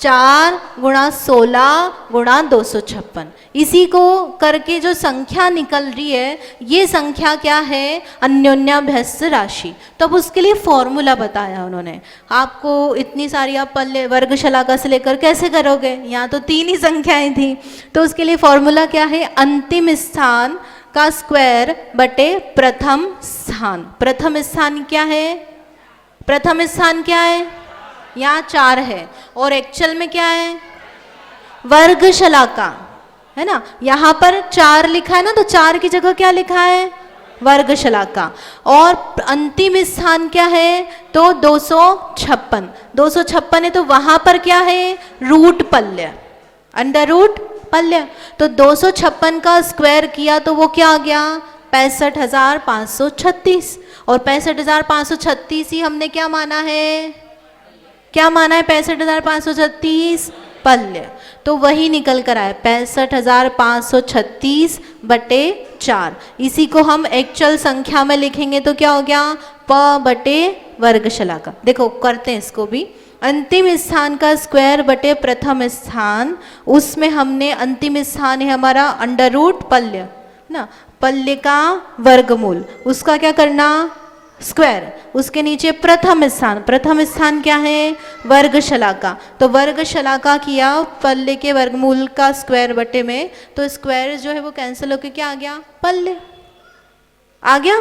4 गुणा 16 गुणा 256। इसी को करके जो संख्या निकल रही है, ये संख्या क्या है, अन्योन्याभ्यस्त राशि। तो अब उसके लिए फॉर्मूला बताया उन्होंने आपको। इतनी सारी आप पल्ले वर्ग शलाका से लेकर कैसे करोगे, यहाँ तो 3 ही संख्याएं थी। तो उसके लिए फॉर्मूला क्या है, अंतिम स्थान का स्क्वायर बटे प्रथम स्थान। प्रथम स्थान क्या है, प्रथम स्थान क्या है, यहाँ 4 है, और एक्चुअल में क्या है, वर्ग शलाका, है ना। यहाँ पर 4 लिखा है ना, तो 4 की जगह क्या लिखा है, वर्ग शलाका। और अंतिम स्थान क्या है, तो 256। 256 है, तो वहाँ पर क्या है, रूट पल्य, अंडर रूट पल्य। तो 256 का स्क्वायर किया तो वो क्या आ गया, 65,536। और 65,536 ही हमने क्या माना है, क्या माना है, 65,536 पल्य। तो वही निकल कर आया 65,536 बटे 4। इसी को हम एक्चुअल संख्या में लिखेंगे तो क्या हो गया, प बटे वर्ग शलाका। देखो करते हैं इसको भी, अंतिम स्थान का स्क्वायर बटे प्रथम स्थान, उसमें हमने अंतिम स्थान है हमारा अंडर रूट पल्य ना, पल्य का वर्गमूल, उसका क्या करना, स्क्वायर। उसके नीचे प्रथम स्थान, प्रथम स्थान क्या है, वर्ग शलाका। तो वर्ग शलाका किया पल्य के वर्गमूल का स्क्वायर बटे में, तो स्क्वायर जो है वो कैंसिल होकर क्या आ गया, पल्य आ गया।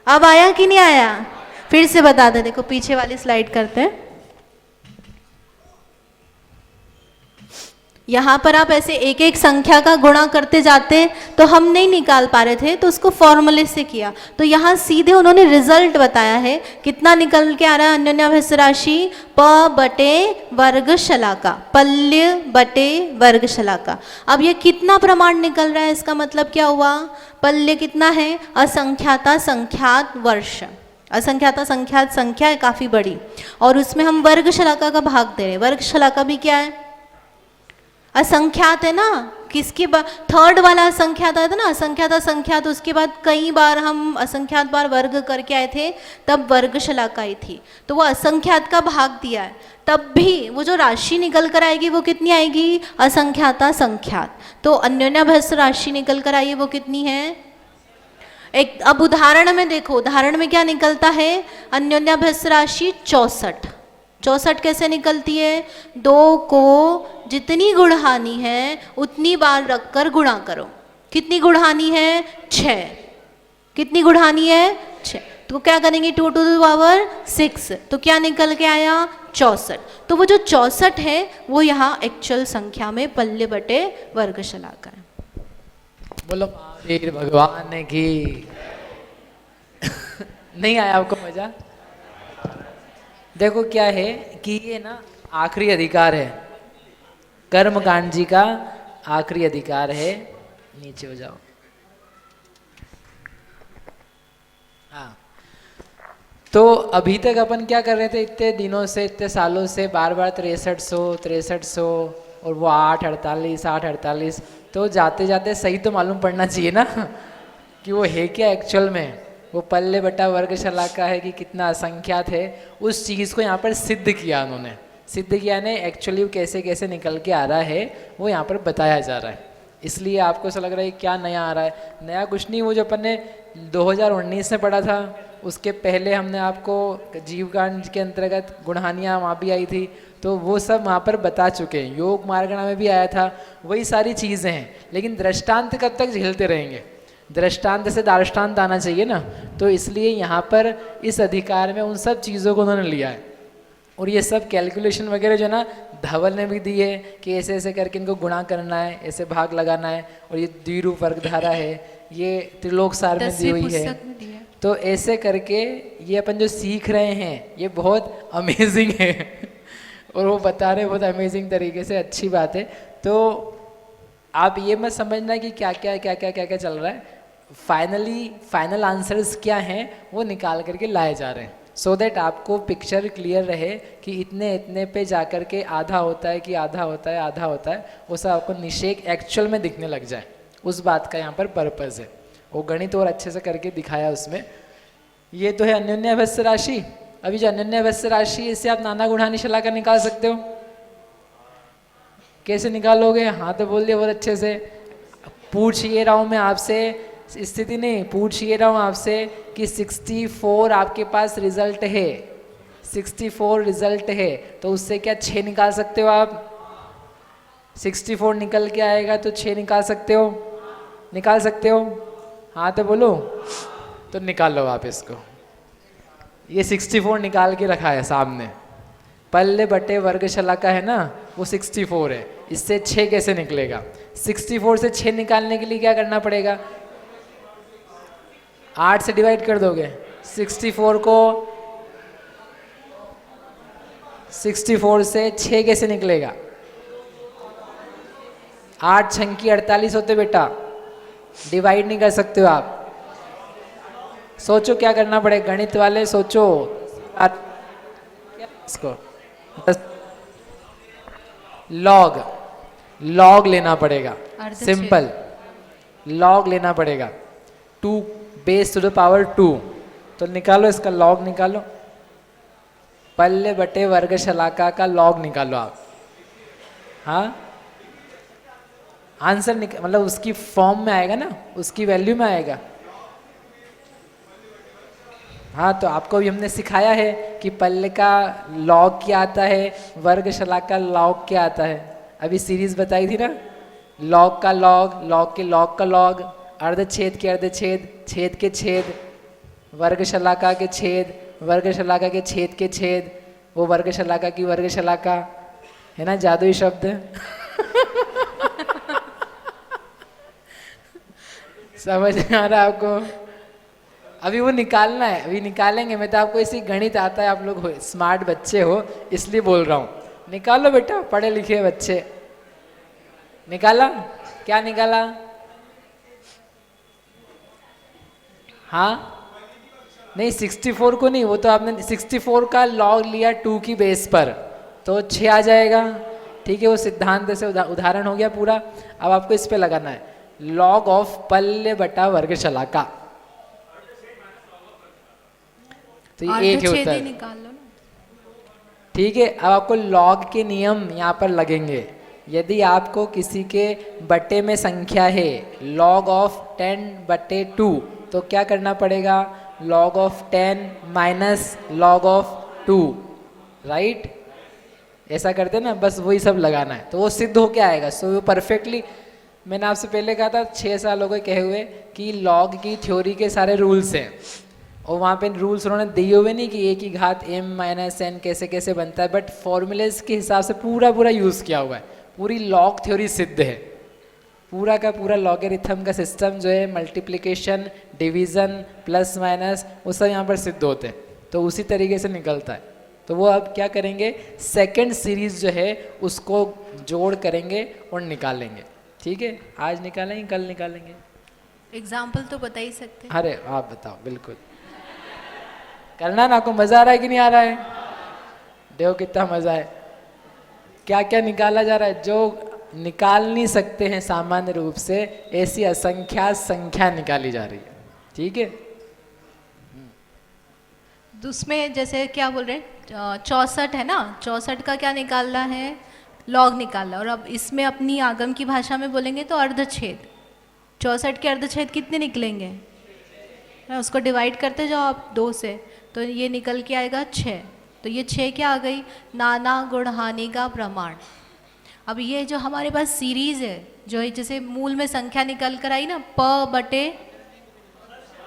अब आया कि नहीं आया, फिर से बता दे, देखो पीछे वाली स्लाइड करते हैं। यहाँ पर आप ऐसे एक एक संख्या का गुणा करते जाते तो हम नहीं निकाल पा रहे थे, तो उसको फॉर्मूले से किया। तो यहाँ सीधे उन्होंने रिजल्ट बताया है, कितना निकल के आ रहा है, अन्योन्याभ्यस्त राशि प बटे वर्ग शलाका, पल्य बटे वर्ग शलाका। अब ये कितना प्रमाण निकल रहा है, इसका मतलब क्या हुआ, पल्य कितना है, असंख्याता संख्यात वर्ष, असंख्याता संख्यात संख्या है काफ़ी बड़ी, और उसमें हम वर्ग शलाका का भाग दे रहे हैं। वर्ग शलाका भी क्या है, असंख्यात है ना, किसके बाद थर्ड वाला असंख्यात आया था ना, असंख्यात असंख्यात, उसके बाद कई बार हम असंख्यात बार वर्ग करके आए थे, तब वर्ग शलाका आई थी। तो वो असंख्यात का भाग दिया है, तब भी वो जो राशि निकल कर आएगी वो कितनी आएगी, असंख्याता संख्यात। तो अन्योन्याभ्यस्त राशि निकल कर आई है वो कितनी है, एक। अब उदाहरण में देखो, उदाहरण में क्या निकलता है, अन्योन्याभ्यस्त राशि 64। 64 कैसे निकलती है, 2 को जितनी गुणहानी है उतनी बार रखकर गुणा करो। कितनी गुणहानी है, 6। कितनी गुणहानी है, 6। तो क्या करेंगे, 2 to the power 6, तो क्या निकल के आया, 64। तो वो जो 64 है वो यहाँ एक्चुअल संख्या में पल्य बटे वर्ग शलाका है। बोलो महावीर भगवान की। नहीं आया आपको मजा? देखो क्या है कि ये ना आखिरी अधिकार है, कर्मकांड जी का आखिरी अधिकार है। नीचे हो जाओ। हाँ, तो अभी तक अपन क्या कर रहे थे, इतने दिनों से, इतने सालों से बार बार 6300 और वो 848 तो जाते जाते सही तो मालूम पड़ना चाहिए ना कि वो है क्या एक्चुअल में, वो पल्ले बटा वर्ग शलाका है कि कितना असंख्यात है। उस चीज़ को यहाँ पर सिद्ध किया उन्होंने, सिद्ध किया ने एक्चुअली कैसे कैसे निकल के आ रहा है वो यहाँ पर बताया जा रहा है। इसलिए आपको ऐसा लग रहा है क्या नया आ रहा है, नया कुछ नहीं। वो जो अपन ने 2019 में पढ़ा था, उसके पहले हमने आपको जीवकांड के अंतर्गत गुणहानियाँ वहाँ भी आई थी, तो वो सब वहाँ पर बता चुके हैं। योग मार्गणा में भी आया था, वही सारी चीज़ें हैं। लेकिन दृष्टांत कब तक झेलते रहेंगे, दृष्टांत से दार्ष्टान्त आना चाहिए ना। तो इसलिए यहाँ पर इस अधिकार में उन सब चीज़ों को उन्होंने लिया है। और ये सब कैलकुलेशन वगैरह जो ना धवल ने भी दी है कि ऐसे ऐसे करके इनको गुणा करना है, ऐसे भाग लगाना है। और ये द्विरूप वर्गधारा है, ये त्रिलोक सार में दी हुई है। तो ऐसे करके ये अपन जो सीख रहे हैं ये बहुत अमेजिंग है और वो बता रहे बहुत अमेजिंग तरीके से, अच्छी बात है। तो आप ये मत समझना कि क्या क्या चल रहा है, फाइनल आंसर्स क्या हैं वो निकाल करके लाए जा रहे हैं, सो दैट आपको पिक्चर क्लियर रहे कि इतने पे जाकर के आधा होता है कि आधा होता है, वो सब आपको निषेक एक्चुअल में दिखने लग जाए। उस बात का यहाँ पर पर्पज़ है। वो गणित और अच्छे से करके दिखाया उसमें। ये तो है अन्योन्य अभ्यस्त राशि। अभी जो अन्योन्य अभ्यस्त राशि, इससे आप नाना गुणानी शलाका निकाल सकते हो। कैसे निकालोगे? हाँ तो बोल दिया बहुत अच्छे से। पूछ ये रहा हूँ मैं आपसे, स्थिति नहीं, पूछ ये रहा हूँ आपसे कि 64 आपके पास रिजल्ट है, 64 रिजल्ट है, तो उससे क्या 6 निकाल सकते हो आप? 64 निकल के आएगा तो 6 निकाल सकते हो? निकाल सकते हो? हाँ तो बोलो। तो निकाल लो आप इसको। ये 64 निकाल के रखा है सामने, पल्ले बटे वर्ग शलाका है ना, वो 64 है। इससे 6 कैसे निकलेगा? 64 से 6 निकालने के लिए क्या करना पड़ेगा? 8 से डिवाइड कर दोगे। 64 को 64 से 6 कैसे निकलेगा? 8 छंकी 48 होते बेटा, डिवाइड नहीं कर सकते हो आप। सोचो क्या करना पड़ेगा, गणित वाले सोचो इसको। लॉग लेना पड़ेगा, सिंपल लॉग लेना पड़ेगा। 2 बेस टू द पावर 2, तो निकालो इसका लॉग निकालो। पल्ले बटे वर्ग शलाका का लॉग निकालो आप। हाँ आंसर मतलब उसकी फॉर्म में आएगा ना, उसकी वैल्यू में आएगा। हाँ तो आपको भी हमने सिखाया है कि पल्ले का लॉग क्या आता है, वर्ग शलाका का लॉग क्या आता है। अभी सीरीज बताई थी ना, लॉग का लॉग, लॉग के लॉग का लॉग, अर्धछेद के अर्धछेद, छेद के छेद, वर्ग शलाका के छेद, वर्ग शलाका के छेद के छेद, वो वर्ग शलाका की वर्ग शलाका है ना, जादुई शब्द समझ में आ रहा है आपको? अभी वो निकालना है, अभी निकालेंगे। मैं तो आपको इसी गणित आता है, आप लोग हो स्मार्ट बच्चे हो इसलिए बोल रहा हूँ। निकालो बेटा, पढ़े लिखे बच्चे। निकाला? क्या निकाला? हाँ नहीं 64 को नहीं, वो तो आपने 64 का लॉग लिया 2 की बेस पर, तो 6 आ जाएगा। ठीक है, वो सिद्धांत से उदाहरण हो गया पूरा। अब आपको इस पे लगाना है, लॉग ऑफ पल्ले बटा वर्ग शलाका। तो ये एक होता है, निकाल लो ना। ठीक है। अब आपको लॉग के नियम यहाँ पर लगेंगे। यदि आपको किसी के बटे में संख्या है लॉग ऑफ 10 बटे 2, तो क्या करना पड़ेगा? Log of 10 minus log of 2, right? ऐसा करते ना, बस वही सब लगाना है, तो वो सिद्ध होके आएगा। सो वो परफेक्टली, मैंने आपसे पहले कहा था 6 साल हो गए कहे हुए कि लॉग की थ्योरी के सारे रूल्स हैं, और वहाँ पे रूल्स उन्होंने दिए हुए नहीं कि a की घात m माइनस n कैसे कैसे बनता है, बट फॉर्मूलेज के हिसाब से पूरा यूज़ किया हुआ है। पूरी लॉग थ्योरी सिद्ध है, पूरा का पूरा लॉगरिथम का सिस्टम जो है, मल्टीप्लिकेशन, डिवीज़न, प्लस माइनस, वो सब यहाँ पर सिद्ध होते हैं। तो उसी तरीके से निकलता है। तो वो अब क्या करेंगे, सेकेंड सीरीज जो है उसको जोड़ करेंगे और निकालेंगे। ठीक है, आज निकालेंगे, कल निकालेंगे। एग्जाम्पल तो बता ही सकते हैं। अरे आप बताओ, बिल्कुल करना ना। आपको मज़ा आ रहा है कि नहीं आ रहा है? देखो कितना मज़ा है। क्या क्या निकाला जा रहा है, जो निकाल नहीं सकते हैं सामान्य रूप से, ऐसी असंख्यात संख्या निकाली जा रही है। ठीक है, उसमें जैसे क्या बोल रहे हैं, 64 है ना, 64 का क्या निकालना है? लॉग निकालना। और अब इसमें अपनी आगम की भाषा में बोलेंगे तो अर्धछेद। 64 के अर्धछेद कितने निकलेंगे? उसको डिवाइड करते जाओ आप 2 से, तो ये निकल के आएगा 6। तो ये 6 क्या आ गई? नाना गुण हानि का प्रमाण। अब ये जो हमारे पास सीरीज है, जो है जैसे मूल में संख्या निकल कर आई ना, प बटे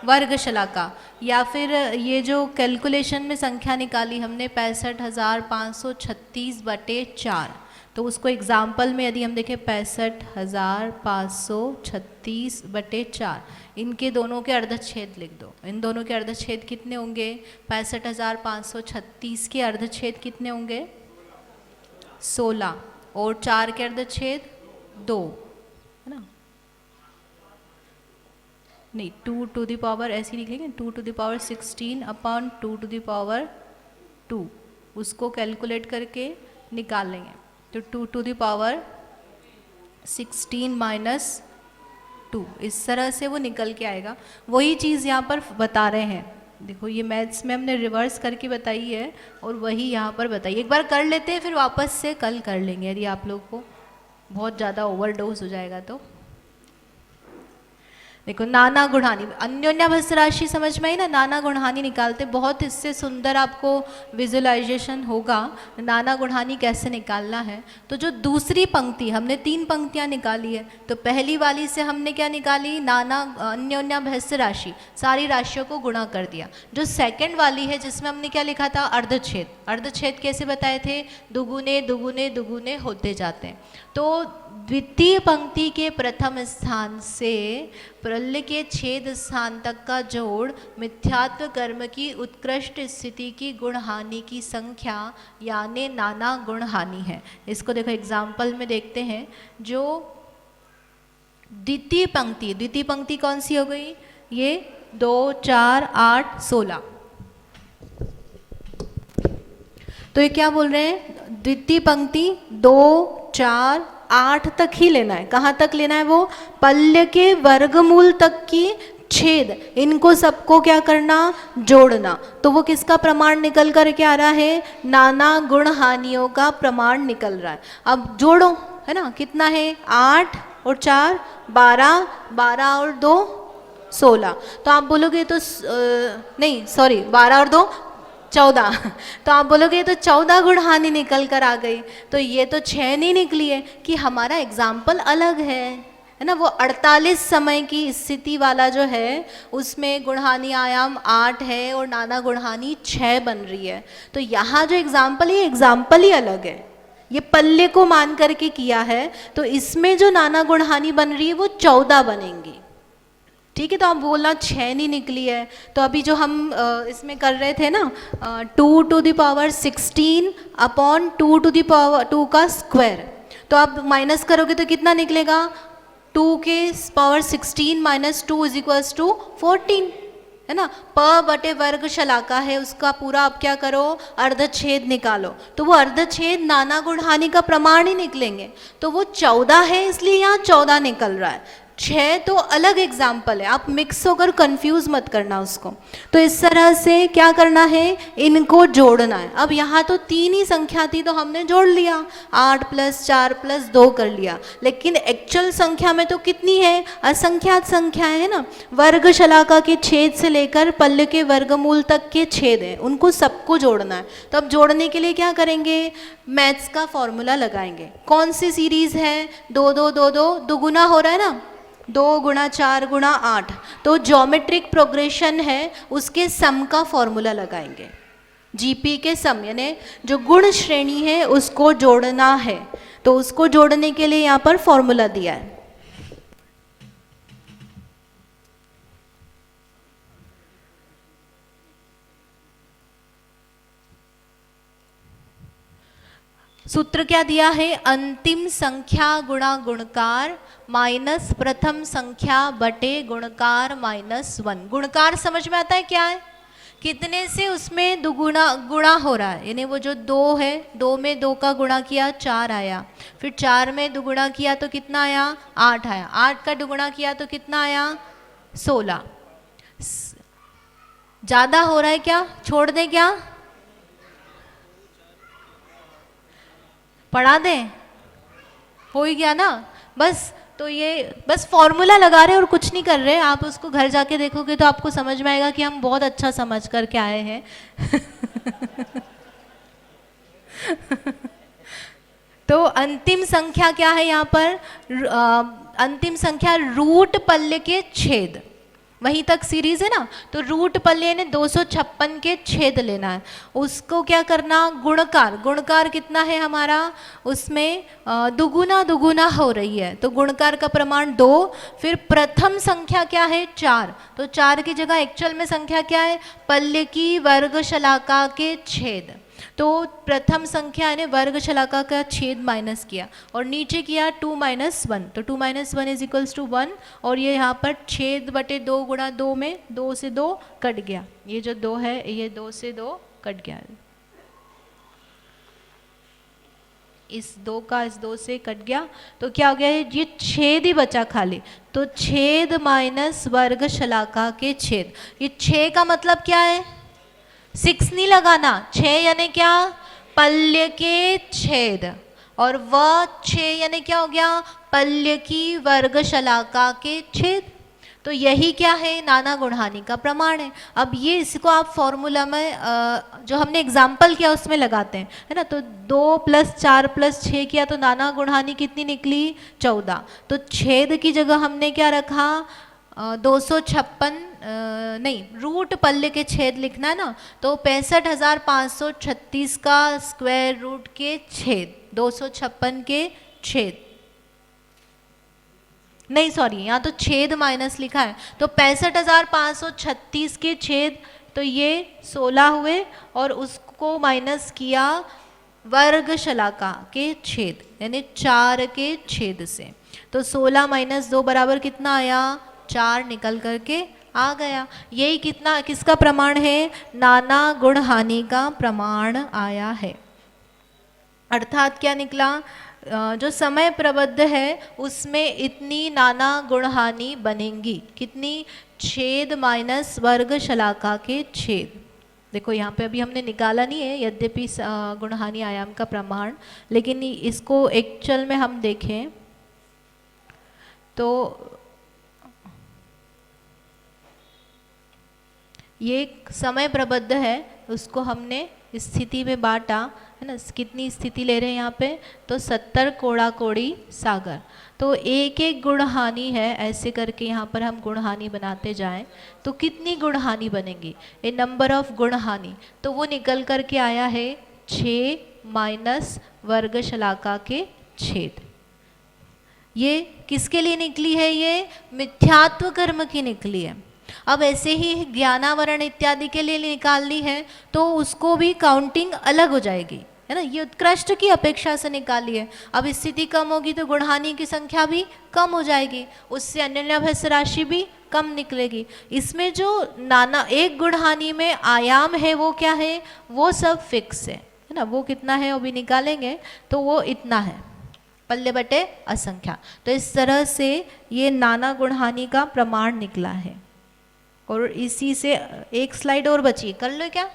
वर्ग शलाका, या फिर ये जो कैलकुलेशन में संख्या निकाली हमने 65,536 बटे 4, तो उसको एग्जाम्पल में यदि हम देखें 65,536/4, इनके दोनों के अर्धच्छेद लिख दो। इन दोनों के अर्धच्छेद कितने होंगे? 65,536 के अर्धच्छेद कितने होंगे? 16, और 4 के अर्धच्छेद 2, है ना? नहीं, 2 टू द पावर ऐसे लिखेंगे, 2 to the power 16/2 to the power 2, उसको कैलकुलेट करके निकाल लेंगे। तो 2 टू द पावर 16 - 2, इस तरह से वो निकल के आएगा। वही चीज़ यहाँ पर बता रहे हैं। देखो ये मैथ्स में हमने रिवर्स करके बताई है और वही यहाँ पर बताई। एक बार कर लेते हैं, फिर वापस से कल कर लेंगे यदि आप लोग को बहुत ज़्यादा ओवरडोज हो जाएगा तो। देखो नाना गुणहानी, अन्योन्याभ्यस्त राशि समझ में आई ना? नाना गुणहानी निकालते, बहुत इससे सुंदर आपको विजुअलाइजेशन होगा नाना गुणहानी कैसे निकालना है। तो जो दूसरी पंक्ति, हमने 3 पंक्तियां निकाली है, तो पहली वाली से हमने क्या निकाली? नाना अन्योन्याभ्यस्त राशि, सारी राशियों को गुणा कर दिया। जो सेकंड वाली है जिसमें हमने क्या लिखा था? अर्धच्छेद। अर्धच्छेद कैसे बताए थे? दुगुने दुगुने दुगुने होते जाते हैं। तो द्वितीय पंक्ति के प्रथम स्थान से प्रलय के छेद स्थान तक का जोड़ मिथ्यात्व कर्म की उत्कृष्ट स्थिति की गुण हानि की संख्या यानी नाना गुण हानि है। इसको देखो एग्जाम्पल में देखते हैं। जो द्वितीय पंक्ति कौन सी हो गई? ये 2, 4, 8, 16। तो ये क्या बोल रहे हैं? द्वितीय पंक्ति 2, 4, 8 तक ही लेना है। कहाँ तक लेना है? वो पल्य के वर्गमूल तक की छेद, इनको सबको क्या करना? जोड़ना। तो वो किसका प्रमाण निकल कर के आ रहा है? नाना गुण हानियों का प्रमाण निकल रहा है। अब जोड़ो, है ना? कितना है? 8 और 4 12, 12 और 2 16। तो आप बोलोगे तो नहीं सॉरी 12 और 2 14। तो आप बोलोगे तो 14 गुण हानि निकल कर आ गई। तो ये तो 6 नहीं निकली है कि हमारा एग्जाम्पल अलग है ना? वो 48 समय की स्थिति वाला जो है उसमें गुणहानि आयाम 8 है और नाना गुणहानि 6 बन रही है। तो यहाँ जो एग्जाम्पल है, एग्जाम्पल ही अलग है। ये पल्ले को मान करके किया है, तो इसमें जो नाना गुणहानि बन रही है वो 14 बनेंगी। ठीक है? तो आप बोलना 6 नहीं निकली है। तो अभी जो हम इसमें कर रहे थे ना 2 to the power 16/2 to the power 2 का स्क्वायर, तो आप माइनस करोगे तो कितना निकलेगा? 2 के पावर 16 - 2 = 14, है ना? प बटे वर्ग शलाका है, उसका पूरा आप क्या करो? अर्धच्छेद निकालो। तो वो अर्धच्छेद नाना गुणहानि का प्रमाण ही निकलेंगे। तो वो 14 है, इसलिए यहाँ 14 निकल रहा है। 6 तो अलग एग्जाम्पल है, आप मिक्स होकर कंफ्यूज मत करना उसको। तो इस तरह से क्या करना है? इनको जोड़ना है। अब यहाँ तो 3 ही संख्या थी तो हमने जोड़ लिया, 8 + 4 + 2 कर लिया। लेकिन एक्चुअल संख्या में तो कितनी है? असंख्यात संख्या है ना? वर्ग शलाका के छेद से लेकर पल्ले के वर्गमूल तक के छेद हैं, उनको सबको जोड़ना है। तो अब जोड़ने के लिए क्या करेंगे? मैथ्स का फॉर्मूला लगाएंगे। कौन सी सीरीज है? 2 2 2 2 दुगुना हो रहा है ना? 2 × 4 × 8। तो ज्योमेट्रिक प्रोग्रेशन है, उसके सम का फॉर्मूला लगाएंगे। जीपी के सम यानी जो गुण श्रेणी है उसको जोड़ना है। तो उसको जोड़ने के लिए यहाँ पर फॉर्मूला दिया है। सूत्र क्या दिया है? अंतिम संख्या गुणा गुणकार माइनस प्रथम संख्या बटे गुणकार -1। गुणकार समझ में आता है क्या है? कितने से उसमें दुगुना गुणा हो रहा है, यानी वो जो 2 है, 2 में 2 का गुणा किया 4 आया, फिर 4 में दुगुना किया तो कितना आया? 8 आया, 8 का दुगुना किया तो कितना आया? 16। ज़्यादा हो रहा है क्या? छोड़ दें क्या? पढ़ा दें? हो ही गया ना? बस तो ये बस फॉर्मूला लगा रहे हैं और कुछ नहीं कर रहे। आप उसको घर जाके देखोगे तो आपको समझ में आएगा कि हम बहुत अच्छा समझ करके आए हैं। तो अंतिम संख्या क्या है यहाँ पर? अंतिम संख्या रूट पल्ले के छेद, वहीं तक सीरीज है ना, तो रूट पल्ले ने 256 के छेद लेना है, उसको क्या करना, गुणकार, गुणकार कितना है हमारा, उसमें दुगुना दुगुना हो रही है, तो गुणकार का प्रमाण 2, फिर प्रथम संख्या क्या है 4, तो 4 की जगह एक्चुअल में संख्या क्या है, पल्ले की वर्ग शलाका के छेद, तो प्रथम संख्या ने वर्ग शलाका का छेद माइनस किया और नीचे किया 2 - 1, तो 2 - 1 इज इक्वल्स टू 1, और ये यहाँ पर छेद बटे 2 गुणा 2 में 2 से 2 कट गया, ये जो 2 है ये 2 से 2 कट गया, इस 2 का इस 2 से कट गया, तो क्या हो गया है, ये छेद ही बचा खाली, तो छेद माइनस वर्ग शलाका के छेद, ये 6 का मतलब क्या है, 6 नहीं लगाना, 6 यानी क्या, पल्य के छेद, और वह 6 यानी क्या हो गया, पल्य की वर्ग शलाका के छेद, तो यही क्या है, नाना गुणहानि का प्रमाण है। अब ये इसको आप फॉर्मूला में जो हमने एग्जाम्पल किया उसमें लगाते हैं, है ना, तो 2 + 4 + 6 किया तो नाना गुणहानि कितनी निकली, 14, तो छेद की जगह हमने क्या रखा, 256 नहीं, रूट पल्ले के छेद लिखना है ना, तो 65,536 का स्क्वायर रूट के छेद, 256 के छेद, नहीं सॉरी यहाँ तो छेद माइनस लिखा है, तो 65,536 के छेद, तो ये 16 हुए और उसको माइनस किया वर्ग शलाका के छेद यानी 4 के छेद से, तो 16 - 2 बराबर कितना आया, 4 निकल करके आ गया। यही कितना किसका प्रमाण है, नाना गुणहानि का प्रमाण आया है। अर्थात क्या निकला, जो समय प्रबद्ध है उसमें इतनी नाना गुणहानि बनेंगी, कितनी, छेद माइनस वर्ग शलाका के छेद। देखो यहाँ पे अभी हमने निकाला नहीं है यद्यपि गुणहानि आयाम का प्रमाण, लेकिन इसको एक्चुअल में हम देखें तो ये समय प्रबद्ध है, उसको हमने स्थिति में बांटा है ना, कितनी स्थिति ले रहे हैं यहाँ पे, तो 70 कोड़ा कोड़ी सागर, तो एक एक गुणहानि है, ऐसे करके यहाँ पर हम गुणहानि बनाते जाएं तो कितनी गुणहानि बनेगी, ए नंबर ऑफ गुणहानि, तो वो निकल करके आया है 6 माइनस वर्ग शलाका के छेद। ये किसके लिए निकली है, ये मिथ्यात्व कर्म की निकली है। अब ऐसे ही ज्ञानावरण इत्यादि के लिए निकालनी है तो उसको भी काउंटिंग अलग हो जाएगी, है ना, ये उत्कृष्ट की अपेक्षा से निकाली है। अब स्थिति कम होगी तो गुणहानि की संख्या भी कम हो जाएगी, उससे अन्यभ्यस राशि भी कम निकलेगी। इसमें जो नाना एक गुणहानि में आयाम है वो क्या है, वो सब फिक्स है ना, वो कितना है वो भी निकालेंगे तो वो इतना है, पल्ले बटे असंख्या। तो इस तरह से ये नाना गुणहानि का प्रमाण निकला है। और इसी से एक स्लाइड और बची, कर लो क्या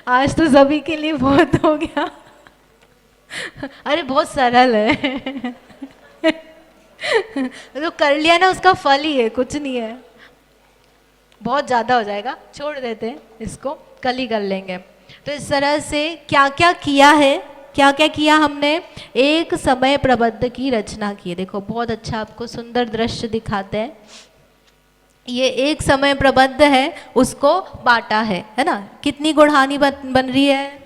आज तो सभी के लिए बहुत हो गया अरे बहुत सरल है तो कर लिया ना, उसका फल ही है, कुछ नहीं है, बहुत ज़्यादा हो जाएगा, छोड़ देते हैं इसको, कल ही कर लेंगे। तो इस तरह से क्या क्या किया है, क्या क्या किया हमने, एक समय प्रबद्ध की रचना की है। देखो बहुत अच्छा आपको सुंदर दृश्य दिखाते हैं, ये एक समय प्रबद्ध है उसको बांटा है ना, कितनी गुणहानि बन रही है,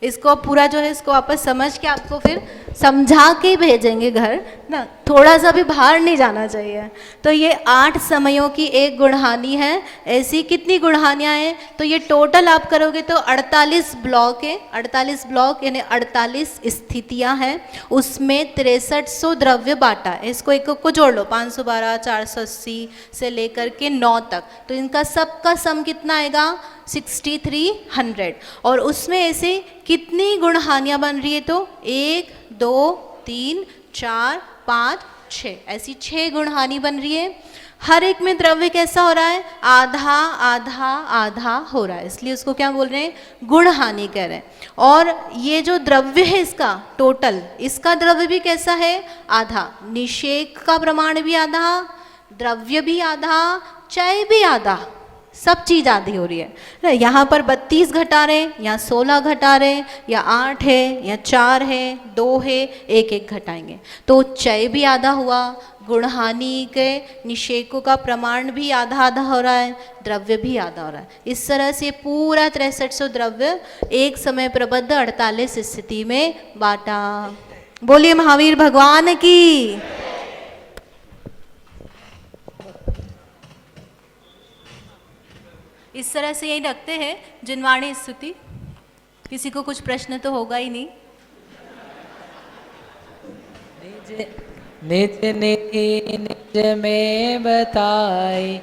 इसको पूरा जो है इसको वापस समझ के आपको फिर समझा के भेजेंगे घर ना, थोड़ा सा भी बाहर नहीं जाना चाहिए। तो ये 8 समयों की एक गुणहानि है, ऐसी कितनी गुणहानियाँ हैं, तो ये टोटल आप करोगे तो 48 ब्लॉक है, 48 ब्लॉक यानी 48 स्थितियाँ हैं, उसमें 6300 द्रव्य बांटा है। इसको एक को जोड़ लो, 512, 480 से लेकर के 9 तक, तो इनका सबका सम कितना आएगा 6300। और उसमें ऐसे कितनी गुणहानियाँ बन रही है, तो 1 2 3 4 5 6 ऐसी 6 गुणहानि बन रही है। हर एक में द्रव्य कैसा हो रहा है, आधा आधा आधा हो रहा है, इसलिए उसको क्या बोल रहे हैं, गुणहानि कह रहे हैं। और ये जो द्रव्य है इसका टोटल, इसका द्रव्य भी कैसा है, आधा, निषेक का प्रमाण भी आधा, द्रव्य भी आधा, चय भी आधा, सब चीज़ आधी हो रही है ना। यहाँ पर 32 घटा रहे हैं, यहाँ 16 घटा रहे हैं, या 8 है, या 4 है, 2 है, 1 घटाएंगे तो चय भी आधा हुआ, गुणहानि के निषेकों का प्रमाण भी आधा आधा हो रहा है, द्रव्य भी आधा हो रहा है। इस तरह से पूरा 6300 द्रव्य एक समय प्रबद्ध 48 स्थिति में बांटा। बोलिए महावीर भगवान की। इस तरह से यही रखते हैं जिनवाणी स्तुति। किसी को कुछ प्रश्न तो होगा ही नहीं। निज निज निज में बताई